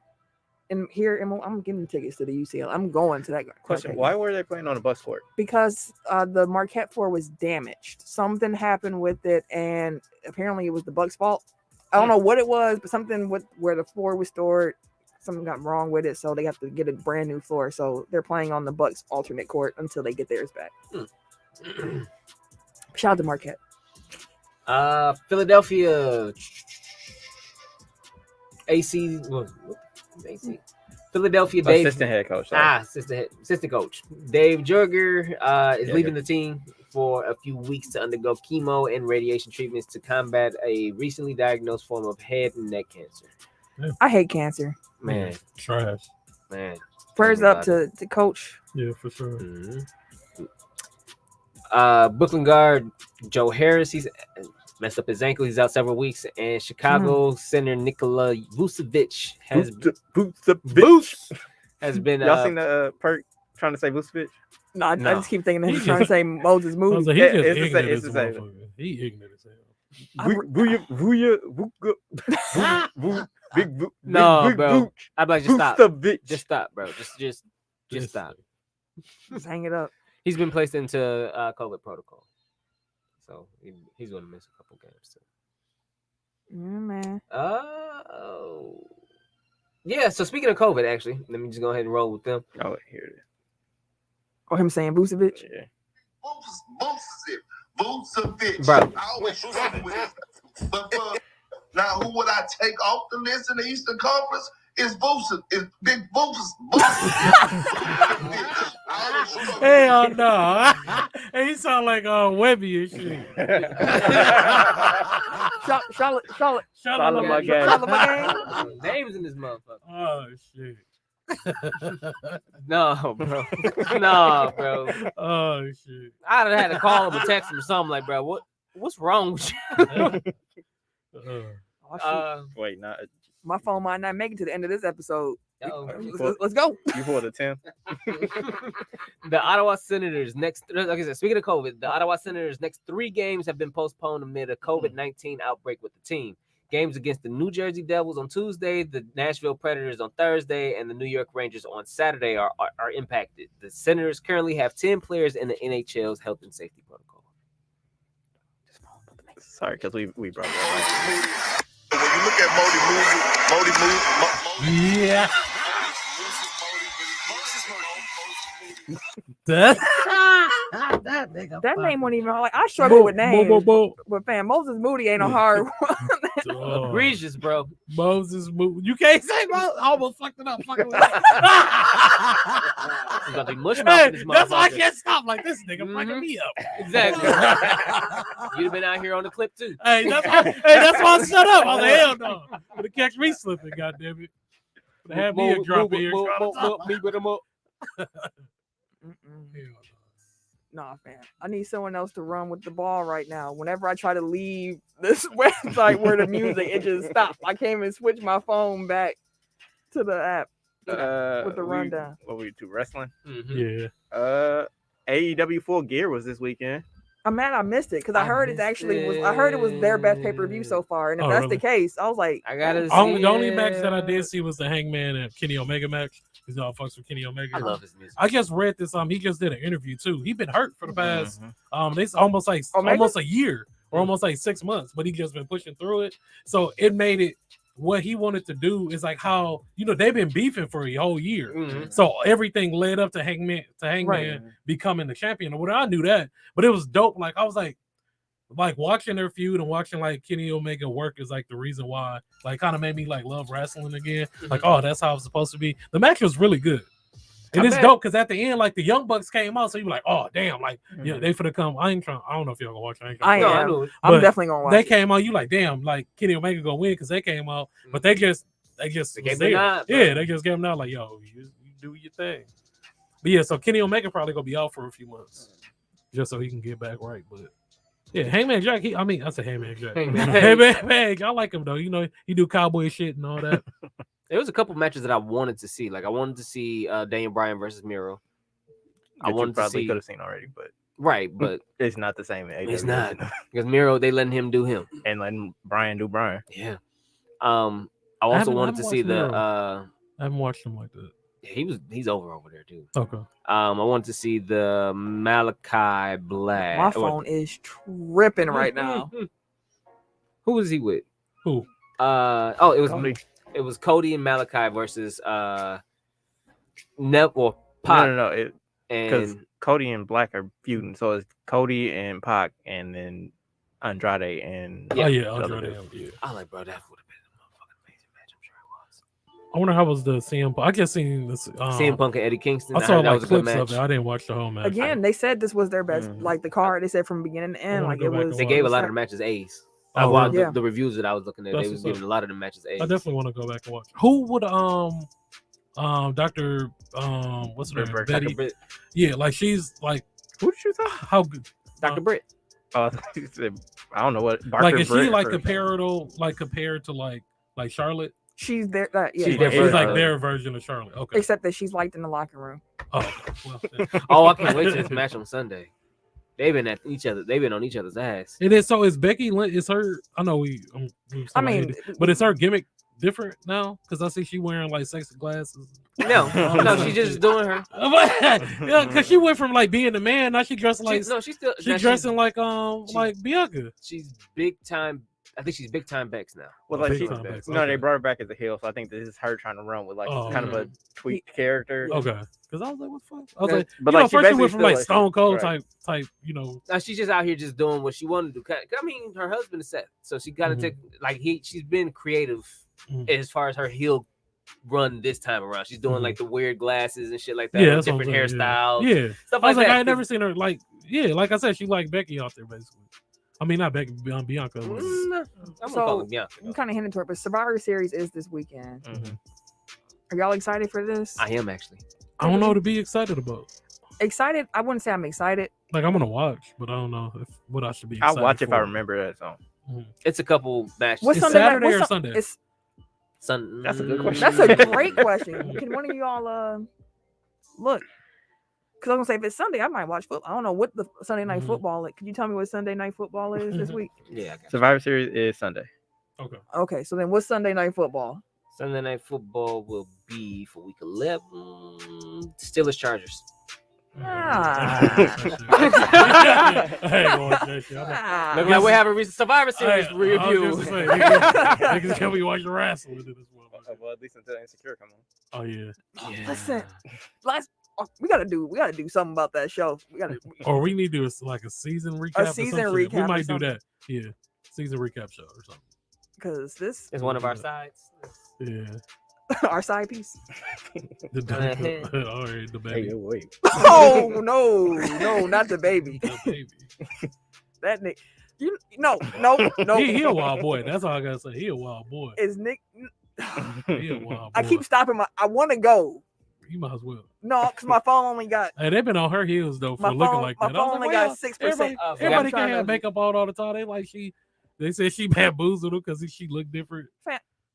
And I'm getting tickets to the UCLA. I'm going to that. Question: why were they playing on a bus court? Because the Marquette floor was damaged. Something happened with it, and apparently it was the Bucks' fault. I don't know what it was, but something with where the floor was stored, something got wrong with it, so they have to get a brand new floor. So they're playing on the Bucks' alternate court until they get theirs back. Shout out to Marquette. Philadelphia. Philadelphia Dave assistant head coach. Assistant coach Dave Joerger is leaving the team for a few weeks to undergo chemo and radiation treatments to combat a recently diagnosed form of head and neck cancer. Yeah. I hate cancer. Man, trash. Man, prayers up to coach. Yeah, for sure. Brooklyn guard Joe Harris, he's messed up his ankle. He's out several weeks. And Chicago center Nikola Vucevic has been. Y'all seen the perk trying to say Vucevic? No, I just keep thinking that he's trying to say Moses Moody. Like, it's the same. He ignorant as hell. No, bro. I'd like just stop. Just stop, bro. Just stop. Just hang it up. He's been placed into COVID protocol. So he's going to miss a couple games too. Yeah, man. Yeah. So speaking of COVID, actually, let me just go ahead and roll with them. Oh, here it is. Oh, him saying Vucevic? Yeah. Vucevic. Bro. I always struggle with it. But now, who would I take off the list in the Eastern Conference? It's Vucevic. It's Big Vucevic. Hell no. He sound like Webby and shit. Charlotte. Charlotte my gang. Charlotte my gang. Names in this motherfucker. Oh shit. No, bro. No, bro. Oh shit. I'd have had to call him or text him or something like, bro, what's wrong with you? Oh, shoot. Wait, not My phone might not make it to the end of this episode. Oh. Let's go. you pulled a 10. The Ottawa Senators like I said, speaking of COVID, the Ottawa Senators' next 3 games have been postponed amid a COVID-19 outbreak with the team. Games against the New Jersey Devils on Tuesday, the Nashville Predators on Thursday, and the New York Rangers on Saturday are impacted. The Senators currently have 10 players in the NHL's health and safety protocol. Sorry, because we brought that up. When you look at Modi move. Yeah. That nigga. That name wasn't even like I struggle with names. But fam, Moses Moody ain't a hard one. Egregious, bro. Moses Moody. You can't say Moses. I almost fucked it up. He's about to be mush mouth in this That's why I motherfucker. can't stop like this nigga fucking me up. Exactly. You'd have been out here on the clip too. Hey, that's why I shut up. I was like, hell no. Would have catch me slipping, goddammit. Would have had me a drop here. Me with him up. Nah, fam. I need someone else to run with the ball right now. Whenever I try to leave this website where the music, it just stops. I can't even switch my phone back to the app with the rundown. What we do? Wrestling? Mhm. Yeah. AEW Full Gear was this weekend. I'm mad I missed it because I heard it actually was. I heard it was their best pay-per-view so far, and if that's the case, I was like, I gotta see The only match that I did see was the Hangman and Kenny Omega match. He's all fucks with Kenny Omega. I love his music. I just read this. He just did an interview too. He's been hurt for the past it's almost like Omega? almost a year or almost like 6 months, but he just been pushing through it. So it made it what he wanted to do is like how they've been beefing for a whole year. Mhm. So everything led up to Hangman becoming the champion. Or I knew that, but it was dope. Like I was like watching their feud and watching like Kenny Omega work is like the reason why like kind of made me like love wrestling again. Like, oh, that's how it's supposed to be. The match was really good. And it's dope because at the end, like the Young Bucks came out, so you were like, oh damn, like they finna come. I don't know if y'all gonna watch it. I am. know. I'm definitely gonna watch. They it. came out, you like, damn, like Kenny Omega gonna win because they came out, but they just They was gave there. the nod, bro. Yeah, they just gave them out like, yo, you do your thing. But yeah, so Kenny Omega probably gonna be out for a few months just so he can get back right. But yeah, Hangman Jack. I said Hangman Jack. Hangman, I like him though. He do cowboy shit and all that. There was a couple matches that I wanted to see. Like I wanted to see Daniel Bryan versus Miro. I wanted to see. Could have seen already, but Right, but it's not the same. it's not because Miro they letting him do him. And letting Brian do Brian. Yeah. I also wanted to see the. I haven't watched him like that. He's over there too. Okay. I wanted to see the Malachi Black. My phone is tripping right now. Who was he with? Who? It was Cody. It was Cody and Malachi versus Neville Pac. No. Because and Cody and Black are feuding, so it's Cody and Pac, and then Andrade and Yeah. Oh yeah, the other Andrade. dude. Yeah. I like, bro, that would have been a motherfucking amazing match. I'm sure it was. I wonder how was the CM Punk. I just seen this. CM Punk and Eddie Kingston. I saw heard that like was a good clips of match. it. I didn't watch the whole match. Again, they said this was their best, like the card. They said from beginning to end, wanna like go it back and was. They gave a lot of the matches A's. I Oh, watched yeah. the reviews that I was looking at. That's They was what's giving a lot of the matches A's. I definitely want to go back and watch. Who would Dr. What's her name? Britt. Betty. Dr. Britt. Yeah, like she's like Who did you say? how good? Dr. Britt. I don't know what. Barker Like is she Britt like or- compared to like Charlotte? She's there. Yeah, She's She's their version. like their version of Charlotte. Okay. except that she's liked in the locker room. Oh, okay. Well, Oh, I can't wait to this match on Sunday. They've been at each other. They've been on each other's ass. it is. So is Becky Lynch? Is her? I know I mean, but is her gimmick different now? Because I see she wearing like sexy glasses. No, she's just doing her. Yeah, because she went from like being the man, now she dressing like She's still. she's dressing like Bianca. She's big time. I think she's big time Bex now. Well, like Big she, time Bex, no, okay. they brought her back as a heel, so I think this is her trying to run with like Oh, kind of a tweaked character. Okay, because I was like, what the fuck? I was like, But you know, like, she first she basically went from still like Stone Cold right. type, you know. Now she's just out here just doing what she wanted to do. I mean, her husband is Seth, so she got to take she's been creative as far as her heel run this time around. She's doing like the weird glasses and shit like that. Yeah, with that's what I'm different saying, hairstyles. Yeah, Stuff I was like like, that. I had never seen her like, yeah, like I said, she like Becky out there basically. I mean, not Bianca. I'm gonna call So it Bianca. you kind of hinted to it, but Survivor Series is this weekend. Mhm. Are y'all excited for this? I am actually. I don't know what to be excited about. Excited? I wouldn't say I'm excited. Like, I'm gonna watch, but I don't know what I should be I'll excited watch if I for. remember that song. It's a couple matches. What's It's Sunday night? Saturday What's or Sun- Sunday? It's, That's a good question. that's a great question. Can one of y'all look? Because I'm gonna say if it's Sunday, I might watch football. I don't know what the Sunday night football is. Can you tell me what Sunday night football is this week? Yeah. I got you. Survivor Series is Sunday. Okay. Okay, so then what's Sunday night football? Sunday night football will be for week 11. Steelers Chargers. Ah. I ain't going to that shit. Ah. Look like we have a recent Survivor Series review. Niggas can be watching wrestling in this one. Well, at least until Insecure come on. Oh yeah. Listen, we gotta do something about that show. We gotta. Or we need to do like a season recap. or season some shit. recap We or might do something. that. Yeah. Season recap show or something. Because this It's one of our sides. Yeah. our side piece. All right, the Hey, baby. wait. Oh no, not the baby. The baby. That Nick. No. He a wild boy. That's all I gotta say. He a wild boy. Is Nick? He a wild boy. I keep stopping I want to go. You might as well. No, because my phone only got. Hey, they've been on her heels though for My looking phone, like my that. I was phone like, only well, got 6%. everybody trying can have to- makeup on all the time. They said she bamboozled him because she looked different.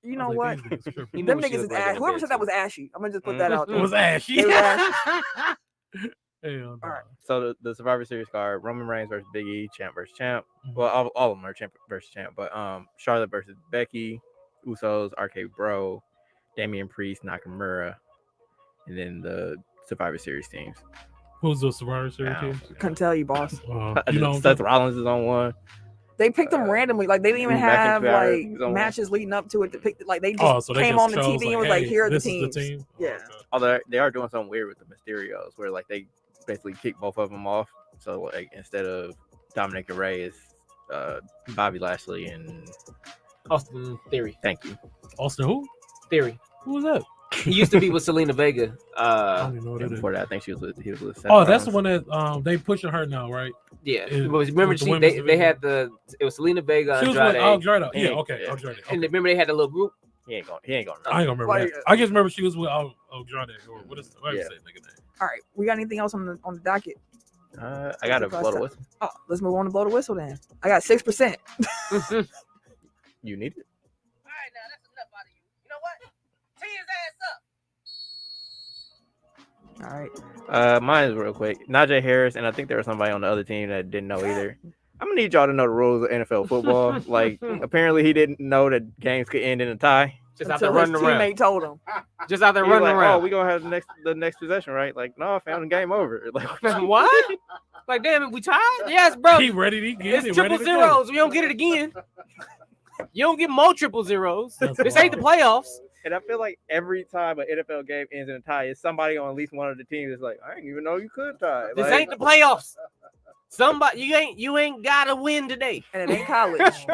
You I know was what? like, these niggas tripping. He Them knew she niggas was is like ash. in Whoever bed, said that too. was ashy. I'm gonna just put that out It there. was ashy. It was ashy. Hell no. All right. So the Survivor Series card: Roman Reigns versus Big E, champ versus champ. Mhm. Well, all of them are champ versus champ, but Charlotte versus Becky, Usos, RK Bro, Damian Priest, Nakamura, and then the Survivor Series teams. Who's the Survivor Series Wow. team? Couldn't tell you, boss. You know, Seth Rollins is on one. They picked them randomly. Like they didn't even Drew have McIntyre like is on one. matches leading up to it to pick. Like they just so they came just on the chose, TV and was like, hey, "Here are the this teams." is the team. Yeah. Okay. Although they are doing something weird with the Mysterios, where like they basically kick both of them off. So like instead of Dominic and Ray, it's Bobby Lashley and Austin Theory. thank you. Austin who? Theory. Who was that? He used to be with Selena Vega. I don't even know what And that is. before that, I think he was with Seth Oh, that's the Rollins. one that they pushing her now, right? Yeah. Is- Remember with the they women's they division? had it was Selena Vega, She was with Andrade. Andrade. Yeah, Yeah, okay, yeah. Andrade. And Okay. remember they had a little group. He ain't going. I ain't gonna remember Like, that. I just remember she was with Andrade or what is Yeah. say nigga name? All right, we got anything else on the docket? I got to blow the whistle. Oh, let's move on to blow the whistle then. I got 6%. You need it. All right, now that's enough out of you. You know what? Tee his ass up. All right. Mine is real quick. Najee Harris, and I think there was somebody on the other team that didn't know either. I'm gonna need y'all to know the rules of NFL football. Like, apparently he didn't know that games could end in a tie. Just out there Until his running around. teammate told him. Just out there He was running like, around. "Oh, we gonna have the next possession, right?" Like, no, I found the game over. Like, What? Like, damn it, we tied? Yes, bro. He ready to get It's it. triple Ready to go. zeros. We don't get it again. You don't get more triple zeros. That's This ain't the wild. playoffs. And I feel like every time an NFL game ends in a tie, it's somebody on at least one of the teams that's like, "I didn't even know you could tie." This Like, ain't the playoffs. Somebody, you ain't gotta win today. And it ain't college.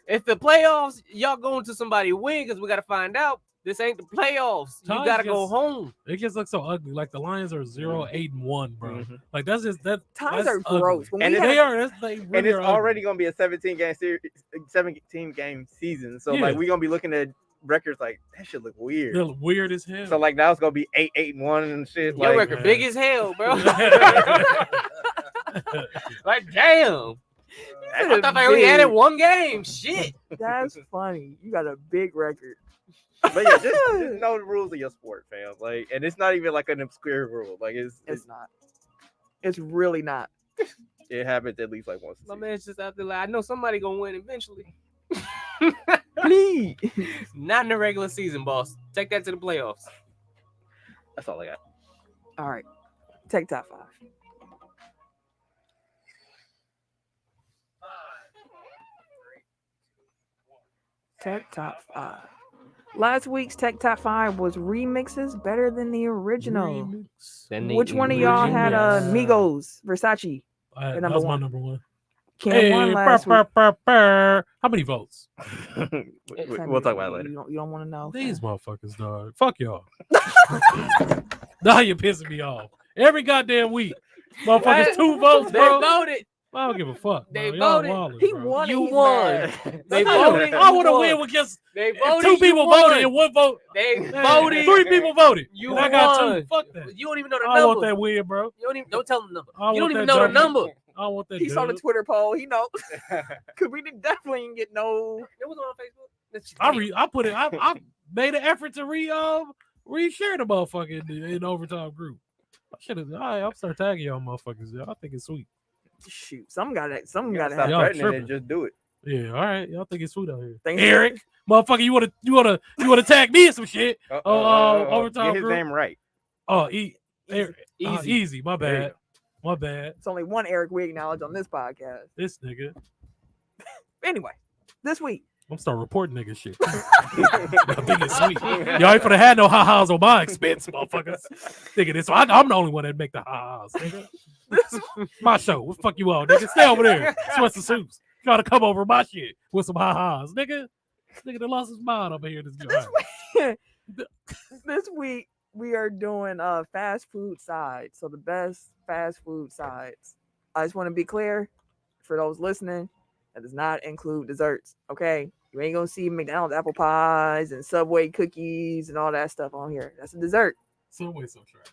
If the playoffs, y'all going to somebody win because we gotta find out. This ain't the playoffs. You Ties gotta go just- home. It just looks so ugly. Like the Lions are 0-8-1, bro. Mhm. Like that's just that. Ties that's are ugly. gross. When And we it- had- They are. They really and it's are already ugly. gonna be a 17 game season. So Yeah. like we're gonna be looking at records like that should look weird. They're weird as hell. So like now it's gonna be 8-1 and shit. Your Like, record big as hell, bro. Like, damn. I thought they only added one game. Shit. That's funny. You got a big record. but yeah, just know the rules of your sport, fam. Like, and it's not even like an obscure rule. Like It's not. It's really not. it happens at least like once. A My season. man's just out there like, I know somebody gonna win eventually. Please. Not in the regular season, boss. Take that to the playoffs. That's all I got. All right. Take top 5. Tech top 5. Last week's Tech top 5 was remixes better than the original. Remix. Which one of y'all had Migos, Versace? That number was my one. number one. Cam won last week. How many votes? We'll talk about it later. You don't want to know. These motherfuckers, dog. Fuck y'all. Now you're pissing me off. Every goddamn week. Motffuckers 2 votes, They bro. voted. I don't give a fuck. They Y'all voted. wildin', He bro. won. You He's won. mad. They I voted. want to You win won. with just They if voted. two people you voted won. and one vote. They Man, voted. 3 people voted. You and I got won. 2. Fuck that. You don't even know the I want number. that win, bro. You don't even. Don't tell them the number. I You want don't even that know the W. number. I want that. He's on the dub. Twitter poll. He knows. Cause we definitely didn't get no. It was on Facebook. I put it. I made an effort to re-share the motherfucker in the overtime group. I should have. I'm start tagging y'all motherfuckers. I think it's sweet. Shoot, some got it. Some You got gotta to stop have. Y'all threatening tripping. and just do it. Yeah, all right. Y'all think it's sweet out here. Thanks. Eric, motherfucker, you wanna tag me in some shit? Overtime Get his group. name right. Oh, Eric, Easy. easy. My There you bad. My bad. It's only one Eric we acknowledge on this podcast. This nigga. Anyway, this week. I'm starting reporting nigga shit. I think it's sweet. Y'all ain't finna have no ha-has on my expense, motherfuckers. Thinking this. I'm the only one that make the ha-has, nigga. My show. What the fuck you on, nigga? Stay over there. Sweats the suits. Try to come over my shit with some ha-has, nigga. This nigga that lost his mind over here. This week we are doing fast food sides. So the best fast food sides. I just want to be clear for those listening, that does not include desserts. Okay, you ain't gonna see McDonald's apple pies and Subway cookies and all that stuff on here. That's a dessert. Subway so trash.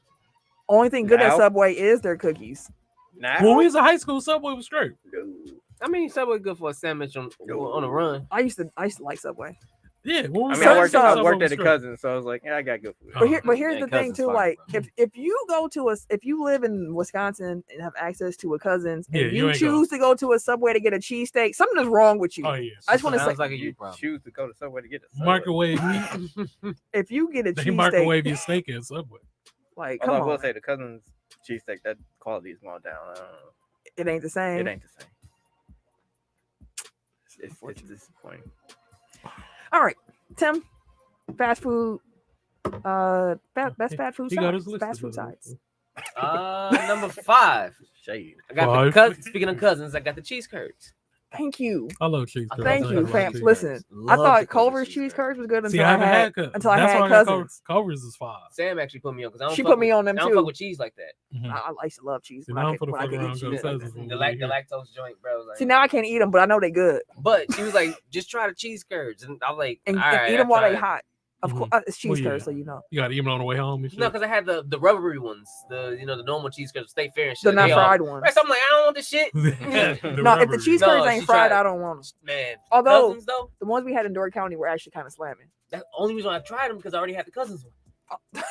Only thing good at Now? Subway is their cookies. Now, When we was in high school, Subway was straight. I mean, Subway good for a sandwich on a run. I used to like Subway. Yeah, when we I was mean, in I high worked, school, I Subway worked was at a straight. cousin, so I was like, yeah, I got good food. But here's Yeah, the thing Cousin's too. fine, Like bro. if you go to if you live in Wisconsin and have access to a cousin's and Yeah, you you ain't choose to go to a Subway to get a cheesesteak, something is wrong with you. Oh yeah. I just want to say, Sounds like a you You problem. choose to go to Subway to get a Subway. Microwave meat. if you get a They cheesesteak, microwave your steak at Subway. like Although come I will on, say the cousin's cheesesteak, that quality is going down. I don't know. it ain't the same. It ain't the same. It's disappointing. All right, Tim, fast food. Best fast food He got sides. his list Fast food together. sides. Number 5. Shade. I got Five. the cousin. Speaking of cousins, I got the cheese curds. Thank you. I love cheese curds. Thank I you, love fam. cheese Listen, curds. I Love thought the Culver's cheese cheese curds. curds was good See, until I haven't had until I That's had why I got cousins. Culver's is fine. Sam actually put me on because I don't. She fuck put me with- on them I don't too. fuck with cheese like that. Mhm. I used to love cheese. See, when now I I'm could- finna when I fuck could around eat and go to cheese. cousins. The, when the, we like, the here. lactose joint, bro. Like, See, now I can't eat them, but I know they good. but she was like, just try the cheese curds, and I'm like, And, all and right, eat I them while they tried. hot. Of Mhm. course, it's cheese Well, yeah. curds, so you know. You got to eat them on the way home and shit. No, because I had the rubbery ones, the normal cheese curds, State Fair and shit. The not They all- fried ones. Right, so I'm like, I don't want this shit. No, if the rubbery. cheese No, curds she ain't fried, tried- I don't want them. Man, Although cousins though, the ones we had in Door County were actually kind of slamming. that's the only reason I tried them because I already had the cousins one.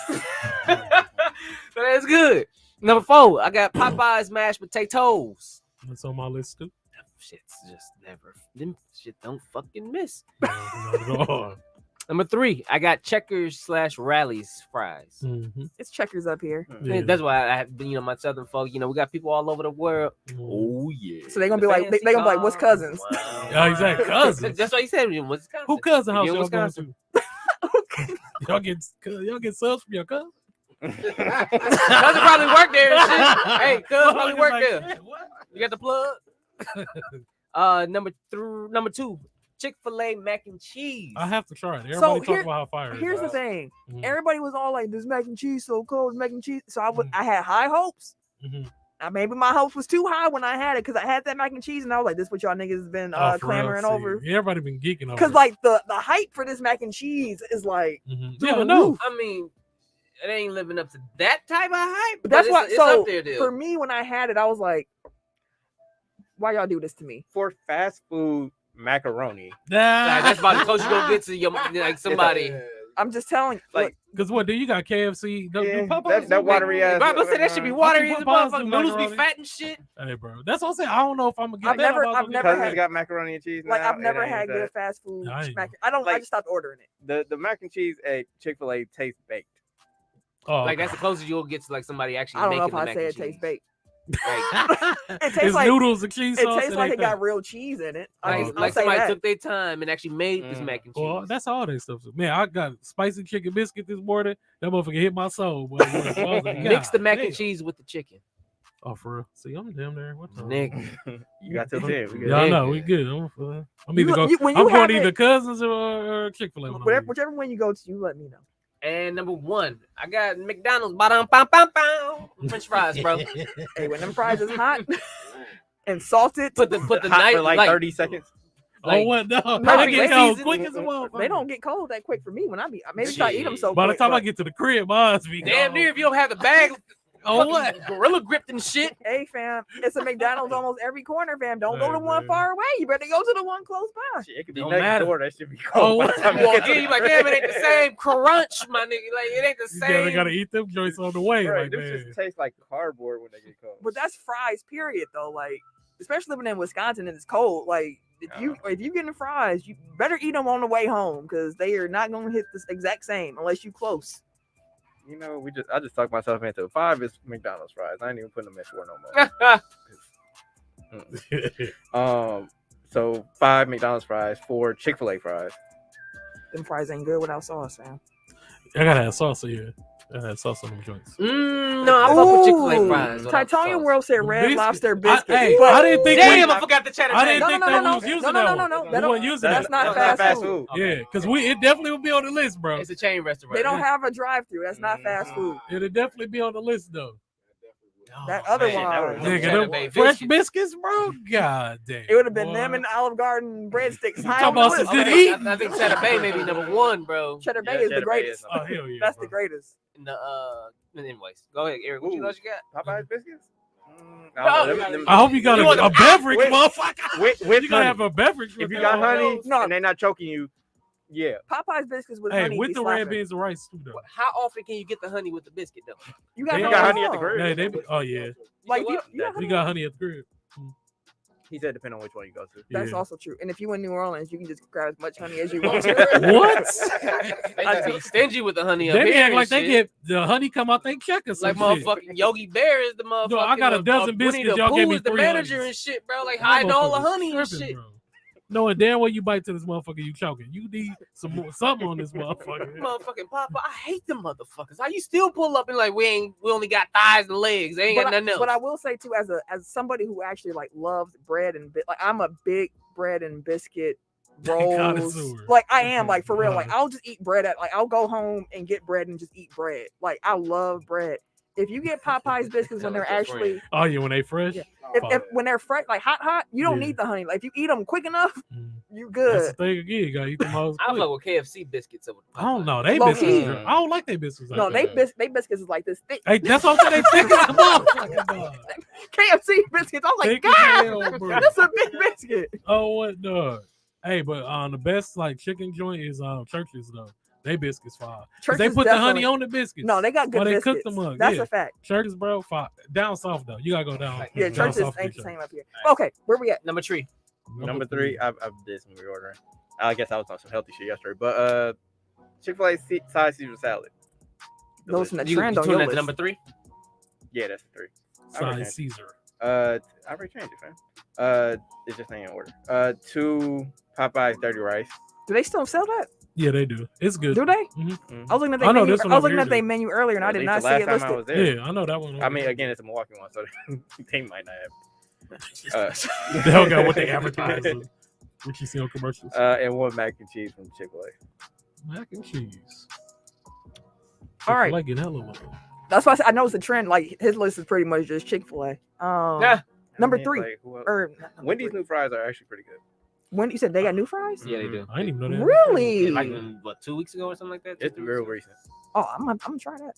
So that's good. Number 4, I got Popeye's mashed potatoes. That's on my list too. Shit's just never. Them shit don't fucking miss. No, not at all. Number 3, I got Checkers / Rally's fries. Mhm. It's Checkers up here. Yeah. That's why I have, my southern folk. We got people all over the world. Mhm. Oh yeah. So they gonna be like, they gonna be like, what's cousins? Wow. Yeah, exactly. Cousins. That's what he said. Wisconsin. Who cousin house If you're y'all in going Wisconsin. to? y'all get subs from your cousin? Cousin probably work there and shit. Hey, cousin probably work there. You got the plug? Number 2, Chick-Fil-A Mac and Cheese. I have to try it. Everybody talk here- about how fire it is. Here's the thing. Mhm. Everybody was all like, this mac and cheese so cold, mac and cheese. So Mm. I had high hopes. Mhm. Now maybe my hopes was too high when I had it because I had that mac and cheese and I was like, this what y'all niggas has been Oh, for real? clamoring See, over. Everybody been geeking over Because it. like the hype for this mac and cheese is like Mhm. through Yeah, the no. roof. I mean, it ain't living up to that type of hype. But that's but why. it's So up there, dude. for me, when I had it, I was like, why y'all do this to me? For fast food macaroni, Like, that's about the closest you gonna get to your like somebody. I'm just telling you. like Because what? Do you got KFC? yeah, Popeyes? that watery ass. Bro, I said that should be watery as a Popeyes do motherfucker. Noodles be macaroni. fat and shit. Hey, bro. That's what I'm saying. I don't know if I'm gonna get I've that. never- I'm about I've to never get Cousins had- got macaroni and cheese. like now, I've never it ain't had good that. fast food. I ain't Mac. I don't. I Like- just stopped ordering it. The mac and cheese at Chick-fil-A tastes baked. Oh, Like that's the closest you'll get to like somebody actually I don't know making if the I mac say and it tastes cheese. baked. Like, It tastes it's like noodles and cheese it sauce. tastes like ain't it got that. real cheese in it. Like- I'll like say somebody that. took their time and actually made this Mm. mac and cheese. Well, that's all that stuff. Man, I got spicy chicken biscuit this morning. That motherfucker hit my soul. Boy. I was like, Mix the God mac damn. and cheese with the chicken. Oh, for real? See, I'm damn there. What the Nick. You got till 10. We good. Y'all Nick. know we good. I'm You- either going. you- when you I'm going have either it- Cousins or Chick-fil-A. when I leave. Whichever one you go to, you let me know. And number 1, I got McDonald's. Ba-dum, bam, bam, bam. French fries, bro. Hey, when them fries is hot, and salted. Put the Hot night for like 30 seconds. Oh, what? No, No, I get they cold season- quick as a motherfucker. They don't get cold that quick for me when I maybe try to eat them so By the quick. time I but- get to the crib, mine be Damn cold. near if you don't have the bag. Oh, what? Gorilla gripped and shit. Hey fam, it's a McDonald's almost every corner, fam. Don't go to Hey, one man. far away. You better go to the one close by. Shit, it could be Don't next matter. door. That should be Oh, cold. by what? the time Well, you get yeah, to you like, damn, it ain't the same crunch, my nigga. Like, it ain't the You same. gotta eat them joints on the way. Right, Like, them man. just taste like cardboard when they get cold. But that's fries, period. Though, like especially living in Wisconsin and it's cold. Like if you getting fries, you better eat them on the way home because they are not gonna hit the exact same unless you close. You know, I just talked myself into 5 is McDonald's fries. I ain't even putting them at 4 no more. So 5 McDonald's fries, 4 Chick-fil-A fries. Them fries ain't good without sauce, man. I gotta have salsa here. I had sauce on them joints. No, I fuck with Chick-fil-A fries. without Titanium sauce. World said red Biscuit. lobster biscuit. Hey, but I didn't think Damn, we, I forgot the cheddar I didn't cheese. think No, that no, we no, was no, using no, that no, one. no, We that weren't using that's that. not That's fast food. Okay. Yeah, because it definitely would be on the list, bro. It's a chain restaurant. They don't have a drive-through. That's not fast food. It'd definitely be on the list though. That Oh, other man. one. Them Nigga, Cheddar them Bay fresh biscuits. biscuits, bro. God damn. It would have been boy. them and the Olive Garden breadsticks. High talking on the about some list. good Okay, eating? I think Cheddar Bay may be number 1, bro. Cheddar Bay Yeah, is the Cheddar Bay greatest. is Oh hell yeah. That's bro. the greatest. And anyways, go ahead, Eric. What you Ooh. else you got? Popeyes biscuits? I hope you got You a, want a beverage, with- motherfucker. With You gotta honey. have a beverage. If with you that got one. honey No. and they're not choking you, yeah. Popeyes biscuits with Hey, honey. with be the red slapping. beans and rice too, though. How often can you get the honey with the biscuit, though? You got, They You honey got at honey at the home. crib. Hey, they be, oh yeah, Like You you, what? you got That- we honey. got honey at the crib. He said depending on which one you go to. That's Yeah. also true. And if you in New Orleans, you can just grab as much honey as you want to. What? They just be stingy with the honey up They be here. act and like they shit. get the honey come out they check or Like some shit. motherfucking Yogi Bear is the motherfucker. No, I got a dozen Winnie biscuits, the y'all gave Pooh me is the 3 manager honeys. and shit, bro. Like That hiding all the motherfucker's honey and tripping, shit. bro. Knowing damn well you bite to this motherfucker, you choking. You need some more, something on this motherfucker. Motherfucking Papa, I hate them motherfuckers. How you still pull up and like we only got thighs and legs. They ain't got nothing else. But I will say too, as somebody who actually like loves bread and like I'm a big bread and biscuit rolls. Connoisseur. Like I am, like for real. Like I'll just eat bread at I'll go home and get bread and just eat bread. Like I love bread. If you get Popeyes biscuits when they're actually Oh yeah, when they fresh. Yeah. if when they're fresh, like hot, you don't Yeah. need the honey. Like if you eat them quick enough, Mm. you That's the good. thing again. You gotta eat the most. I fuck with KFC biscuits over. I don't know. They Low biscuits. key. I don't like they biscuits. Like No, that. they biscuits is like this thick. Hey, that's what I'm saying. They thick as a motherfucker, dog. KFC biscuits. I was like, Thick as God, hell, bro. that's a big biscuit. Oh, what dog? Hey, but the best like chicken joint is Church's though. They biscuits fire. 'Cause they Church's put the honey definitely- on the biscuits. No, they got good Or they biscuits. cook them up, That's yeah. a fact. Church's, bro, fire. Down south though. You gotta go down. Yeah, down Church's south ain't for the sure. same up here. Okay, where we at? Number 3. Number 3, I've did some reordering. I guess I was on some healthy shit yesterday. But Chick-fil-A side Caesar salad. Those from the You trend on tune your that to list. number 3? Yeah, that's the 3. Size Caesar. I already changed it, fam. It's just ain't in order. 2 Popeyes dirty rice. Do they still sell that? Yeah, they do. It's good. Do they? Mhm. I was looking at I their know menu. this one I was over looking here at their do. menu earlier, and I At did least not the see last it time I listed. was there. Yeah, I know that one. I mean, again, it's a Milwaukee one, so they might not have. they don't got what they advertise. What you see on commercials. And 1 mac and cheese from Chick-fil-A. Mac and cheese. All right. Like it hella low. That's why I know it's a trend. Like his list is pretty much just Chick-fil-A. Yeah. Number I mean, 3. like, who else? Or not number Wendy's 3. new fries are actually pretty good. When you said they got new fries? Yeah, they do. I didn't even know that. Really? Like what, 2 weeks ago or something like that? It's 2 real weeks ago? recent. Oh, I'm gonna try that.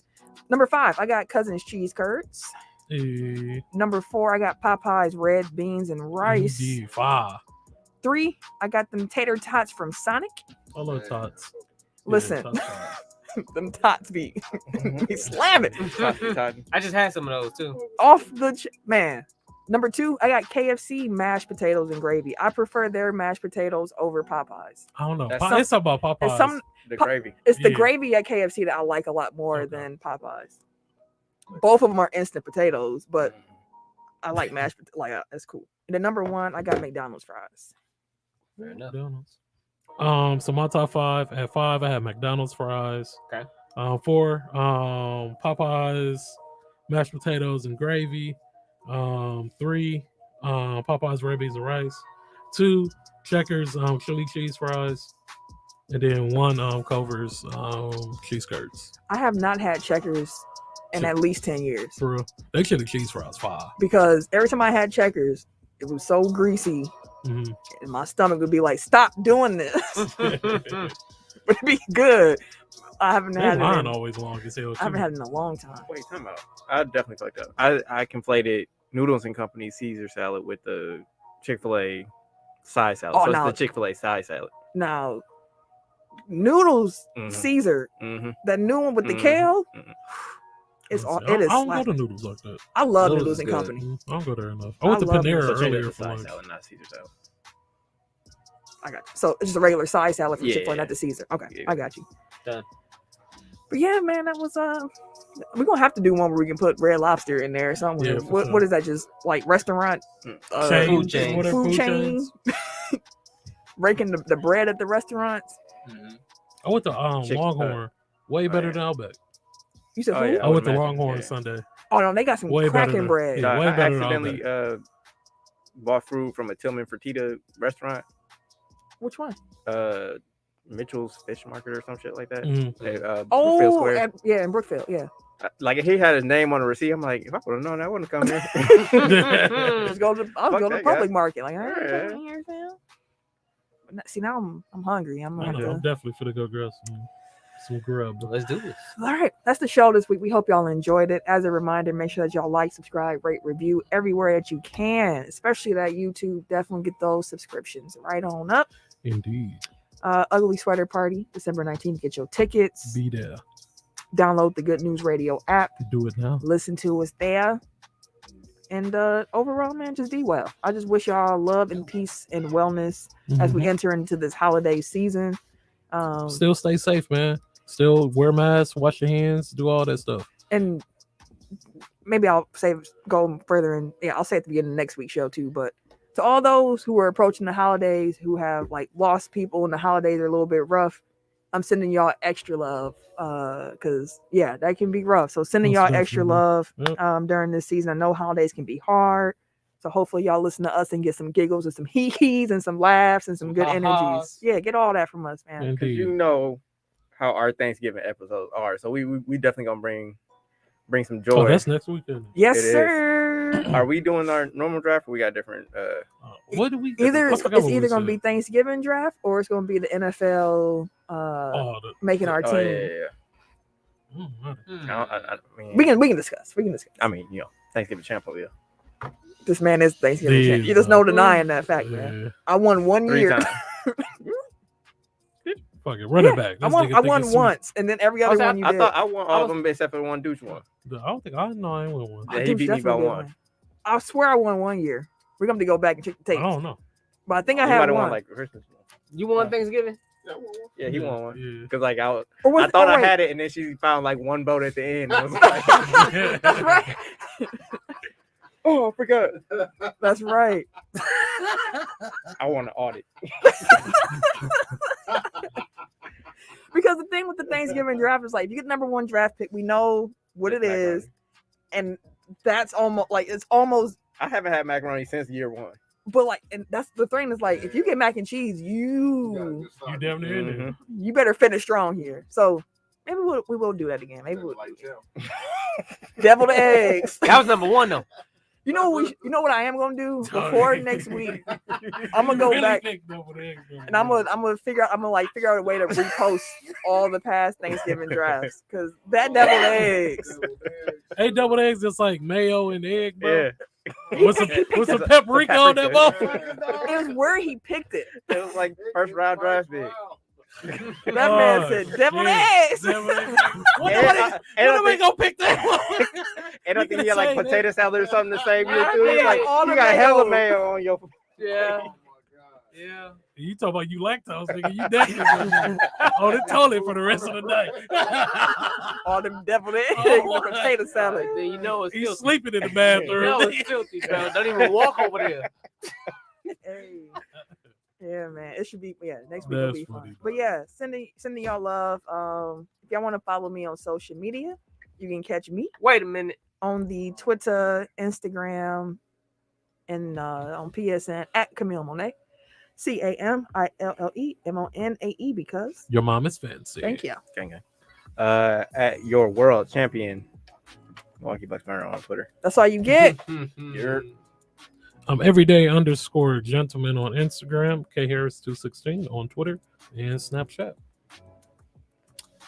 Number 5, I got Cousin's cheese curds. Hey, Number 4, I got Popeyes red beans and rice. indeed, fire. 3, I got them tater tots from Sonic. I love tots. Listen, Yeah, tots. them tots be slamming Totten. I just had some of those too. off the man. Number 2, I got KFC mashed potatoes and gravy. I prefer their mashed potatoes over Popeyes. I don't know. That's It's about Popeyes. And some The Pop- gravy. it's the Yeah. gravy at KFC that I like a lot more Okay. than Popeyes. Both of them are instant potatoes, but I like mashed that's cool. And then number 1, I got McDonald's fries. Fair enough. McDonald's. So my top 5. At 5, I have McDonald's fries. Okay. 4, Popeyes mashed potatoes and gravy. 3, Popeyes red beans and rice. 2, Checkers chili cheese fries. And then 1, Culver's cheese curds. I have not had Checkers in at least 10 years For real, they chili cheese fries fire. because every time I had Checkers, it was so greasy, Mhm. and my stomach would be like, "Stop doing this." But it'd be good. I haven't That had it. line In, always long as hell. I haven't too. had it in a long time. Wait, time out. I definitely fucked up. I conflated Noodles and Company Caesar salad with the Chick-fil-A side salad. Oh, so no. it's the Chick-fil-A side salad. Now, noodles Mhm. Caesar, Mm-hmm. that new one with the Mhm. kale, Mhm. it's all. Honestly, It is. I don't go to slapping. noodles like that. I love Noodles Noodles is and good. Company. I don't go there enough. I went to love Panera noodles. So earlier the for side lunch. salad, not Caesar salad. I got you. So it's just a regular side salad from Yeah. Chick-fil-A, not the Caesar. Okay, Yeah. I got you. Done. But yeah, man, that was we're gonna have to do one where we can put Red Lobster in there somewhere. Yeah, for what, sure. what is that? Just like restaurant Chains, Food chains. whatever, food food chain, chains. breaking the bread at the restaurants. I went to Chick- Longhorn. Way better yeah. than Outback. You said Oh, who? yeah. I would went to imagine, Longhorn yeah. Sunday. Oh no, they got some Way better cracking than- bread. yeah. So way I better than accidentally bought food from a Tillman Fertitta restaurant, Which one? Mitchell's Fish Market or some shit like that. Mhm. At, Brookfield Oh, Square. yeah, in Brookfield. Yeah. Like he had his name on the receipt. I'm like, if I would have known, I wouldn't come here. Just go to. I'll Fuck go to that public guy. market. Like, Yeah. see, now I'm hungry. I'm gonna have I'm to. definitely finna go grab some grub. Let's do this. All right, that's the show this week. We hope y'all enjoyed it. As a reminder, make sure that y'all like, subscribe, rate, review everywhere that you can, especially that YouTube. Definitely get those subscriptions right on up. Indeed. Ugly Sweater Party, December 19th. Get your tickets. Be there. Download the Good News Radio app. Do it now. Listen to us there. And overall, man, just be well. I just wish y'all love and peace and wellness as we enter into this holiday season. Still stay safe, man. Still wear masks, wash your hands, do all that stuff. And maybe I'll go further, and I'll say at the beginning of next week's show too. But to all those who are approaching the holidays, who have like lost people, and the holidays are a little bit rough, I'm sending y'all extra love, because that can be rough. So sending Most y'all extra definitely. love, during this season. I know holidays can be hard, so hopefully y'all listen to us and get some giggles and some hee-hees and some laughs and some good energies. Yeah, get all that from us, man. Because you Indeed. know how our Thanksgiving episodes are, so we definitely gonna bring some joy. Oh, that's next weekend. Yes, It is. sir. Are we doing our normal draft, or we got different? What do we? Either I it's forgot what we either gonna said. be Thanksgiving draft or it's gonna be the NFL making our Oh team. yeah. I mean, We can discuss. I mean, Thanksgiving champ over here This man is Thanksgiving champ. Jeez, You just bro. no denying that fact, man. Yeah. I won 1 3 year. times. Fuck it, run it back. I This won nigga think once, it's sweet. and then every other one you I did. thought I won all I of them except for the one douche one. I don't think I know. I ain't win one. Yeah, he Dude, beat me by definitely did one. win. I swear I won 1 year. We're gonna have to go back and check the I tapes. don't know. But I think I He had might have one. won like Christmas. You won Thanksgiving? Yeah, he won one. Yeah. Because like I Or was- thought oh, I wait. had it, and then she found like one vote at the end. I was like, That's right. oh, I forgot. That's right. I want to audit. Because the thing with the Thanksgiving draft is like, if you get the number 1 draft pick, we know what it is, and that's almost like it's almost. I haven't had macaroni since year 1. But like, and that's the thing is like, if you get mac and cheese, you You damn near in there. Mhm. you better finish strong here. So maybe we will do that again. Maybe we'll deviled eggs. That was number 1 though. You know what I am gonna do Sorry. before next week. I'm gonna go Really back think double eggs, bro. and I'm gonna figure out a way to repost all the past Thanksgiving drafts because that deviled eggs. Hey, double eggs just like mayo and egg, bro. Yeah, With some paprika on that motherfucker. It was where he picked it. it was like first round draft pick. That man said deviled eggs. Deviled eggs. What And the I make go pick that one? And I You think can he had like say that. potato salad or something the same year I too. He's think like, all you the got hella mayo. mayo on your. Yeah. Yeah. You talking about you lactose, nigga? You definitely on the toilet for the rest of the night. All them deviled eggs Oh, and potato salad. Then you know it's He's filthy. sleeping in the You bathroom. know it's filthy, bro. Don't even walk over there. Hey. Yeah, man. It should be next week will That's be funny, fun. But yeah, sending y'all love. If y'all want to follow me on social media, you can catch me Wait a minute. on the Twitter, Instagram, and on PSN at Camille Monet. CAMILLEMONAE because Your mom is fancy. thank you. Gang. At your world champion, Milwaukee Bucks Burner on Twitter. That's all you get. You're- everyday_gentleman on Instagram, kharris216 on Twitter and Snapchat.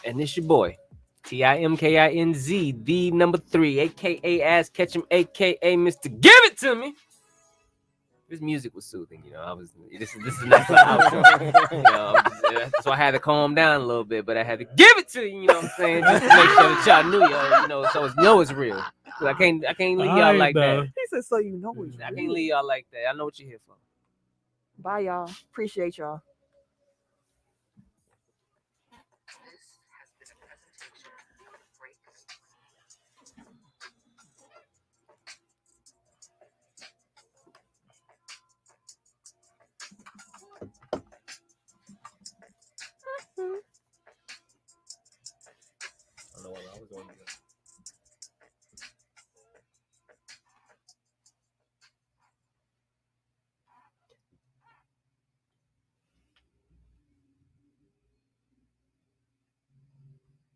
And it's your boy, TIMKINZ, the number 3, aka Ass Catch 'em, aka Mr. Give It To Me. This music was soothing, you know. This is a nice little outro. You know, so I had to calm down a little bit, but I had to give it to you. You know what I'm saying? Just to make sure that y'all knew y'all, you know, so it's real. Cause I can't leave y'all like that. He said, "So you know it's I real." can't leave y'all like that. I know what you're here for. Bye, y'all. Appreciate y'all. I don't know what I was doing.